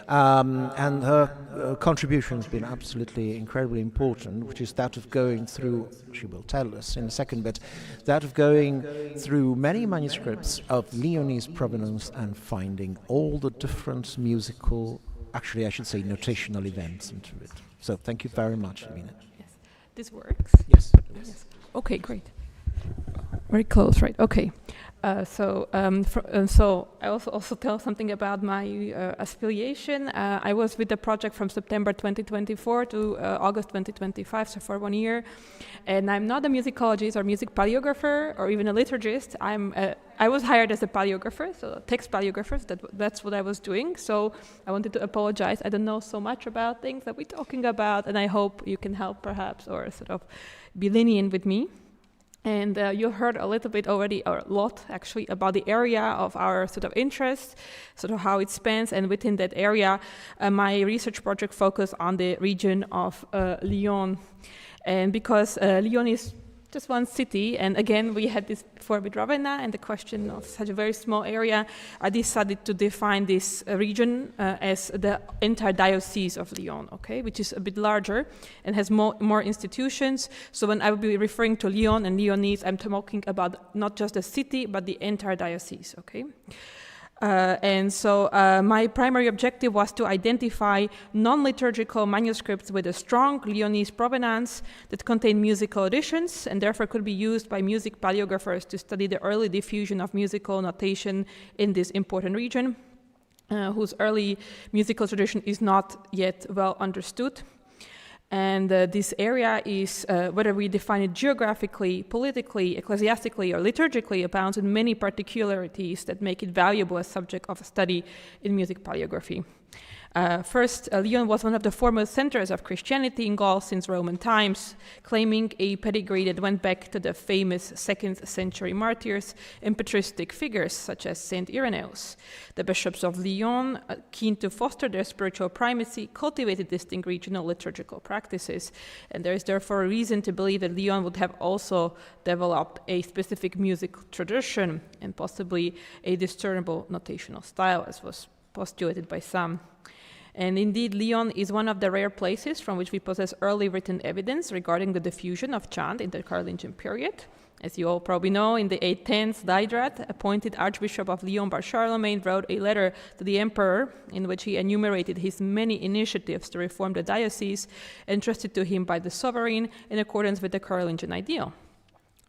And her contribution has been absolutely incredibly important, which is that of going through, she will tell us in a second, but that of going through many manuscripts of Leonese provenance and finding all the different musical, actually I should say notational events into it. So thank you very much, Evina. Yes. This works? Yes. Okay, great. Very close, right? Okay. So I also tell something about my affiliation. I was with the project from September 2024 to August 2025, so for 1 year. And I'm not a musicologist or music paleographer or even a liturgist. I was hired as a paleographer, so text paleographer. That's what I was doing. So I wanted to apologize. I don't know so much about things that we're talking about, and I hope you can help perhaps or sort of be lenient with me. And you heard a little bit already, or a lot actually, about the area of our sort of interest, sort of how it spans, and within that area, my research project focused on the region of Lyon. And because Lyon is just one city. And again, we had this before with Ravenna, and the question of such a very small area. I decided to define this region as the entire diocese of Lyon, okay, which is a bit larger and has more institutions. So when I will be referring to Lyon and Lyonnese, I'm talking about not just the city, but the entire diocese, okay? And so my primary objective was to identify non-liturgical manuscripts with a strong Lyonese provenance that contain musical additions and therefore could be used by music paliographers to study the early diffusion of musical notation in this important region, whose early musical tradition is not yet well understood. And this area is, whether we define it geographically, politically, ecclesiastically, or liturgically, abounds in many particularities that make it valuable as subject of study in music paleography. First, Lyon was one of the foremost centers of Christianity in Gaul since Roman times, claiming a pedigree that went back to the famous 2nd century martyrs and patristic figures such as Saint Irenaeus. The bishops of Lyon, keen to foster their spiritual primacy, cultivated distinct regional liturgical practices, and there is therefore a reason to believe that Lyon would have also developed a specific music tradition and possibly a discernible notational style, as was postulated by some. And indeed, Lyon is one of the rare places from which we possess early written evidence regarding the diffusion of chant in the Carolingian period. As you all probably know, in the 810s, Diedrat, appointed Archbishop of Lyon by Charlemagne, wrote a letter to the emperor in which he enumerated his many initiatives to reform the diocese entrusted to him by the sovereign in accordance with the Carolingian ideal.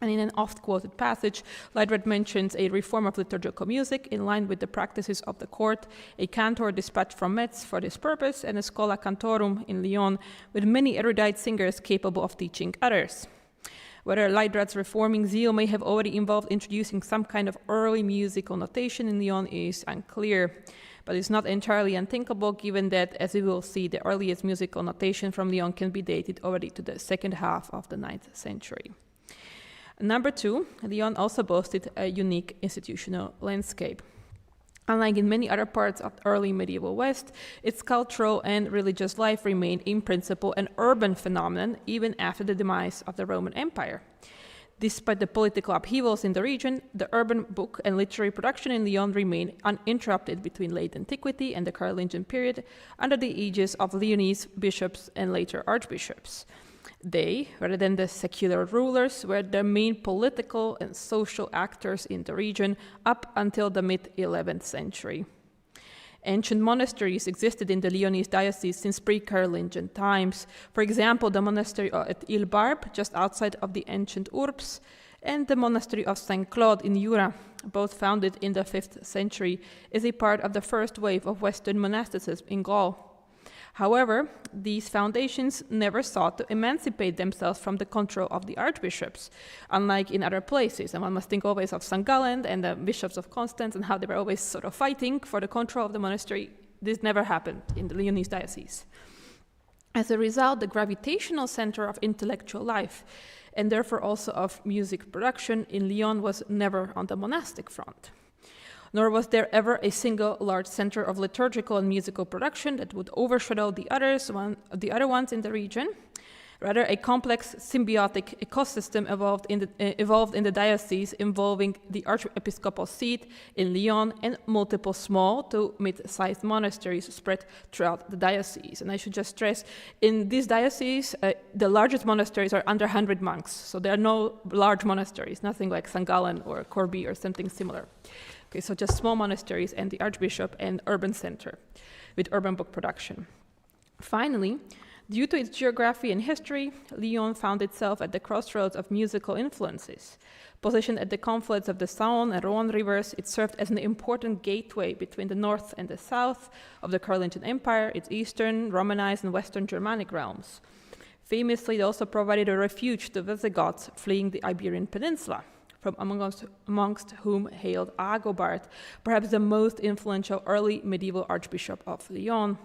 And in an oft-quoted passage, Diedrat mentions a reform of liturgical music in line with the practices of the court, a cantor dispatched from Metz for this purpose, and a schola cantorum in Lyon with many erudite singers capable of teaching others. Whether Diedrat's reforming zeal may have already involved introducing some kind of early musical notation in Lyon is unclear, but it's not entirely unthinkable given that, as we will see, the earliest musical notation from Lyon can be dated already to the second half of the 9th century. Number two, Lyon also boasted a unique institutional landscape. Unlike in many other parts of the early medieval West, its cultural and religious life remained in principle an urban phenomenon even after the demise of the Roman Empire. Despite the political upheavals in the region, the urban book and literary production in Lyon remained uninterrupted between late antiquity and the Carolingian period under the aegis of Lyonese bishops and later archbishops. They, rather than the secular rulers, were the main political and social actors in the region up until the mid-11th century. Ancient monasteries existed in the Lyonese diocese since pre-Carolingian times. For example, the monastery at Il-Barbe, just outside of the ancient Urbs, and the monastery of Saint Claude in Jura, both founded in the 5th century, is a part of the first wave of Western monasticism in Gaul. However, these foundations never sought to emancipate themselves from the control of the archbishops, unlike in other places. And one must think always of St. Gallen and the bishops of Constance and how they were always sort of fighting for the control of the monastery. This never happened in the Lyonese diocese. As a result, the gravitational center of intellectual life, and therefore also of music production in Lyon, was never on the monastic front. Nor was there ever a single large center of liturgical and musical production that would overshadow the other ones in the region. Rather, a complex symbiotic ecosystem evolved in the diocese, involving the archiepiscopal seat in Lyon and multiple small to mid-sized monasteries spread throughout the diocese. And I should just stress, in this diocese, the largest monasteries are under 100 monks. So there are no large monasteries, nothing like St. Gallen or Corbie or something similar. Okay, so just small monasteries and the archbishop and urban center with urban book production. Finally, due to its geography and history, Lyon found itself at the crossroads of musical influences. Positioned at the confluence of the Saône and Rhône rivers, it served as an important gateway between the north and the south of the Carolingian Empire, its eastern, Romanized, and western Germanic realms. Famously, it also provided a refuge to Visigoths fleeing the Iberian Peninsula, from amongst whom hailed Agobard, perhaps the most influential early medieval archbishop of Lyon.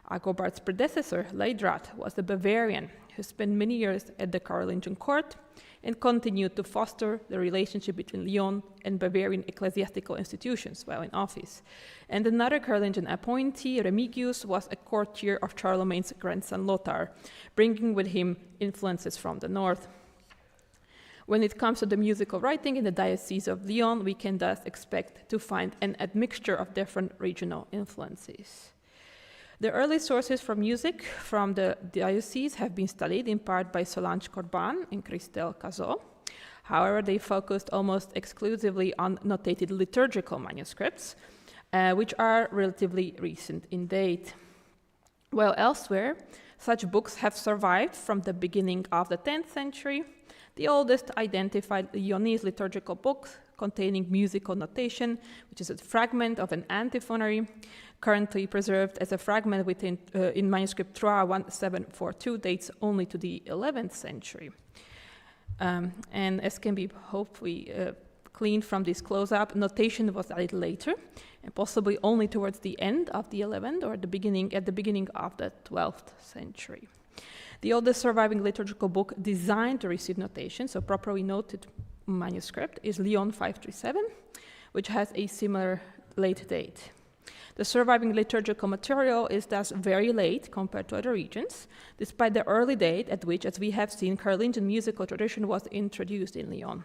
Agobard's predecessor, Diedrat, was a Bavarian who spent many years at the Carolingian court and continued to foster the relationship between Lyon and Bavarian ecclesiastical institutions while in office. And another Carolingian appointee, Remigius, was a courtier of Charlemagne's grandson Lothar, bringing with him influences from the north. When it comes to the musical writing in the Diocese of Lyon, we can thus expect to find an admixture of different regional influences. The early sources for music from the diocese have been studied in part by Solange Corban and Christelle Cazot. However, they focused almost exclusively on notated liturgical manuscripts, which are relatively recent in date. While elsewhere, such books have survived from the beginning of the 10th century. The oldest identified Lyonese liturgical book containing musical notation, which is a fragment of an antiphonary, currently preserved as a fragment within, in manuscript 1742, dates only to the 11th century. And as can be hopefully gleaned from this close-up, notation was added later, and possibly only towards the end of the 11th or at the beginning of the 12th century. The oldest surviving liturgical book designed to receive notation, so properly noted manuscript, is Lyon 537, which has a similar late date. The surviving liturgical material is thus very late compared to other regions, despite the early date at which, as we have seen, Carolingian musical tradition was introduced in Lyon.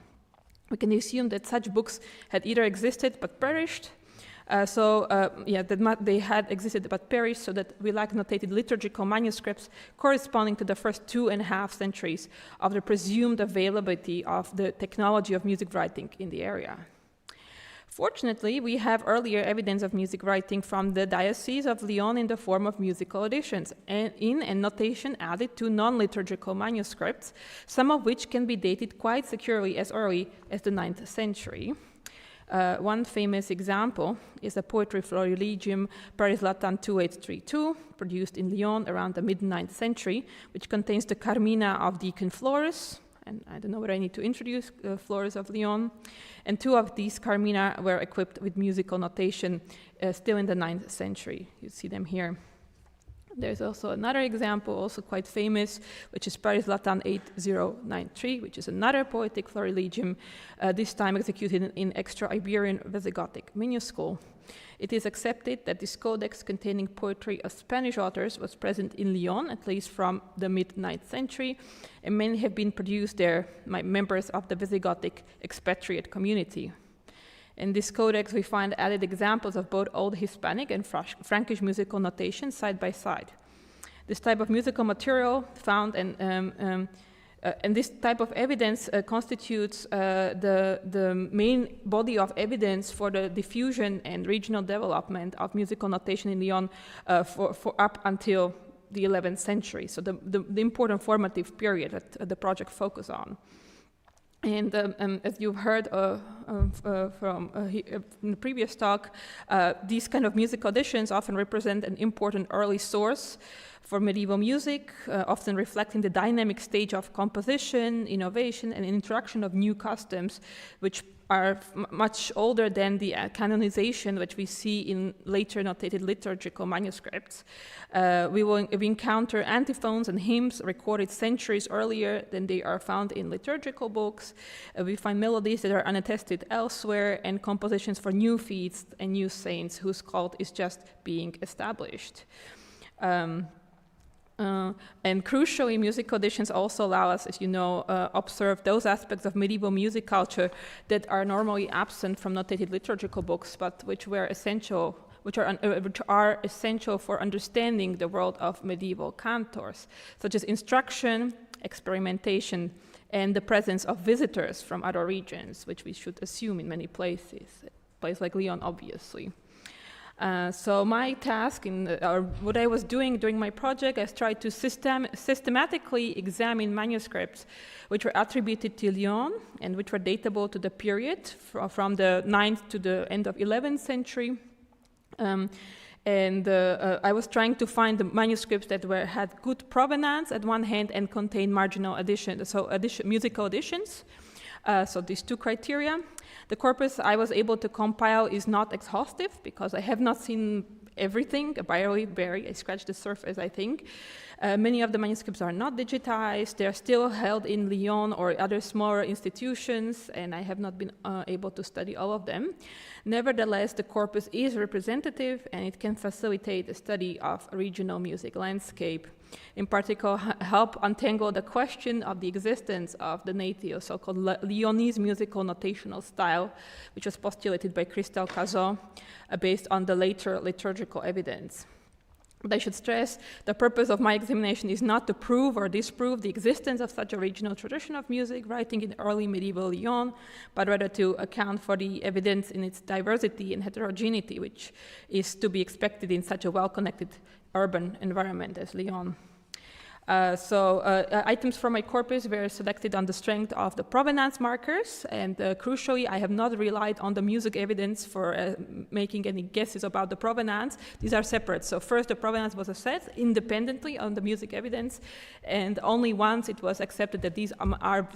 We can assume that such books had either existed but perished, they had existed but perished, so that we lack notated liturgical manuscripts corresponding to the first 2.5 centuries of the presumed availability of the technology of music writing in the area. Fortunately, we have earlier evidence of music writing from the Diocese of Lyon in the form of musical editions and notation added to non-liturgical manuscripts, some of which can be dated quite securely as early as the 9th century. One famous example is the poetry Florilegium Paris Latin 2832, produced in Lyon around the mid-9th century, which contains the Carmina of Deacon Flores, and I don't know whether I need to introduce Flores of Lyon, and 2 of these Carmina were equipped with musical notation still in the 9th century. You see them here. There's also another example, also quite famous, which is Paris Latin 8093, which is another poetic Florilegium, this time executed in extra-Iberian Visigothic minuscule. It is accepted that this codex containing poetry of Spanish authors was present in Lyon, at least from the mid-9th century, and many have been produced there by members of the Visigothic expatriate community. In this codex, we find added examples of both Old Hispanic and Frankish musical notation side by side. This type of musical material found and this type of evidence constitutes the main body of evidence for the diffusion and regional development of musical notation in Lyon for up until the 11th century, so the important formative period that the project focused on. And as you've heard from in the previous talk, these kind of musical editions often represent an important early source for medieval music, often reflecting the dynamic stage of composition, innovation, and introduction of new customs, which are much older than the canonization which we see in later notated liturgical manuscripts. We encounter antiphons and hymns recorded centuries earlier than they are found in liturgical books. We find melodies that are unattested elsewhere, and compositions for new feasts and new saints whose cult is just being established. And crucially, musical editions also allow us, as you know, observe those aspects of medieval music culture that are normally absent from notated liturgical books, but which are essential for understanding the world of medieval cantors, such as instruction, experimentation, and the presence of visitors from other regions, which we should assume in many places, a place like Lyon, obviously. So my task, or what I was doing during my project, I tried to systematically examine manuscripts which were attributed to Lyon and which were datable to the period from the 9th to the end of 11th century. I was trying to find the manuscripts that had good provenance at one hand and contained marginal additions, so musical additions. So these 2 criteria. The corpus I was able to compile is not exhaustive because I have not seen everything. I scratched the surface, I think. Many of the manuscripts are not digitized. They are still held in Lyon or other smaller institutions, and I have not been able to study all of them. Nevertheless, the corpus is representative, and it can facilitate the study of regional music landscape. in particular help untangle the question of the existence of the native so-called Lyonese musical notational style, which was postulated by Christelle Cazot, based on the later liturgical evidence. But I should stress, the purpose of my examination is not to prove or disprove the existence of such a regional tradition of music writing in early medieval Lyon, but rather to account for the evidence in its diversity and heterogeneity, which is to be expected in such a well-connected urban environment as Lyon. Items from my corpus were selected on the strength of the provenance markers, and crucially, I have not relied on the music evidence for making any guesses about the provenance. These are separate. So first, the provenance was assessed independently on the music evidence, and only once it was accepted that these are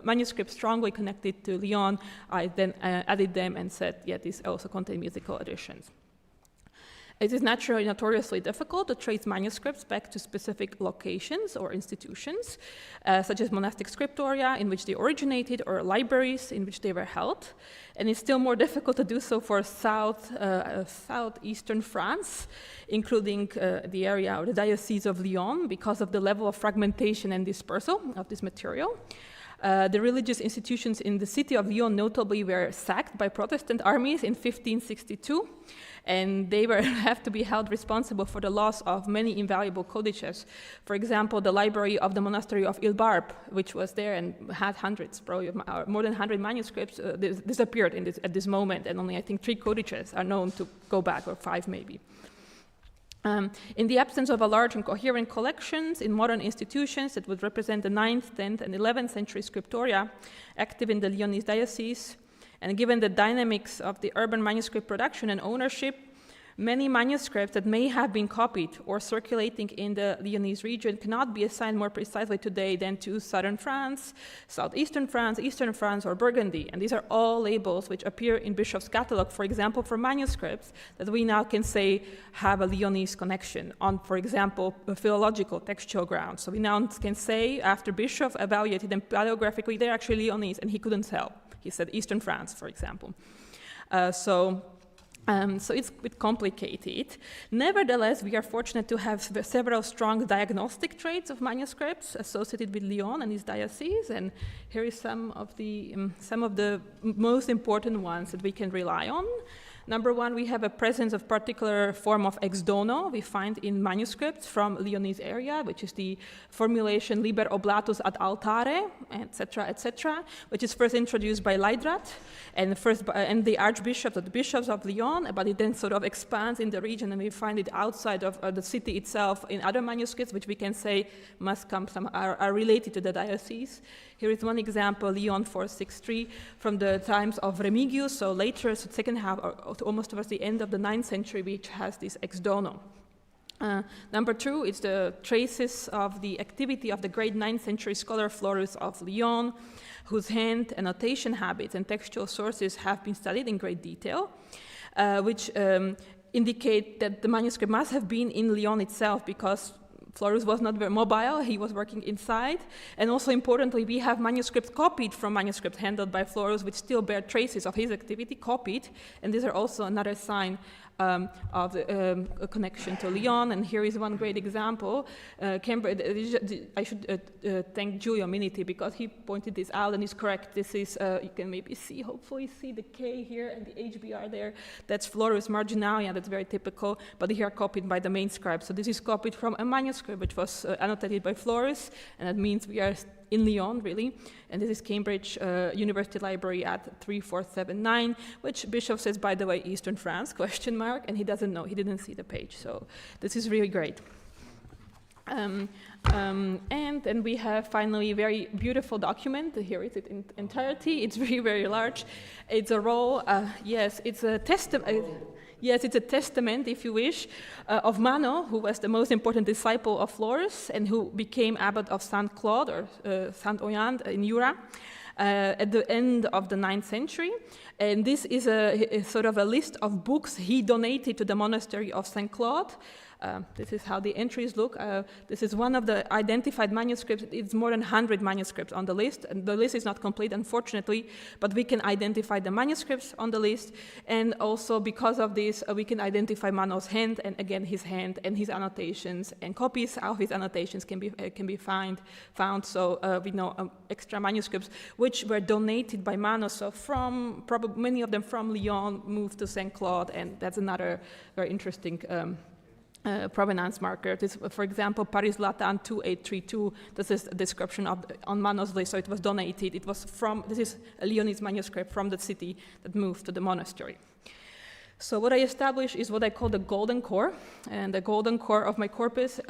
manuscripts strongly connected to Lyon, I then added them and said, yeah, these also contain musical additions. It is naturally notoriously difficult to trace manuscripts back to specific locations or institutions, such as monastic scriptoria in which they originated or libraries in which they were held. And it's still more difficult to do so for southeastern France, including the area or the Diocese of Lyon, because of the level of fragmentation and dispersal of this material. The religious institutions in the city of Lyon notably were sacked by Protestant armies in 1562, and they have to be held responsible for the loss of many invaluable codices. For example, the library of the monastery of Il-Barbe, which was there and had hundreds, probably more than 100 manuscripts, disappeared at this moment, and only I think 3 codices are known to go back, or 5 maybe. In the absence of a large and coherent collections in modern institutions that would represent the 9th, 10th, and 11th century scriptoria active in the Lyonese diocese, and given the dynamics of the urban manuscript production and ownership, many manuscripts that may have been copied or circulating in the Lyonese region cannot be assigned more precisely today than to southern France, southeastern France, eastern France, or Burgundy. And these are all labels which appear in Bishop's catalog, for example, for manuscripts that we now can say have a Lyonese connection on, for example, philological textual grounds. So we now can say, after Bishop evaluated them paleographically, they're actually Lyonese, and he couldn't tell. He said eastern France, for example. So it's a bit complicated. Nevertheless, we are fortunate to have several strong diagnostic traits of manuscripts associated with Lyon and its diocese, and here is some of the most important ones that we can rely on. Number one, we have a presence of particular form of ex dono we find in manuscripts from Lyonese area, which is the formulation liber oblatus ad altare, etc., which is first introduced by Leidrat and the archbishops or the bishops of Lyon, but it then sort of expands in the region, and we find it outside of the city itself in other manuscripts, which we can say must come are related to the diocese. Here is one example, Lyon 463, from the times of Remigius, so later, so second half, almost towards the end of the 9th century, which has this ex dono. Number two is the traces of the activity of the great 9th century scholar Florus of Lyon, whose hand annotation habits and textual sources have been studied in great detail, which indicate that the manuscript must have been in Lyon itself, because Florus was not very mobile, he was working inside. And also importantly, we have manuscripts copied from manuscripts handled by Florus, which still bear traces of his activity, copied. And these are also another sign of a connection to Lyon. And here is one great example. I should thank Giulio Miniti, because he pointed this out and is correct. This is, you can maybe see, hopefully see the K here and the HBR there. That's Florus marginalia, that's very typical, but here copied by the main scribe. So this is copied from a manuscript which was annotated by Florus, and that means we are in Lyon, really. And this is Cambridge University Library at 3479, which Bishop says, by the way, Eastern France, ? And he doesn't know, he didn't see the page. So this is really great. And then we have finally a very beautiful document. Here is it in entirety. It's very, very large. It's a roll, yes, it's a testament. Yes, it's a testament, if you wish, of Mano, who was the most important disciple of Florus and who became abbot of Saint Claude or Saint Oyand in Jura at the end of the 9th century. And this is a sort of a list of books he donated to the monastery of Saint Claude This is how the entries look. This is one of the identified manuscripts. It's more than 100 manuscripts on the list. And the list is not complete, unfortunately, but we can identify the manuscripts on the list. And also, because of this, we can identify Mano's hand, and again, his hand and his annotations. And copies of his annotations can be found. So we know extra manuscripts, which were donated by Mano. So from probably many of them from Lyon moved to St. Claude, and that's another very interesting provenance marker. This, for example, Paris Latin 2832. This is a description on Mano's list. So it was donated. It was from, this is a Lyonese manuscript from the city that moved to the monastery. So what I established is what I call the golden core. And the golden core of my corpus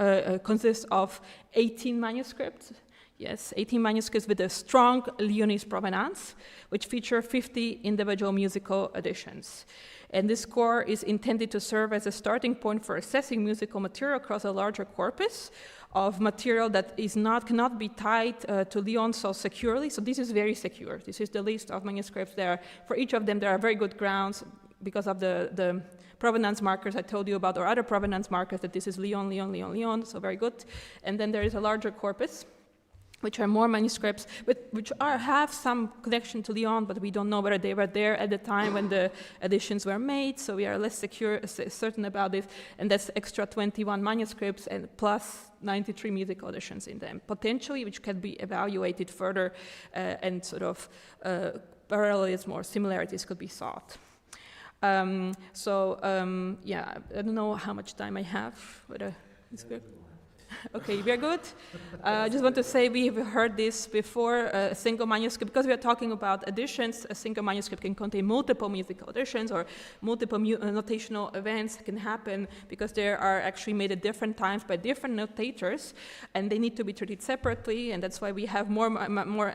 consists of 18 manuscripts. Yes, 18 manuscripts with a strong Lyonese provenance, which feature 50 individual musical editions. And this core is intended to serve as a starting point for assessing musical material across a larger corpus of material that cannot be tied to Lyon so securely. So this is very secure. This is the list of manuscripts there. For each of them, there are very good grounds because of the provenance markers I told you about, or other provenance markers, that this is Lyon, Lyon, Lyon, Lyon, so very good. And then there is a larger corpus, which are more manuscripts, which have some connection to Lyon, but we don't know whether they were there at the time when the editions were made, so we are less certain about this. And that's extra 21 manuscripts and plus 93 musical editions in them, potentially, which can be evaluated further and sort of parallelism or similarities could be sought. Yeah, I don't know how much time I have, but it's good. Okay, we are good. I just want to say we have heard this before, a single manuscript, because we are talking about editions, a single manuscript can contain multiple musical editions, or multiple notational events can happen because they are actually made at different times by different notators, and they need to be treated separately, and that's why we have more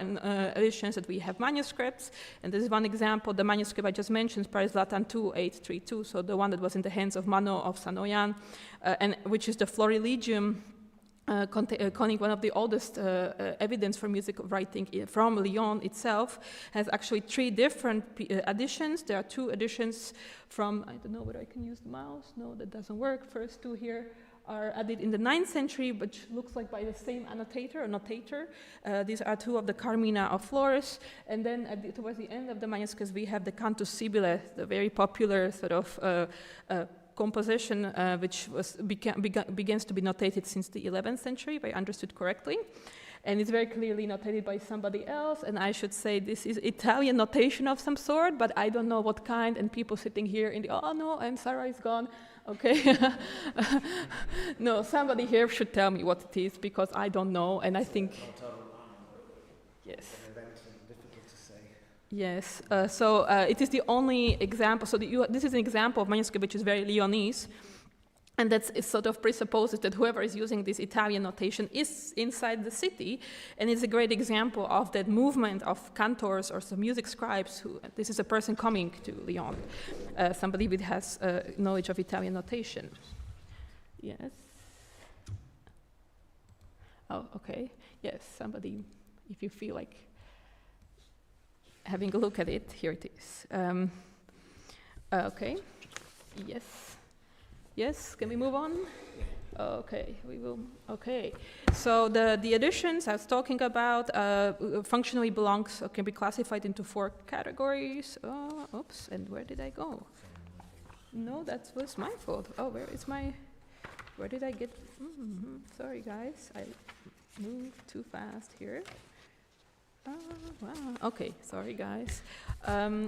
editions that we have manuscripts. And this is one example, the manuscript I just mentioned, Paris Latin 2832, so the one that was in the hands of Mano of Sanoyan, and which is the Florilegium, containing one of the oldest evidence for music writing from Lyon itself, has actually 3 different editions. There are 2 editions from, I don't know whether I can use the mouse. No, that doesn't work. First 2 here are added in the 9th century, which looks like by the same annotator or notator. These are 2 of the Carmina of Flores. And then towards the end of the manuscripts, we have the Cantus Sibylle, the very popular sort of composition which begins to be notated since the 11th century, if I understood correctly. And it's very clearly notated by somebody else, and I should say this is Italian notation of some sort, but I don't know what kind, and people sitting here in the, oh no, and Sarah is gone, okay. No, somebody here should tell me what it is, because I don't know, and I think, yes. Yes, it is the only example, so this is an example of manuscript which is very Lyonese, and it sort of presupposes that whoever is using this Italian notation is inside the city, and it's a great example of that movement of cantors or some music scribes this is a person coming to Lyon, somebody who has knowledge of Italian notation. Yes. Oh, okay. Yes, somebody, if you feel like having a look at it, here it is. Okay, yes. Yes, can we move on? Okay, we will, okay. So the editions I was talking about functionally can be classified into 4 categories. Oops, and where did I go? No, that was my fault. Oh, where did I get, sorry guys, I moved too fast here. Wow. Okay, sorry guys.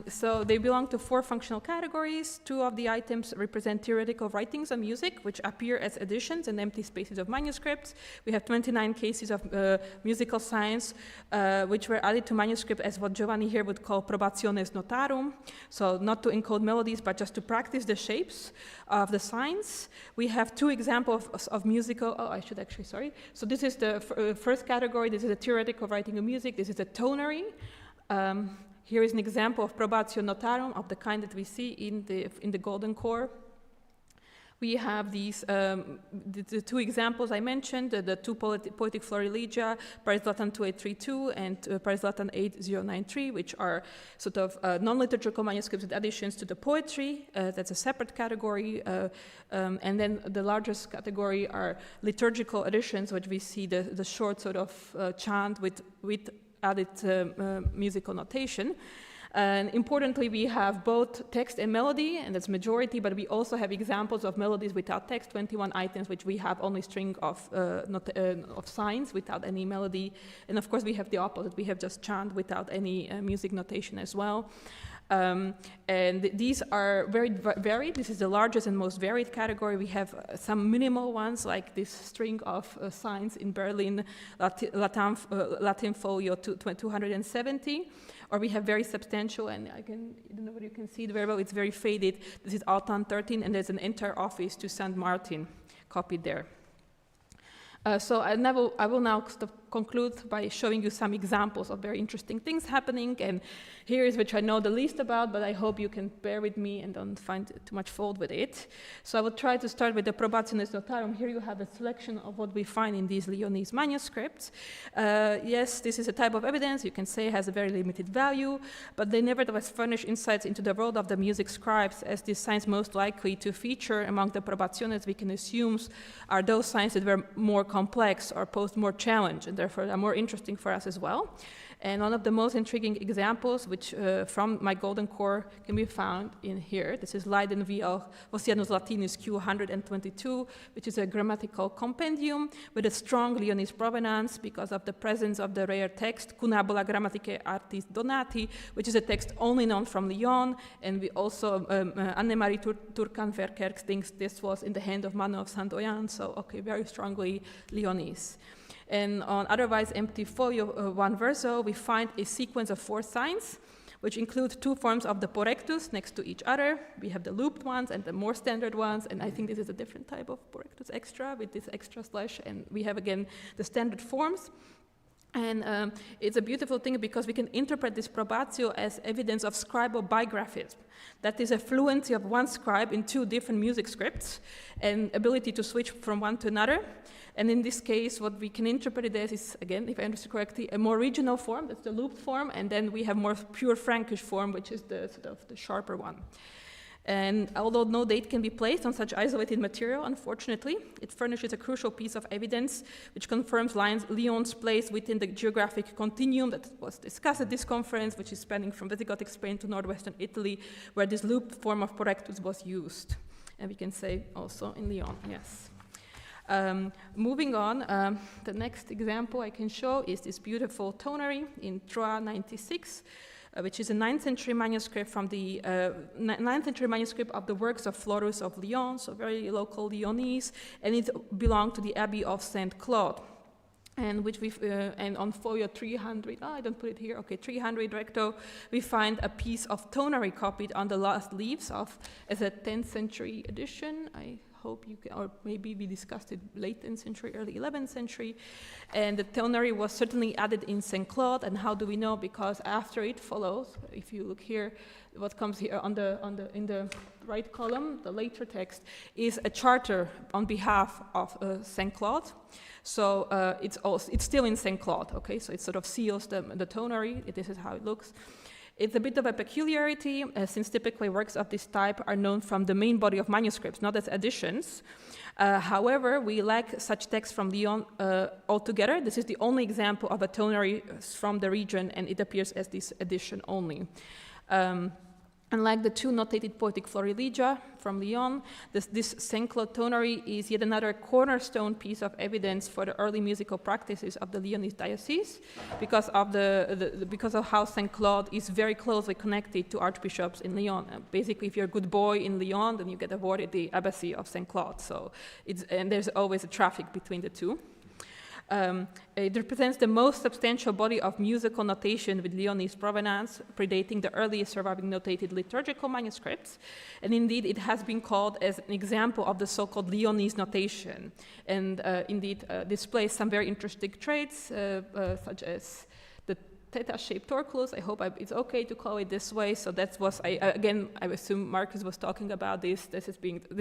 So they belong to 4 functional categories. 2 of the items represent theoretical writings on music, which appear as editions and empty spaces of manuscripts. We have 29 cases of musical science, which were added to manuscript as what Giovanni here would call probationes notarum. So not to encode melodies, but just to practice the shapes of the signs. We have 2 examples of musical, So this is the first category. This is a theoretical writing of music. This is a tonary. Here is an example of probatio notarum of the kind that we see in the golden core. We have these, the two examples I mentioned, the two poetic florilegia, Paris Latin 2832 and Paris Latin 8093, which are sort of non-liturgical manuscripts with additions to the poetry. That's a separate category. And then the largest category are liturgical additions, which we see the short sort of chant with added musical notation. And importantly, we have both text and melody, and that's majority, but we also have examples of melodies without text, 21 items, which we have only string of signs without any melody. And of course, we have the opposite. We have just chant without any music notation as well. And these are very varied. This is the largest and most varied category. We have some minimal ones, like this string of signs in Berlin, Latin folio 270. Or we have very substantial, and I don't know whether you can see it very well, it's very faded. This is Altan 13, and there's an entire office to St. Martin copied there. So I will now conclude by showing you some examples of very interesting things happening, and here is which I know the least about, but I hope you can bear with me and don't find too much fault with it. So I will try to start with the Probationis Notarum. Here you have a selection of what we find in these Lyonese manuscripts. Yes, this is a type of evidence you can say has a very limited value, but they nevertheless furnish insights into the world of the music scribes, as these signs most likely to feature among the Probationes we can assume are those signs that were more complex or posed more challenge, and therefore are more interesting for us as well. And one of the most intriguing examples, which from my golden core can be found in here. This is Leiden via Ossianus Latinus Q122, which is a grammatical compendium with a strong Lyonese provenance because of the presence of the rare text Cunabula Grammaticae Artis Donati, which is a text only known from Lyon. And we also, Anne-Marie Turcan-Verkerk thinks this was in the hand of Manu of Saint-Oyen, so okay, very strongly Lyonese. And on otherwise empty folio 1 verso, we find a sequence of 4 signs, which include 2 forms of the porrectus next to each other. We have the looped ones and the more standard ones, and I think this is a different type of porrectus extra with this extra slash, and we have again the standard forms. And it's a beautiful thing because we can interpret this probatio as evidence of scribal bigraphism. That is a fluency of one scribe in 2 different music scripts and ability to switch from one to another. And in this case, what we can interpret it as is, again, if I understand correctly, a more regional form, that's the looped form, and then we have more pure Frankish form, which is the sort of the sharper one. And although no date can be placed on such isolated material, unfortunately, it furnishes a crucial piece of evidence which confirms Lyon's place within the geographic continuum that was discussed at this conference, which is spanning from Visigothic Spain to northwestern Italy, where this looped form of porrectus was used. And we can say also in Lyon, yes. Moving on, the next example I can show is this beautiful tonary in Troyes 96, which is a 9th century manuscript from the 9th century manuscript of the works of Florus of Lyon, so very local Lyonese, and it belonged to the Abbey of Saint Claude. And which and on folio 300, I don't put it here, okay, 300 recto, we find a piece of tonary copied on the last leaves as a 10th century edition. I hope you can, or maybe we discussed it late 10th century, early 11th century. And the tonary was certainly added in St. Claude, and how do we know? Because after it follows, if you look here, what comes here in the right column, the later text, is a charter on behalf of St. Claude. So it's still in St. Claude, okay? So it sort of seals the tonary. This is how it looks. It's a bit of a peculiarity, since typically works of this type are known from the main body of manuscripts, not as additions. However, we lack such texts from Lyon altogether. This is the only example of a tonary from the region, and it appears as this edition only. Unlike the 2 notated poetic florilegia from Lyon, this St. Claude tonary is yet another cornerstone piece of evidence for the early musical practices of the Lyonese diocese, because of how St. Claude is very closely connected to archbishops in Lyon. Basically, if you're a good boy in Lyon, then you get awarded the abbacy of St. Claude. So and there's always a traffic between the 2. It represents the most substantial body of musical notation with Lyonese provenance, predating the earliest surviving notated liturgical manuscripts. And indeed, it has been called as an example of the so-called Lyonese notation. And indeed, displays some very interesting traits, such as the theta-shaped torculus. I hope it's okay to call it this way. So that was, again, I assume Marcus was talking about this. This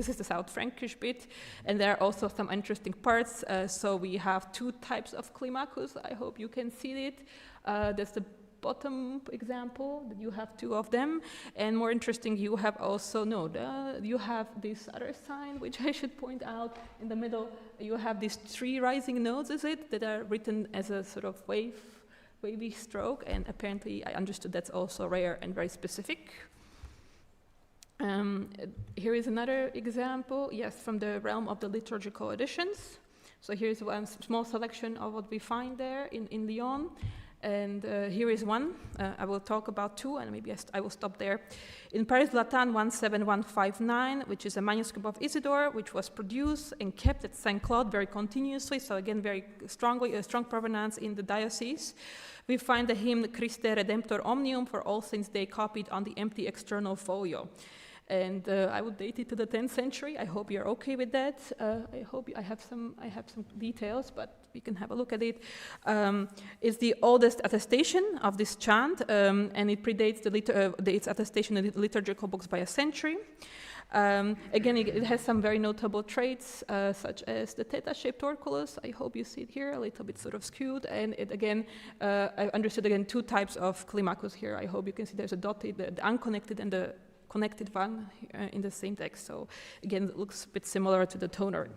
is the South Frankish bit, and there are also some interesting parts. So we have two types of climacus. I hope you can see it. That's the bottom example, that you have two of them. And more interesting, you have also, you have this other sign, which I should point out in the middle. You have these three rising notes, that are written as a sort of wavy stroke, and apparently I understood that's also rare and very specific. Here is another example, yes, from the realm of the liturgical editions. So here's one small selection of what we find there in Lyon. And here is one. I will talk about two, and maybe I will stop there. In Paris Latin 17159, which is a manuscript of Isidore, which was produced and kept at St. Claude very continuously, so again, very strong provenance in the diocese. We find the hymn Christe Redemptor Omnium for All Saints' Day copied on the empty external folio. And I would date it to the 10th century. I hope you're okay with that. I have some details, but we can have a look at it. It's the oldest attestation of this chant, and it predates its attestation in the liturgical books by a century. Again, it has some very notable traits, such as the theta-shaped torculus. I hope you see it here, a little bit sort of skewed. And it again, I understood again two types of climacus here. I hope you can see there's a dotted, the unconnected and the connected one in the same text. So again, it looks a bit similar to the toner.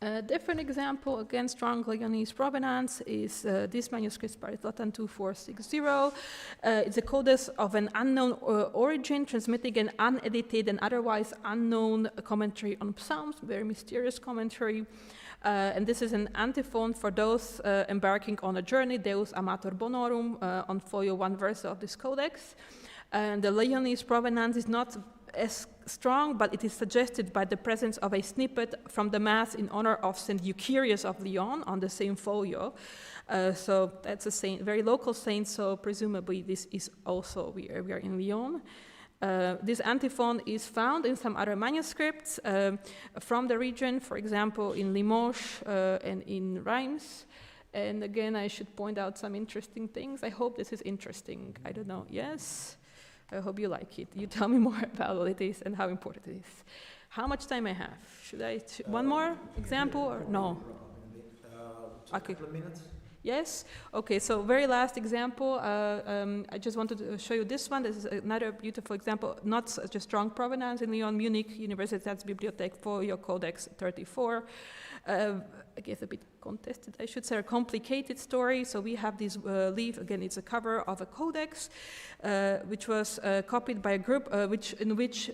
A different example, again, strong Lyonese provenance, is this manuscript, Paris Latin 2460. It's a codex of an unknown origin, transmitting an unedited and otherwise unknown commentary on Psalms, very mysterious commentary. And this is an antiphon for those embarking on a journey, Deus Amator Bonorum, on folio 1 verse of this codex. And the Lyonese provenance is not as strong, but it is suggested by the presence of a snippet from the Mass in honor of St. Eucherius of Lyon on the same folio. So that's a saint, very local saint, so presumably this is also, we are in Lyon. This antiphon is found in some other manuscripts from the region, for example, in Limoges and in Reims. And again, I should point out some interesting things. I hope this is interesting. I don't know. Yes? I hope you like it. You tell me more about what it is and how important it is. How much time I have? Should I one more example or no? Okay. Yes? Okay, so very last example. I just wanted to show you this one. This is another beautiful example, not such a strong provenance in Lyon, Munich, Universitätsbibliothek, Folio Codex 34. I guess a bit contested, I should say, a complicated story. So we have this leaf, again, it's a cover of a codex, which was copied by a group, in which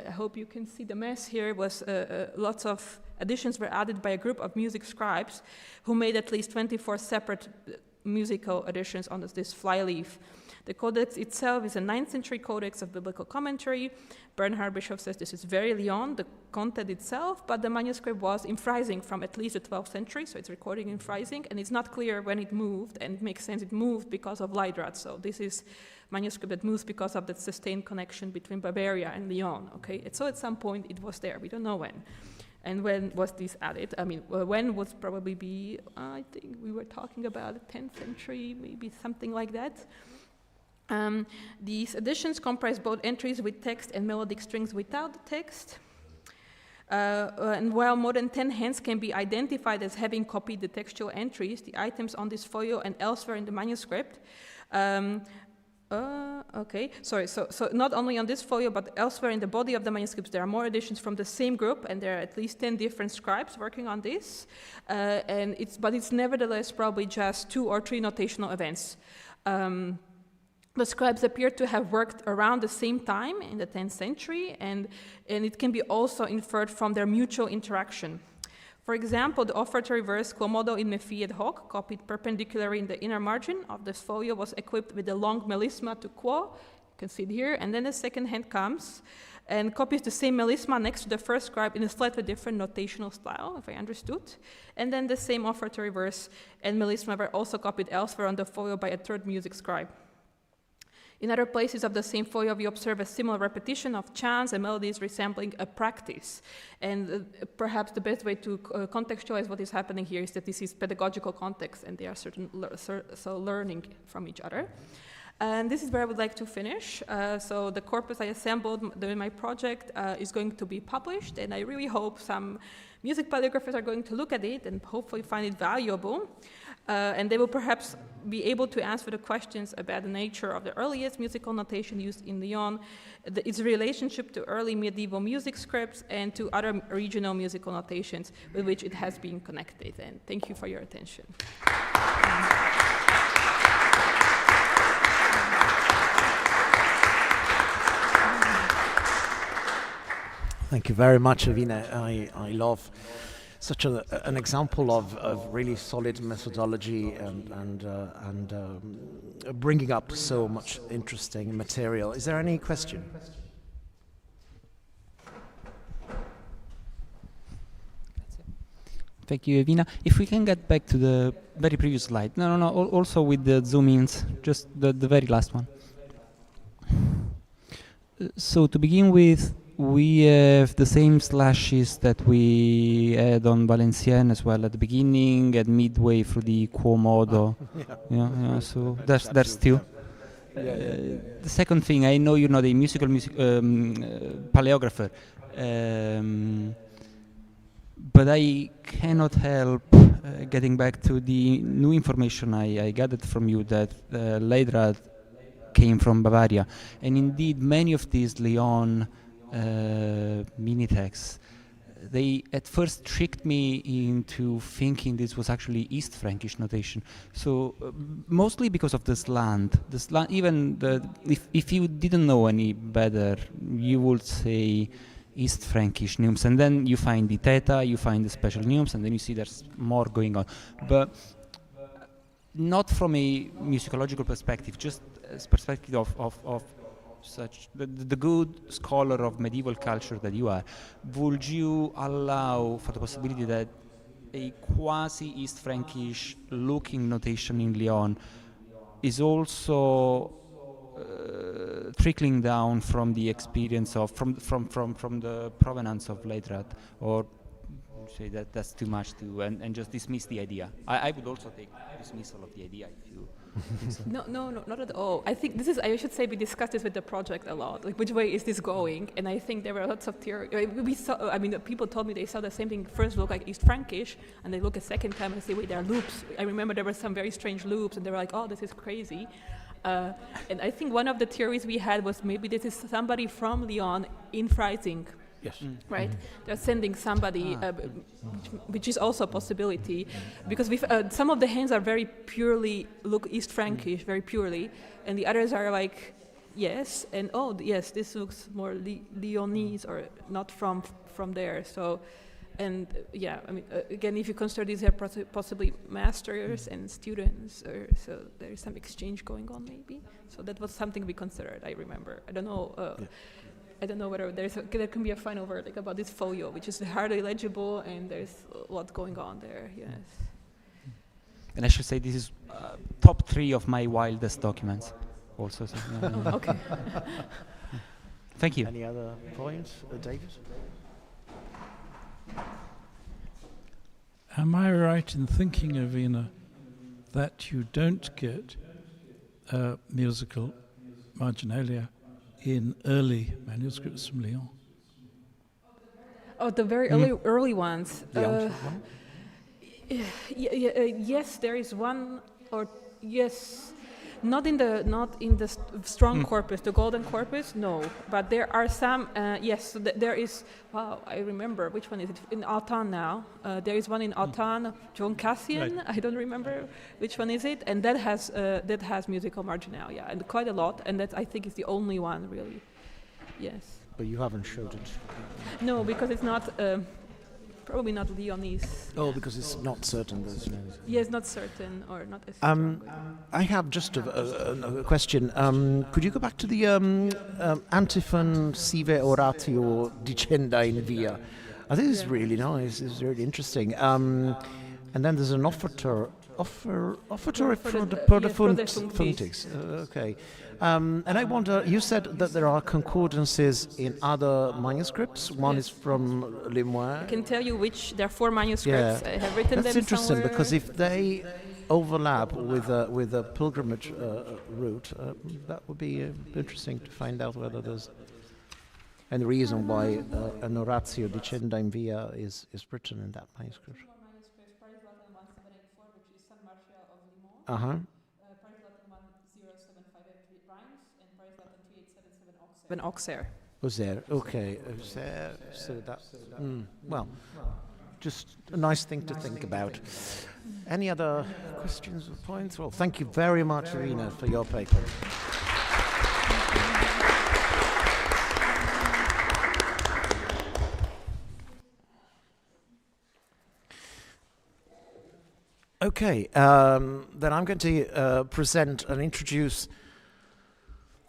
I hope you can see the mess here, was lots of additions were added by a group of music scribes who made at least 24 separate musical additions on this flyleaf. The codex itself is a 9th century codex of biblical commentary. Bernhard Bischoff says this is very Lyon, the content itself, but the manuscript was in Freising from at least the 12th century, so it's recording in Freising, and it's not clear when it moved, and it makes sense it moved because of Leidrad. So this is manuscript that moves because of the sustained connection between Bavaria and Lyon, okay? And so at some point it was there, we don't know when. And when was this added? I mean, when would probably be, I think we were talking about the 10th century, maybe something like that. These editions comprise both entries with text and melodic strings without the text. And while more than 10 hands can be identified as having copied the textual entries, the items on this folio and elsewhere in the manuscript, okay, sorry, so not only on this folio, but elsewhere in the body of the manuscripts, there are more editions from the same group, and there are at least 10 different scribes working on this. But it's nevertheless probably just 2 or 3 notational events. The scribes appear to have worked around the same time in the 10th century, and it can be also inferred from their mutual interaction. For example, the offertory verse Quomodo in me fiet hoc, copied perpendicularly in the inner margin of this folio, was equipped with a long melisma to quo, you can see it here, and then the second hand comes and copies the same melisma next to the first scribe in a slightly different notational style, if I understood. And then the same offertory verse and melisma were also copied elsewhere on the folio by a third music scribe. In other places of the same folio, we observe a similar repetition of chants and melodies resembling a practice. And perhaps the best way to contextualize what is happening here is that this is pedagogical context, and they are so learning from each other. And this is where I would like to finish. So the corpus I assembled during my project is going to be published, and I really hope some music paleographers are going to look at it and hopefully find it valuable. And they will perhaps be able to answer the questions about the nature of the earliest musical notation used in Lyon, its relationship to early medieval music scripts, and to other regional musical notations with which it has been connected. And thank you for your attention. Thank you very much, Avina. I love such an example of really solid methodology and bringing up so much interesting material. Is there any question? Thank you, Avina. If we can get back to the very previous slide. No, also with the zoom-ins, just the very last one. So to begin with, we have the same slashes that we had on Valenciennes as well at the beginning and midway through the Quomodo. So there's still. The second thing, I know you're not a musical paleographer, but I cannot help getting back to the new information I gathered from you that Leidrad came from Bavaria, and indeed many of these Lyon mini texts, they at first tricked me into thinking this was actually East Frankish notation. So mostly because of the slant. The slant, even if you didn't know any better, you would say East Frankish neumes, and then you find the theta, you find the special neumes, and then you see there's more going on. But not from a musicological perspective, just as perspective of such the good scholar of medieval culture that you are, would you allow for the possibility that a quasi-East Frankish looking notation in Lyon is also trickling down from the experience of from the provenance of Leidrad, or say that that's too much to and just dismiss the idea? I would also take dismissal of the idea if you. No, not at all. I think this is, I should say, we discussed this with the project a lot, like which way is this going? And I think there were lots of theory. We saw, I mean, people told me they saw the same thing, first look like East Frankish, and they look a second time and say, wait, there are loops. I remember there were some very strange loops, and they were like, oh, this is crazy. And I think one of the theories we had was maybe this is somebody from Lyon in Freising. Yes. Right? They're sending somebody, which is also a possibility, because some of the hands are very purely, look East Frankish, very purely, and the others are like, yes, and oh, yes, this looks more Lyonese or not from there. So, and yeah, I mean, again, if you consider these are possibly masters and students, so there is some exchange going on maybe. So that was something we considered, I remember. I don't know. I don't know whether there can be a final verdict about this folio, which is hardly legible, and there's a lot going on there, yes. And I should say this is top 3 of my wildest documents also. So, Oh, okay. Thank you. Any other points, David? Am I right in thinking, Avina, that you don't get musical marginalia in early manuscripts from Lyon? Oh, the very early ones. Yes, there is one, or yes, not in the strong corpus, the golden corpus. No, but there are some. Yes, so there is. Wow, I remember which one is it in Altan now. There is one in Altan, John Cassian. Right. I don't remember which one is it, and that has musical marginalia, and quite a lot. And that I think is the only one really. Yes. But you haven't showed it. No, because it's not. Probably not Lyonese. Oh, because it's not certain. Yes, not certain or not as strong. I have just a question. Could you go back to the antiphon sive oratio dicenda in via? I think it's really nice. It's really interesting. And then there's an offertor offertory functics. Okay. And I wonder, you said that there are concordances in other manuscripts. One is from Limoges. I can tell you there are 4 manuscripts. I have written them somewhere. That's interesting, because if they overlap with a pilgrimage route, that would be interesting to find out whether there's any reason why an Oratio dicenda in via is written in that manuscript. An Auxerre. Auxerre, okay. Auxerre, so that's, well, just a nice thing to think about. Any other questions or points? Well, thank you very much, Irina, for your paper. Okay, then I'm going to present and introduce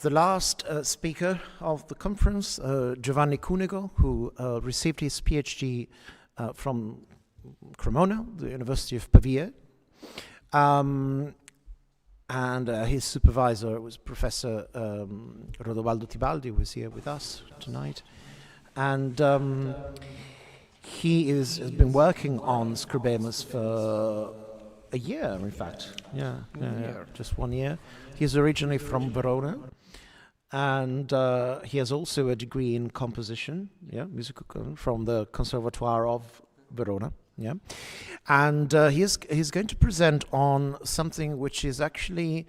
the last speaker of the conference, Giovanni Cunego, who received his PhD from Cremona, the University of Pavia, and his supervisor was Professor Rodovaldo Tibaldi, who is here with us tonight, and he has been working on Scribemus for a year, in fact. Yeah, just 1 year. He's originally from Verona, and he has also a degree in composition, musical, from the Conservatoire of Verona. Yeah, and he's going to present on something which is actually,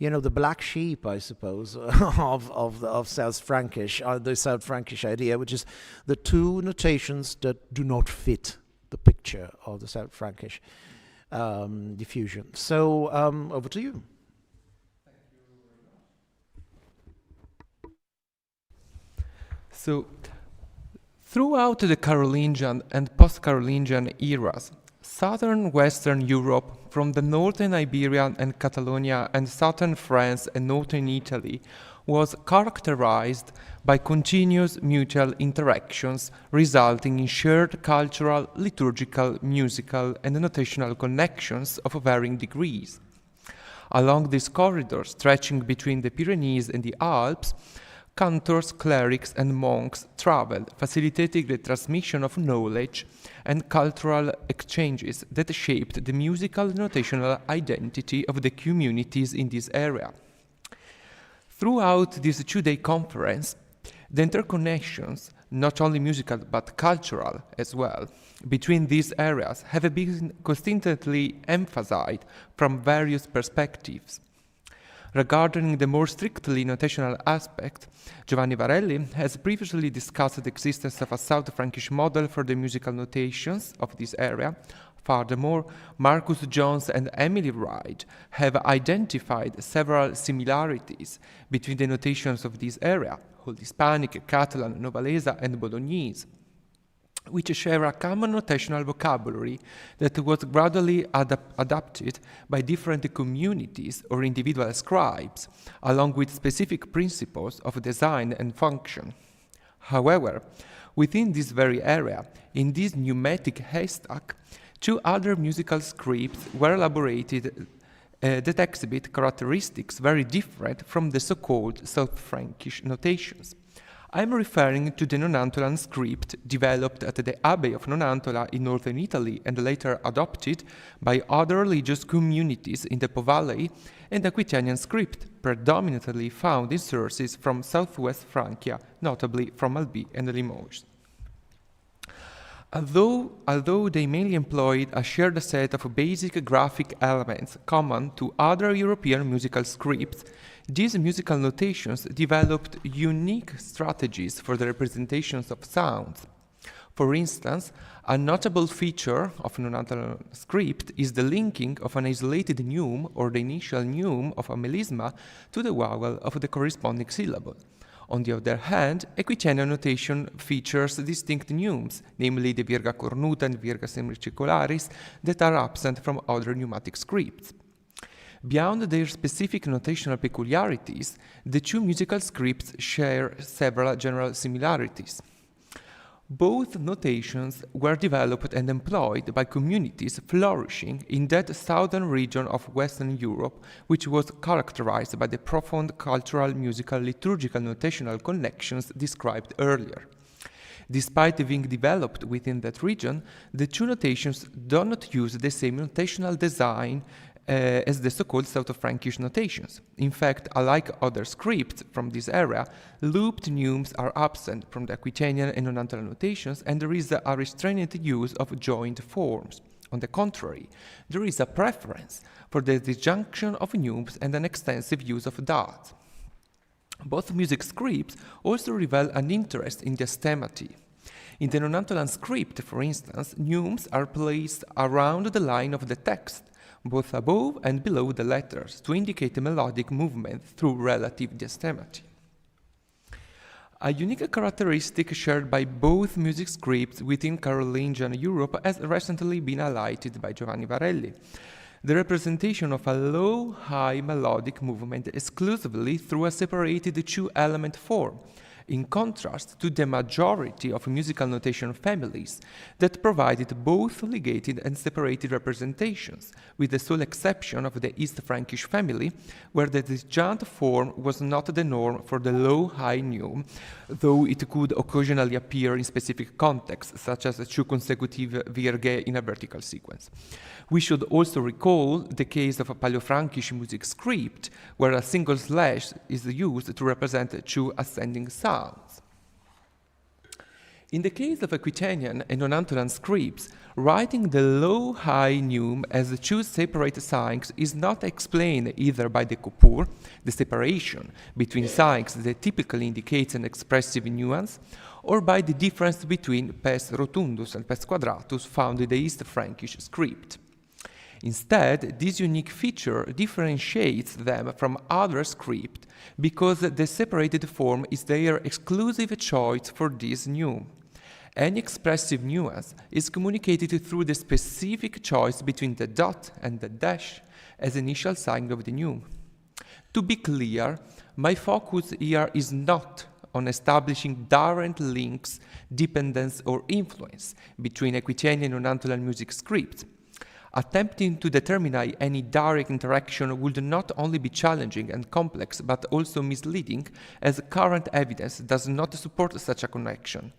the black sheep, I suppose, of South Frankish, the South Frankish idea, which is the 2 notations that do not fit the picture of the South Frankish diffusion. So over to you. So, throughout the Carolingian and post-Carolingian eras, southern Western Europe, from the northern Iberia and Catalonia and southern France and northern Italy, was characterized by continuous mutual interactions resulting in shared cultural, liturgical, musical, and notational connections of varying degrees. Along this corridor stretching between the Pyrenees and the Alps, cantors, clerics, and monks traveled, facilitating the transmission of knowledge and cultural exchanges that shaped the musical and notational identity of the communities in this area. Throughout this 2-day conference, the interconnections, not only musical but cultural as well, between these areas have been constantly emphasized from various perspectives. Regarding the more strictly notational aspect, Giovanni Varelli has previously discussed the existence of a South Frankish model for the musical notations of this area. Furthermore, Marcus Jones and Emily Wright have identified several similarities between the notations of this area, Old Hispanic, Catalan, Novalesa, and Bolognese, which share a common notational vocabulary that was gradually adapted by different communities or individual scribes, along with specific principles of design and function. However, within this very area, in this pneumatic haystack, 2 other musical scripts were elaborated that exhibit characteristics very different from the so-called South Frankish notations. I'm referring to the Nonantolan script developed at the Abbey of Nonantola in northern Italy and later adopted by other religious communities in the Po Valley, and the Aquitanian script, predominantly found in sources from southwest Francia, notably from Albi and Limoges. Although they mainly employed a shared set of basic graphic elements common to other European musical scripts, these musical notations developed unique strategies for the representations of sounds. For instance, a notable feature of an Nonantolan script is the linking of an isolated neum or the initial neum of a melisma to the vowel of the corresponding syllable. On the other hand, Aquitanian notation features distinct neums, namely the virga cornuta and virga semicircularis, that are absent from other pneumatic scripts. Beyond their specific notational peculiarities, the 2 musical scripts share several general similarities. Both notations were developed and employed by communities flourishing in that southern region of Western Europe, which was characterized by the profound cultural, musical, liturgical, notational connections described earlier. Despite being developed within that region, the two notations do not use the same notational design as the so-called South-Frankish notations. In fact, unlike other scripts from this area, looped neumes are absent from the Aquitanian and non-Antonal notations, and there is a restrained use of joined forms. On the contrary, there is a preference for the disjunction of neumes and an extensive use of dots. Both music scripts also reveal an interest in diastematy. In the non-Antolan script, for instance, neumes are placed around the line of the text, both above and below the letters, to indicate a melodic movement through relative diastematy. A unique characteristic shared by both music scripts within Carolingian Europe has recently been highlighted by Giovanni Varelli: the representation of a low-high melodic movement exclusively through a separated two-element form, in contrast to the majority of musical notation families that provided both ligated and separated representations, with the sole exception of the East Frankish family, where the disjunct form was not the norm for the low-high neume, though it could occasionally appear in specific contexts, such as two consecutive virghe in a vertical sequence. We should also recall the case of a Paleo-Frankish music script, where a single slash is used to represent two ascending sounds. In the case of Aquitanian and non-Antolan scripts, writing the low-high neume as two separate signs is not explained either by the coupure, the separation between signs that typically indicates an expressive nuance, or by the difference between pes rotundus and pes quadratus found in the East Frankish script. Instead, this unique feature differentiates them from other scripts because the separated form is their exclusive choice for this neume. Any expressive nuance is communicated through the specific choice between the dot and the dash as initial sign of the neume. To be clear, my focus here is not on establishing direct links, dependence, or influence between Aquitanian and non-Antolan music scripts. Attempting to determine any direct interaction would not only be challenging and complex, but also misleading, as current evidence does not support such a connection.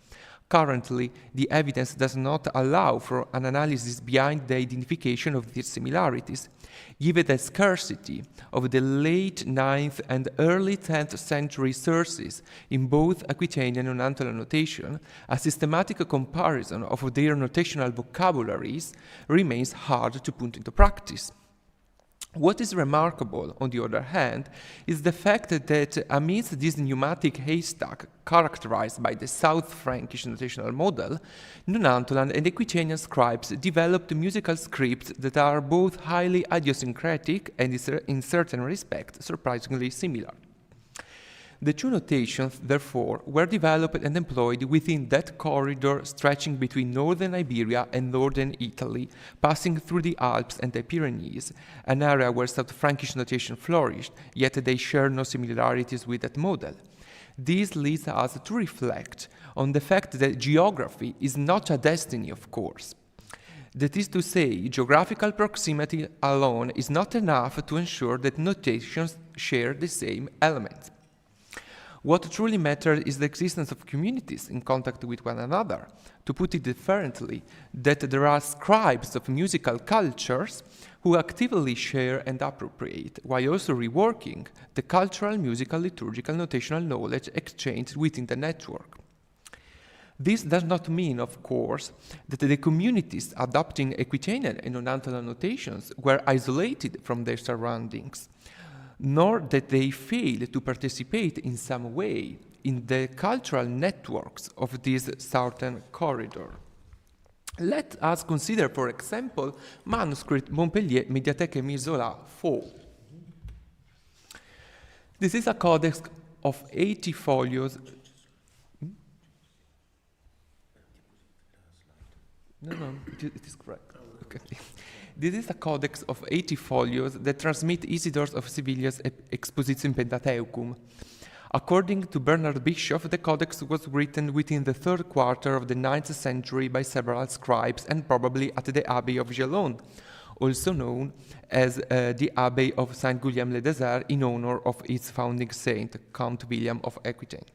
Currently, the evidence does not allow for an analysis behind the identification of these similarities. Given the scarcity of the late 9th and early 10th century sources in both Aquitanian and non-Antolan notation, a systematic comparison of their notational vocabularies remains hard to put into practice. What is remarkable, on the other hand, is the fact that amidst this pneumatic haystack characterized by the South Frankish notational model, non-Antolan and Aquitanian scribes developed musical scripts that are both highly idiosyncratic and, in certain respects, surprisingly similar. The two notations, therefore, were developed and employed within that corridor stretching between northern Iberia and northern Italy, passing through the Alps and the Pyrenees, an area where South Frankish notation flourished, yet they share no similarities with that model. This leads us to reflect on the fact that geography is not a destiny, of course. That is to say, geographical proximity alone is not enough to ensure that notations share the same elements. What truly matters is the existence of communities in contact with one another. To put it differently, that there are scribes of musical cultures who actively share and appropriate, while also reworking the cultural, musical, liturgical, notational knowledge exchanged within the network. This does not mean, of course, that the communities adopting Aquitanian and non-Antolan notations were isolated from their surroundings, nor that they failed to participate in some way in the cultural networks of this southern corridor. Let us consider, for example, manuscript Montpellier Mediathèque Misola 4. This is a codex of 80 folios. No, it is correct. Okay. This is a codex of 80 folios that transmit Isidore of Sevilla's Expositio Pentateuchum. According to Bernard Bischoff, the codex was written within the third quarter of the 9th century by several scribes and probably at the Abbey of Gellone, also known as the Abbey of Saint Guillaume-le-Désert in honor of its founding saint, Count William of Aquitaine.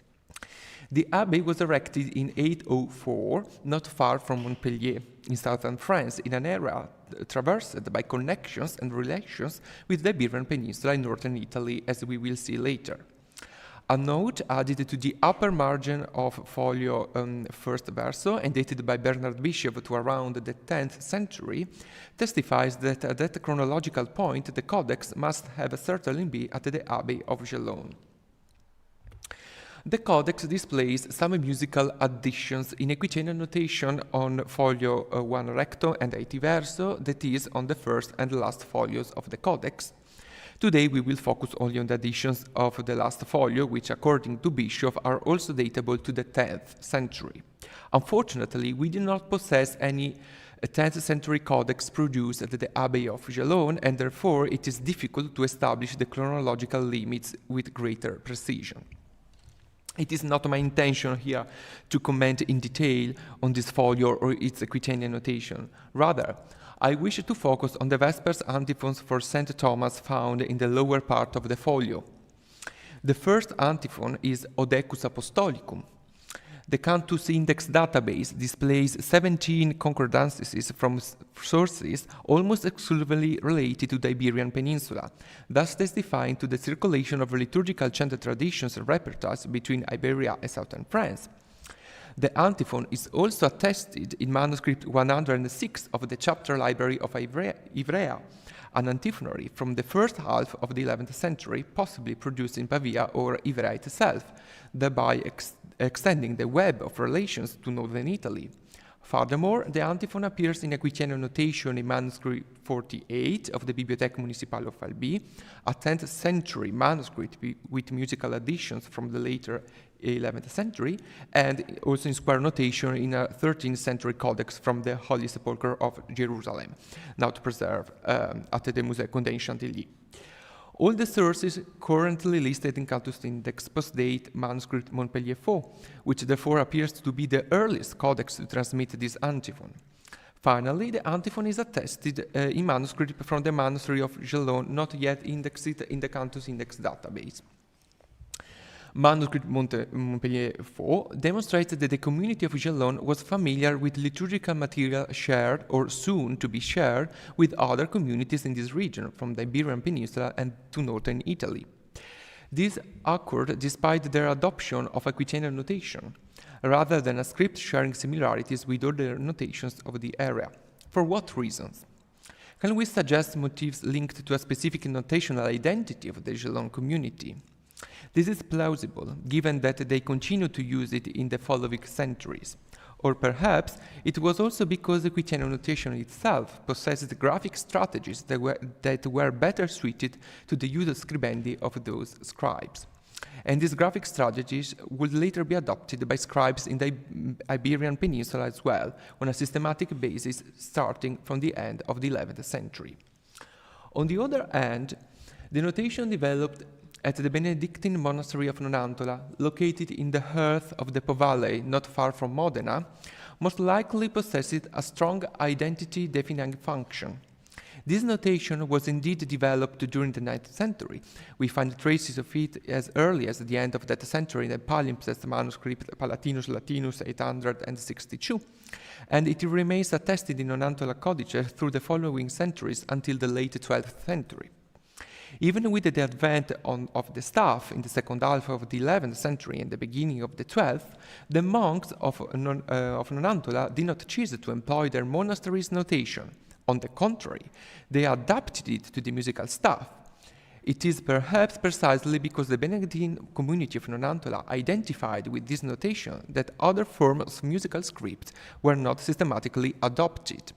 The abbey was erected in 804, not far from Montpellier, in southern France, in an area traversed by connections and relations with the Iberian Peninsula in northern Italy, as we will see later. A note added to the upper margin of folio first verso and dated by Bernard Bishop to around the 10th century testifies that at that chronological point the codex must have certainly been at the Abbey of Gellone. The codex displays some musical additions in Aquitanian notation on folio 1 recto and 80 verso, that is, on the first and last folios of the codex. Today we will focus only on the additions of the last folio, which according to Bishop are also datable to the 10th century. Unfortunately, we do not possess any 10th century codex produced at the Abbey of Gellone, and therefore it is difficult to establish the chronological limits with greater precision. It is not my intention here to comment in detail on this folio or its Aquitanian notation. Rather, I wish to focus on the Vespers antiphons for St. Thomas found in the lower part of the folio. The first antiphon is Odecus Apostolicum. The Cantus Index database displays 17 concordances from sources almost exclusively related to the Iberian Peninsula, thus testifying to the circulation of liturgical chant traditions and repertoires between Iberia and southern France. The antiphon is also attested in manuscript 106 of the chapter library of Ivrea, an antiphonary from the first half of the 11th century, possibly produced in Pavia or Ivrea itself, thereby extending the web of relations to northern Italy. Furthermore, the antiphon appears in Aquitanian notation in manuscript 48 of the Bibliothèque Municipale of Albi, a 10th century manuscript with musical additions from the later 11th century, and also in square notation in a 13th century codex from the Holy Sepulchre of Jerusalem, now to preserve at the Musée Condé Chantilly. All the sources currently listed in Cantus Index post-date manuscript Montpellier 4, which therefore appears to be the earliest codex to transmit this antiphon. Finally, the antiphon is attested in manuscript from the monastery of Gellone, not yet indexed in the Cantus Index database. Manuscript Montpellier 4 demonstrates that the community of Gellone was familiar with liturgical material shared or soon to be shared with other communities in this region, from the Iberian Peninsula and to northern Italy. This occurred despite their adoption of Aquitanian notation, rather than a script sharing similarities with other notations of the area. For what reasons? Can we suggest motifs linked to a specific notational identity of the Gellone community? This is plausible, given that they continued to use it in the following centuries. Or perhaps it was also because the Aquitanian notation itself possessed graphic strategies that were better suited to the use of scribendi of those scribes. And these graphic strategies would later be adopted by scribes in the Iberian Peninsula as well, on a systematic basis starting from the end of the 11th century. On the other hand, the notation developed at the Benedictine monastery of Nonantola, located in the hearth of the Po Valley, not far from Modena, most likely possessed a strong identity-defining function. This notation was indeed developed during the 9th century. We find traces of it as early as the end of that century in the palimpsest manuscript Palatinus Latinus 862, and it remains attested in Nonantola codices through the following centuries until the late 12th century. Even with the advent of the staff in the second half of the 11th century and the beginning of the 12th, the monks of Nonantola did not choose to employ their monastery's notation. On the contrary, they adapted it to the musical staff. It is perhaps precisely because the Benedictine community of Nonantola identified with this notation that other forms of musical script were not systematically adopted.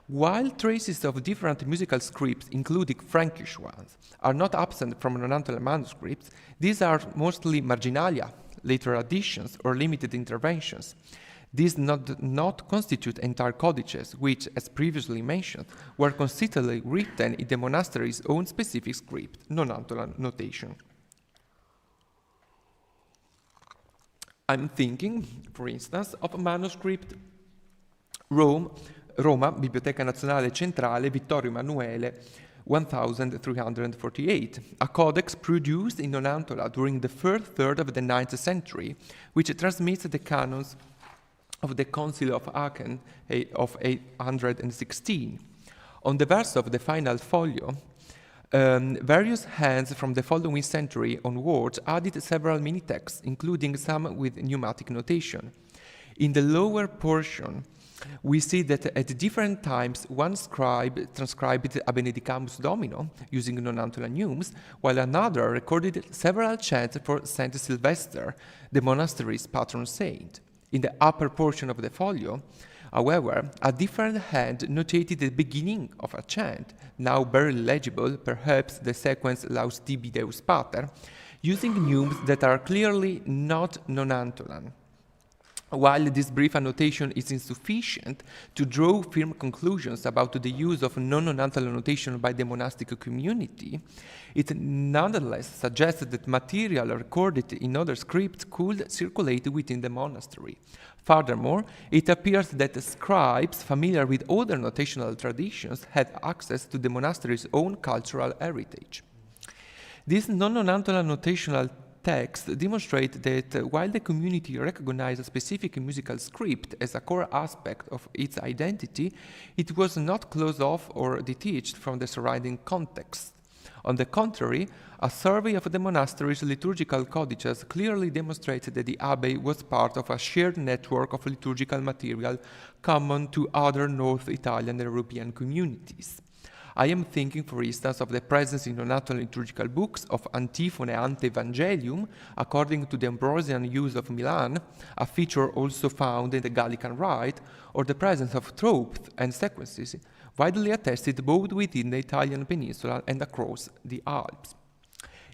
While traces of different musical scripts, including Frankish ones, are not absent from Nonantola manuscripts, these are mostly marginalia, later additions, or limited interventions. These not constitute entire codices, which, as previously mentioned, were consistently written in the monastery's own specific script, Nonantola notation. I'm thinking, for instance, of a manuscript Roma, Biblioteca Nazionale Centrale, Vittorio Emanuele, 1348, a codex produced in Nonantola during the first third of the 9th century, which transmits the canons of the Council of Aachen of 816. On the verse of the final folio, various hands from the following century onwards added several mini-texts, including some with pneumatic notation. In the lower portion, we see that at different times one scribe transcribed a Benedicamus Domino using Nonantola neumes, while another recorded several chants for Saint Sylvester, the monastery's patron saint. In the upper portion of the folio, however, a different hand notated the beginning of a chant, now barely legible, perhaps the sequence Laus tibi Deus Pater, using neumes that are clearly not Nonantolan. While this brief annotation is insufficient to draw firm conclusions about the use of non-Nonantolan notation by the monastic community, it nonetheless suggests that material recorded in other scripts could circulate within the monastery. Furthermore, it appears that scribes familiar with other notational traditions had access to the monastery's own cultural heritage. These non-Nonantolan notational texts demonstrate that while the community recognized a specific musical script as a core aspect of its identity, it was not closed off or detached from the surrounding context. On the contrary, a survey of the monastery's liturgical codices clearly demonstrated that the abbey was part of a shared network of liturgical material common to other North Italian and European communities. I am thinking, for instance, of the presence in Nonantolan liturgical books of Antiphone ante Evangelium, according to the Ambrosian use of Milan, a feature also found in the Gallican Rite, or the presence of tropes and sequences, widely attested both within the Italian peninsula and across the Alps.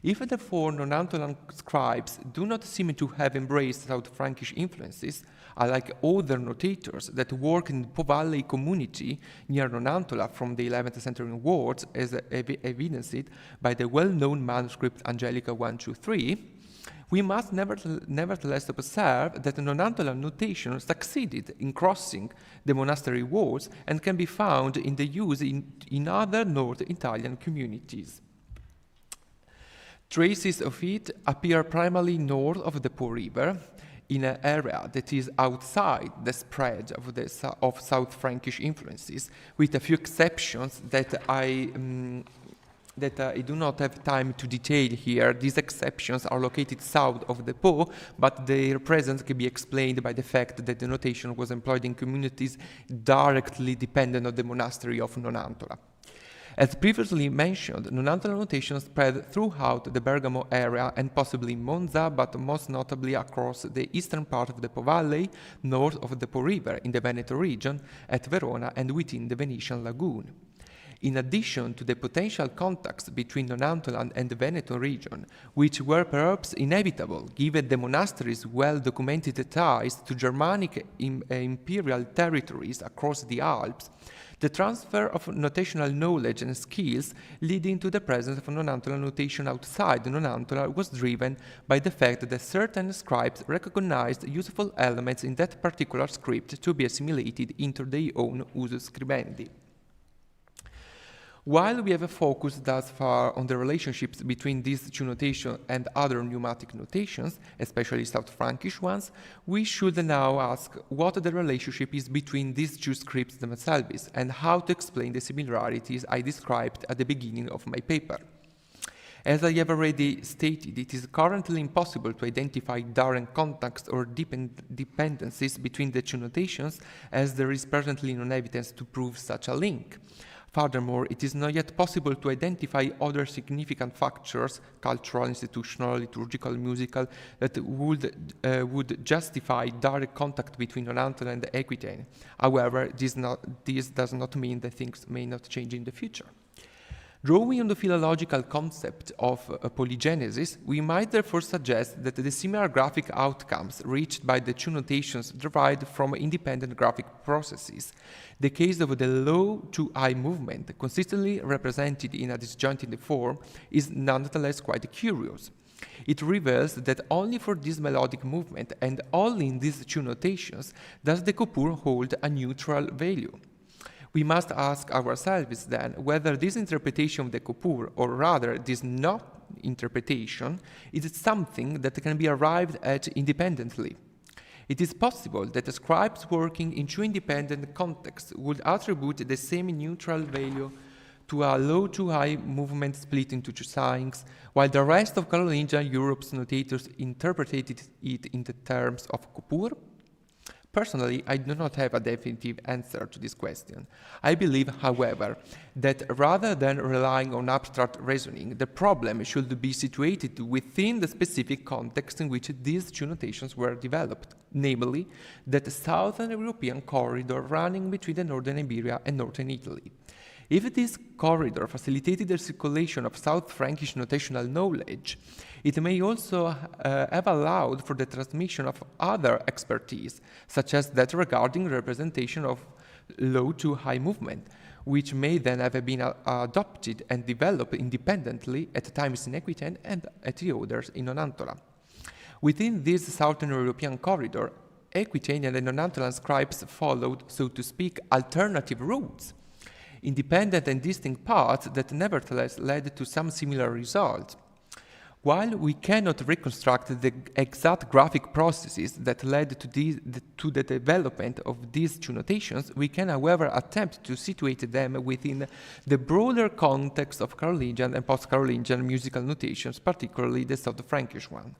If therefore Nonantolan scribes do not seem to have embraced South Frankish influences, unlike other notators that work in the Po Valley community near Nonantola from the 11th century onwards, as evidenced by the well-known manuscript Angelica 123, we must nevertheless observe that Nonantolan notation succeeded in crossing the monastery walls and can be found in the use in other North Italian communities. Traces of it appear primarily north of the Po River, in an area that is outside the spread of South Frankish influences, with a few exceptions that I do not have time to detail here. These exceptions are located south of the Po, but their presence can be explained by the fact that the notation was employed in communities directly dependent on the monastery of Nonantola. As previously mentioned, Nonantolan notation spread throughout the Bergamo area and possibly Monza, but most notably across the eastern part of the Po Valley, north of the Po River in the Veneto region, at Verona and within the Venetian lagoon. In addition to the potential contacts between Nonantolan and the Veneto region, which were perhaps inevitable given the monastery's well-documented ties to Germanic imperial territories across the Alps, the transfer of notational knowledge and skills leading to the presence of Nonantolan notation outside Nonantola was driven by the fact that certain scribes recognized useful elements in that particular script to be assimilated into their own usus scribendi. While we have focused thus far on the relationships between these two notations and other pneumatic notations, especially South Frankish ones, we should now ask what the relationship is between these two scripts themselves and how to explain the similarities I described at the beginning of my paper. As I have already stated, it is currently impossible to identify direct contacts or dependencies between the two notations, as there is presently no evidence to prove such a link. Furthermore, it is not yet possible to identify other significant factors, cultural, institutional, liturgical, musical, that would justify direct contact between Nonantola and Aquitaine. However, this does not mean that things may not change in the future. Drawing on the philological concept of polygenesis, we might therefore suggest that the similar graphic outcomes reached by the two notations derived from independent graphic processes. The case of the low to high movement, consistently represented in a disjointed form, is nonetheless quite curious. It reveals that only for this melodic movement and only in these two notations does the coupure hold a neutral value. We must ask ourselves then whether this interpretation of the coupure, or rather this not interpretation, is something that can be arrived at independently. It is possible that the scribes working in two independent contexts would attribute the same neutral value to a low to high movement split into two signs, while the rest of Carolingian Europe's notators interpreted it in the terms of coupure. Personally, I do not have a definitive answer to this question. I believe, however, that rather than relying on abstract reasoning, the problem should be situated within the specific context in which these two notations were developed, namely, that Southern European corridor running between the Northern Iberia and Northern Italy. If this corridor facilitated the circulation of South Frankish notational knowledge, it may also have allowed for the transmission of other expertise, such as that regarding representation of low to high movement, which may then have been adopted and developed independently at times in Aquitaine and at the others in Nonantola. Within this Southern European corridor, Aquitanian and Nonantolan scribes followed, so to speak, alternative routes, independent and distinct paths that nevertheless led to some similar results. While we cannot reconstruct the exact graphic processes that led to the development of these two notations, we can, however, attempt to situate them within the broader context of Carolingian and post-Carolingian musical notations, particularly the South Frankish one.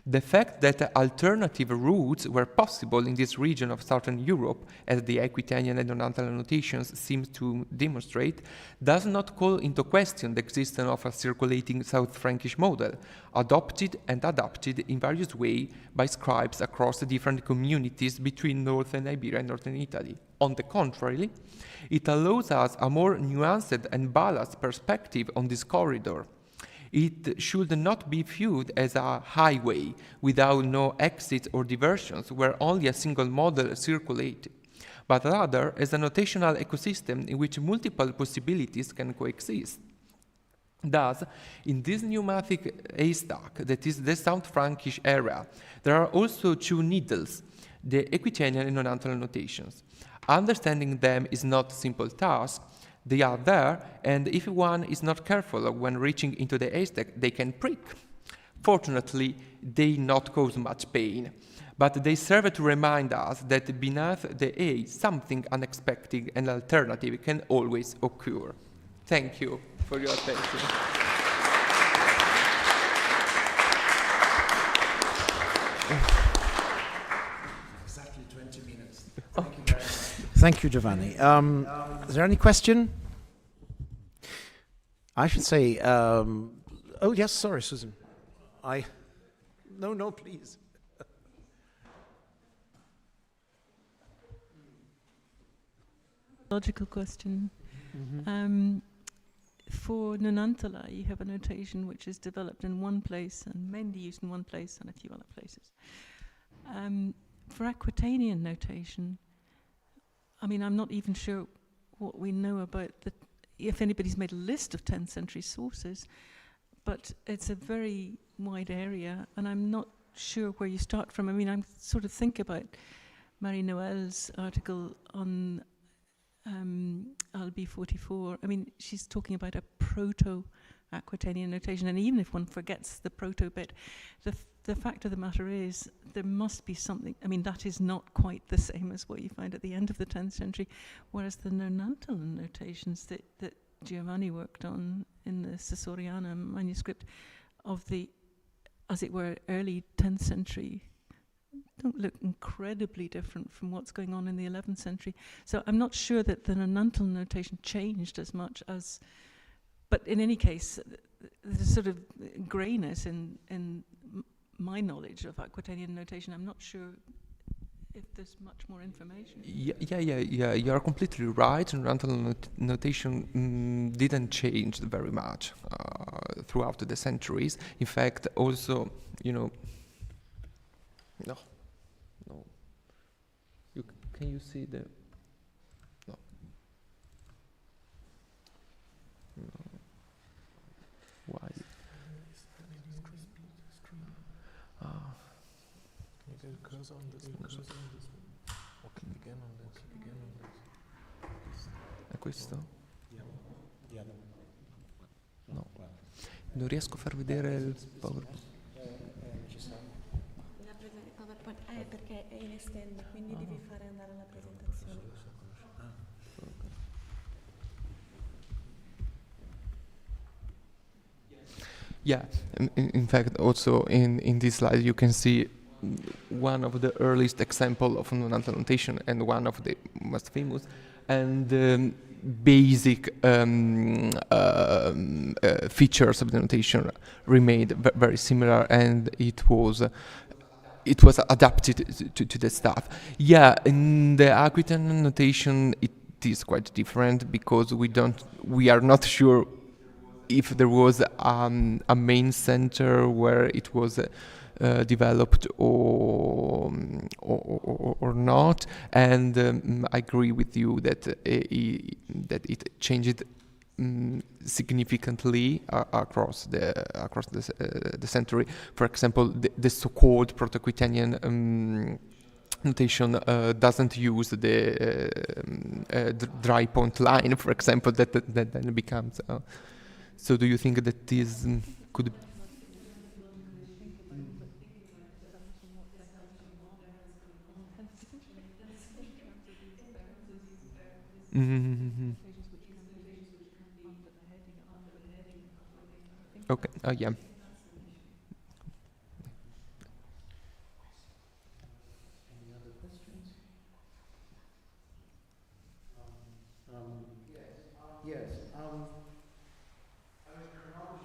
The fact that alternative routes were possible in this region of Southern Europe, as the Aquitanian and Nonantolan notations seem to demonstrate, does not call into question the existence of a circulating South Frankish model, adopted and adapted in various ways by scribes across the different communities between Northern Iberia and Northern Italy. On the contrary, it allows us a more nuanced and balanced perspective on this corridor. It should not be viewed as a highway without no exits or diversions where only a single model circulates, but rather as a notational ecosystem in which multiple possibilities can coexist. Thus, in this pneumatic haystack that is the South Frankish area, there are also two needles, the Aquitanian and Nonantolan notations. Understanding them is not a simple task. They are there, and if one is not careful when reaching into the haystack, they can prick. Fortunately, they not cause much pain, but they serve to remind us that beneath the hay, something unexpected and alternative can always occur. Thank you for your attention. Exactly 20 minutes. Thank you very much. Thank you, Giovanni. Is there any question? I should say, oh yes, sorry, Susan. No, please. Logical question. For Nonantola, you have a notation which is developed in one place and mainly used in one place and a few other places. For Aquitanian notation, I mean, I'm not even sure what we know about if anybody's made a list of 10th century sources, but it's a very wide area, and I'm not sure where you start from. I mean, I'm sort of think about Marie-Noël's article on LB 44. I mean, she's talking about a proto-Aquitanian notation, and even if one forgets the proto bit, the fact of the matter is there must be something. I mean, that is not quite the same as what you find at the end of the 10th century, whereas the Nonantolan notations that Giovanni worked on in the Caesariana manuscript of the, as it were, early 10th century don't look incredibly different from what's going on in the 11th century. So I'm not sure that the Nonantolan notation changed as much as, but in any case, there's sort of greyness in my knowledge of Aquitanian notation. I'm not sure if there's much more information. Yeah, you are completely right. Nonantolan notation didn't change very much throughout the centuries. In fact, also, no. Can you see the? No. Why? È questo? No. Non riesco a far vedere il PowerPoint. Perché è in estende, quindi devi fare andare la presentazione. Yeah, in fact, also in this slide you can see one of the earliest example of nonantal notation and one of the most famous, and basic features of the notation remained very similar, and it was adapted to the stuff. Yeah, in the Aquitaine notation it is quite different because we are not sure if there was a main center where it was developed or not, and I agree with you that it changed significantly across the century. For example, the so-called Proto-Aquitanian notation doesn't use the dry point line, for example, that then becomes. So, do you think that this could? Mm-hmm. Okay. Yeah. Any other questions? Yes.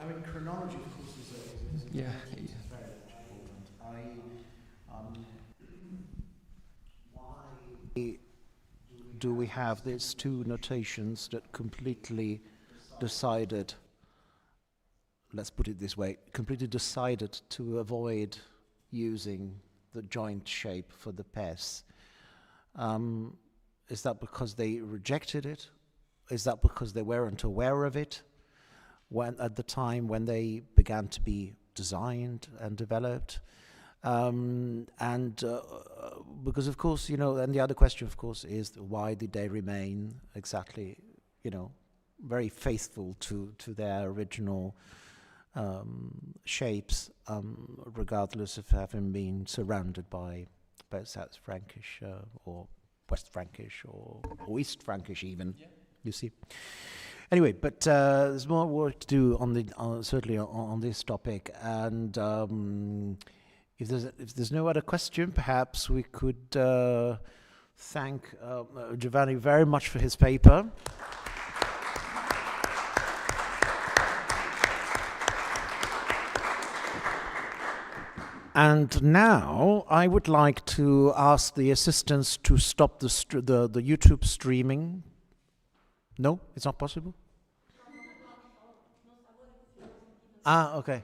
I mean, chronology, of course, is Yeah. very important. Why do we have these two notations that completely decided, let's put it this way, completely decided to avoid using the joint shape for the pes? Is that because they rejected it? Is that because they weren't aware of it at the time when they began to be designed and developed? Because, of course, and the other question, of course, is why did they remain exactly, very faithful to their original shapes, regardless of having been surrounded by South Frankish or West Frankish or East Frankish even, you see. Anyway, but there's more work to do certainly on this topic, and if there's no other question, perhaps we could thank Giovanni very much for his paper. And now I would like to ask the assistants to stop the YouTube streaming. No, it's not possible? Okay.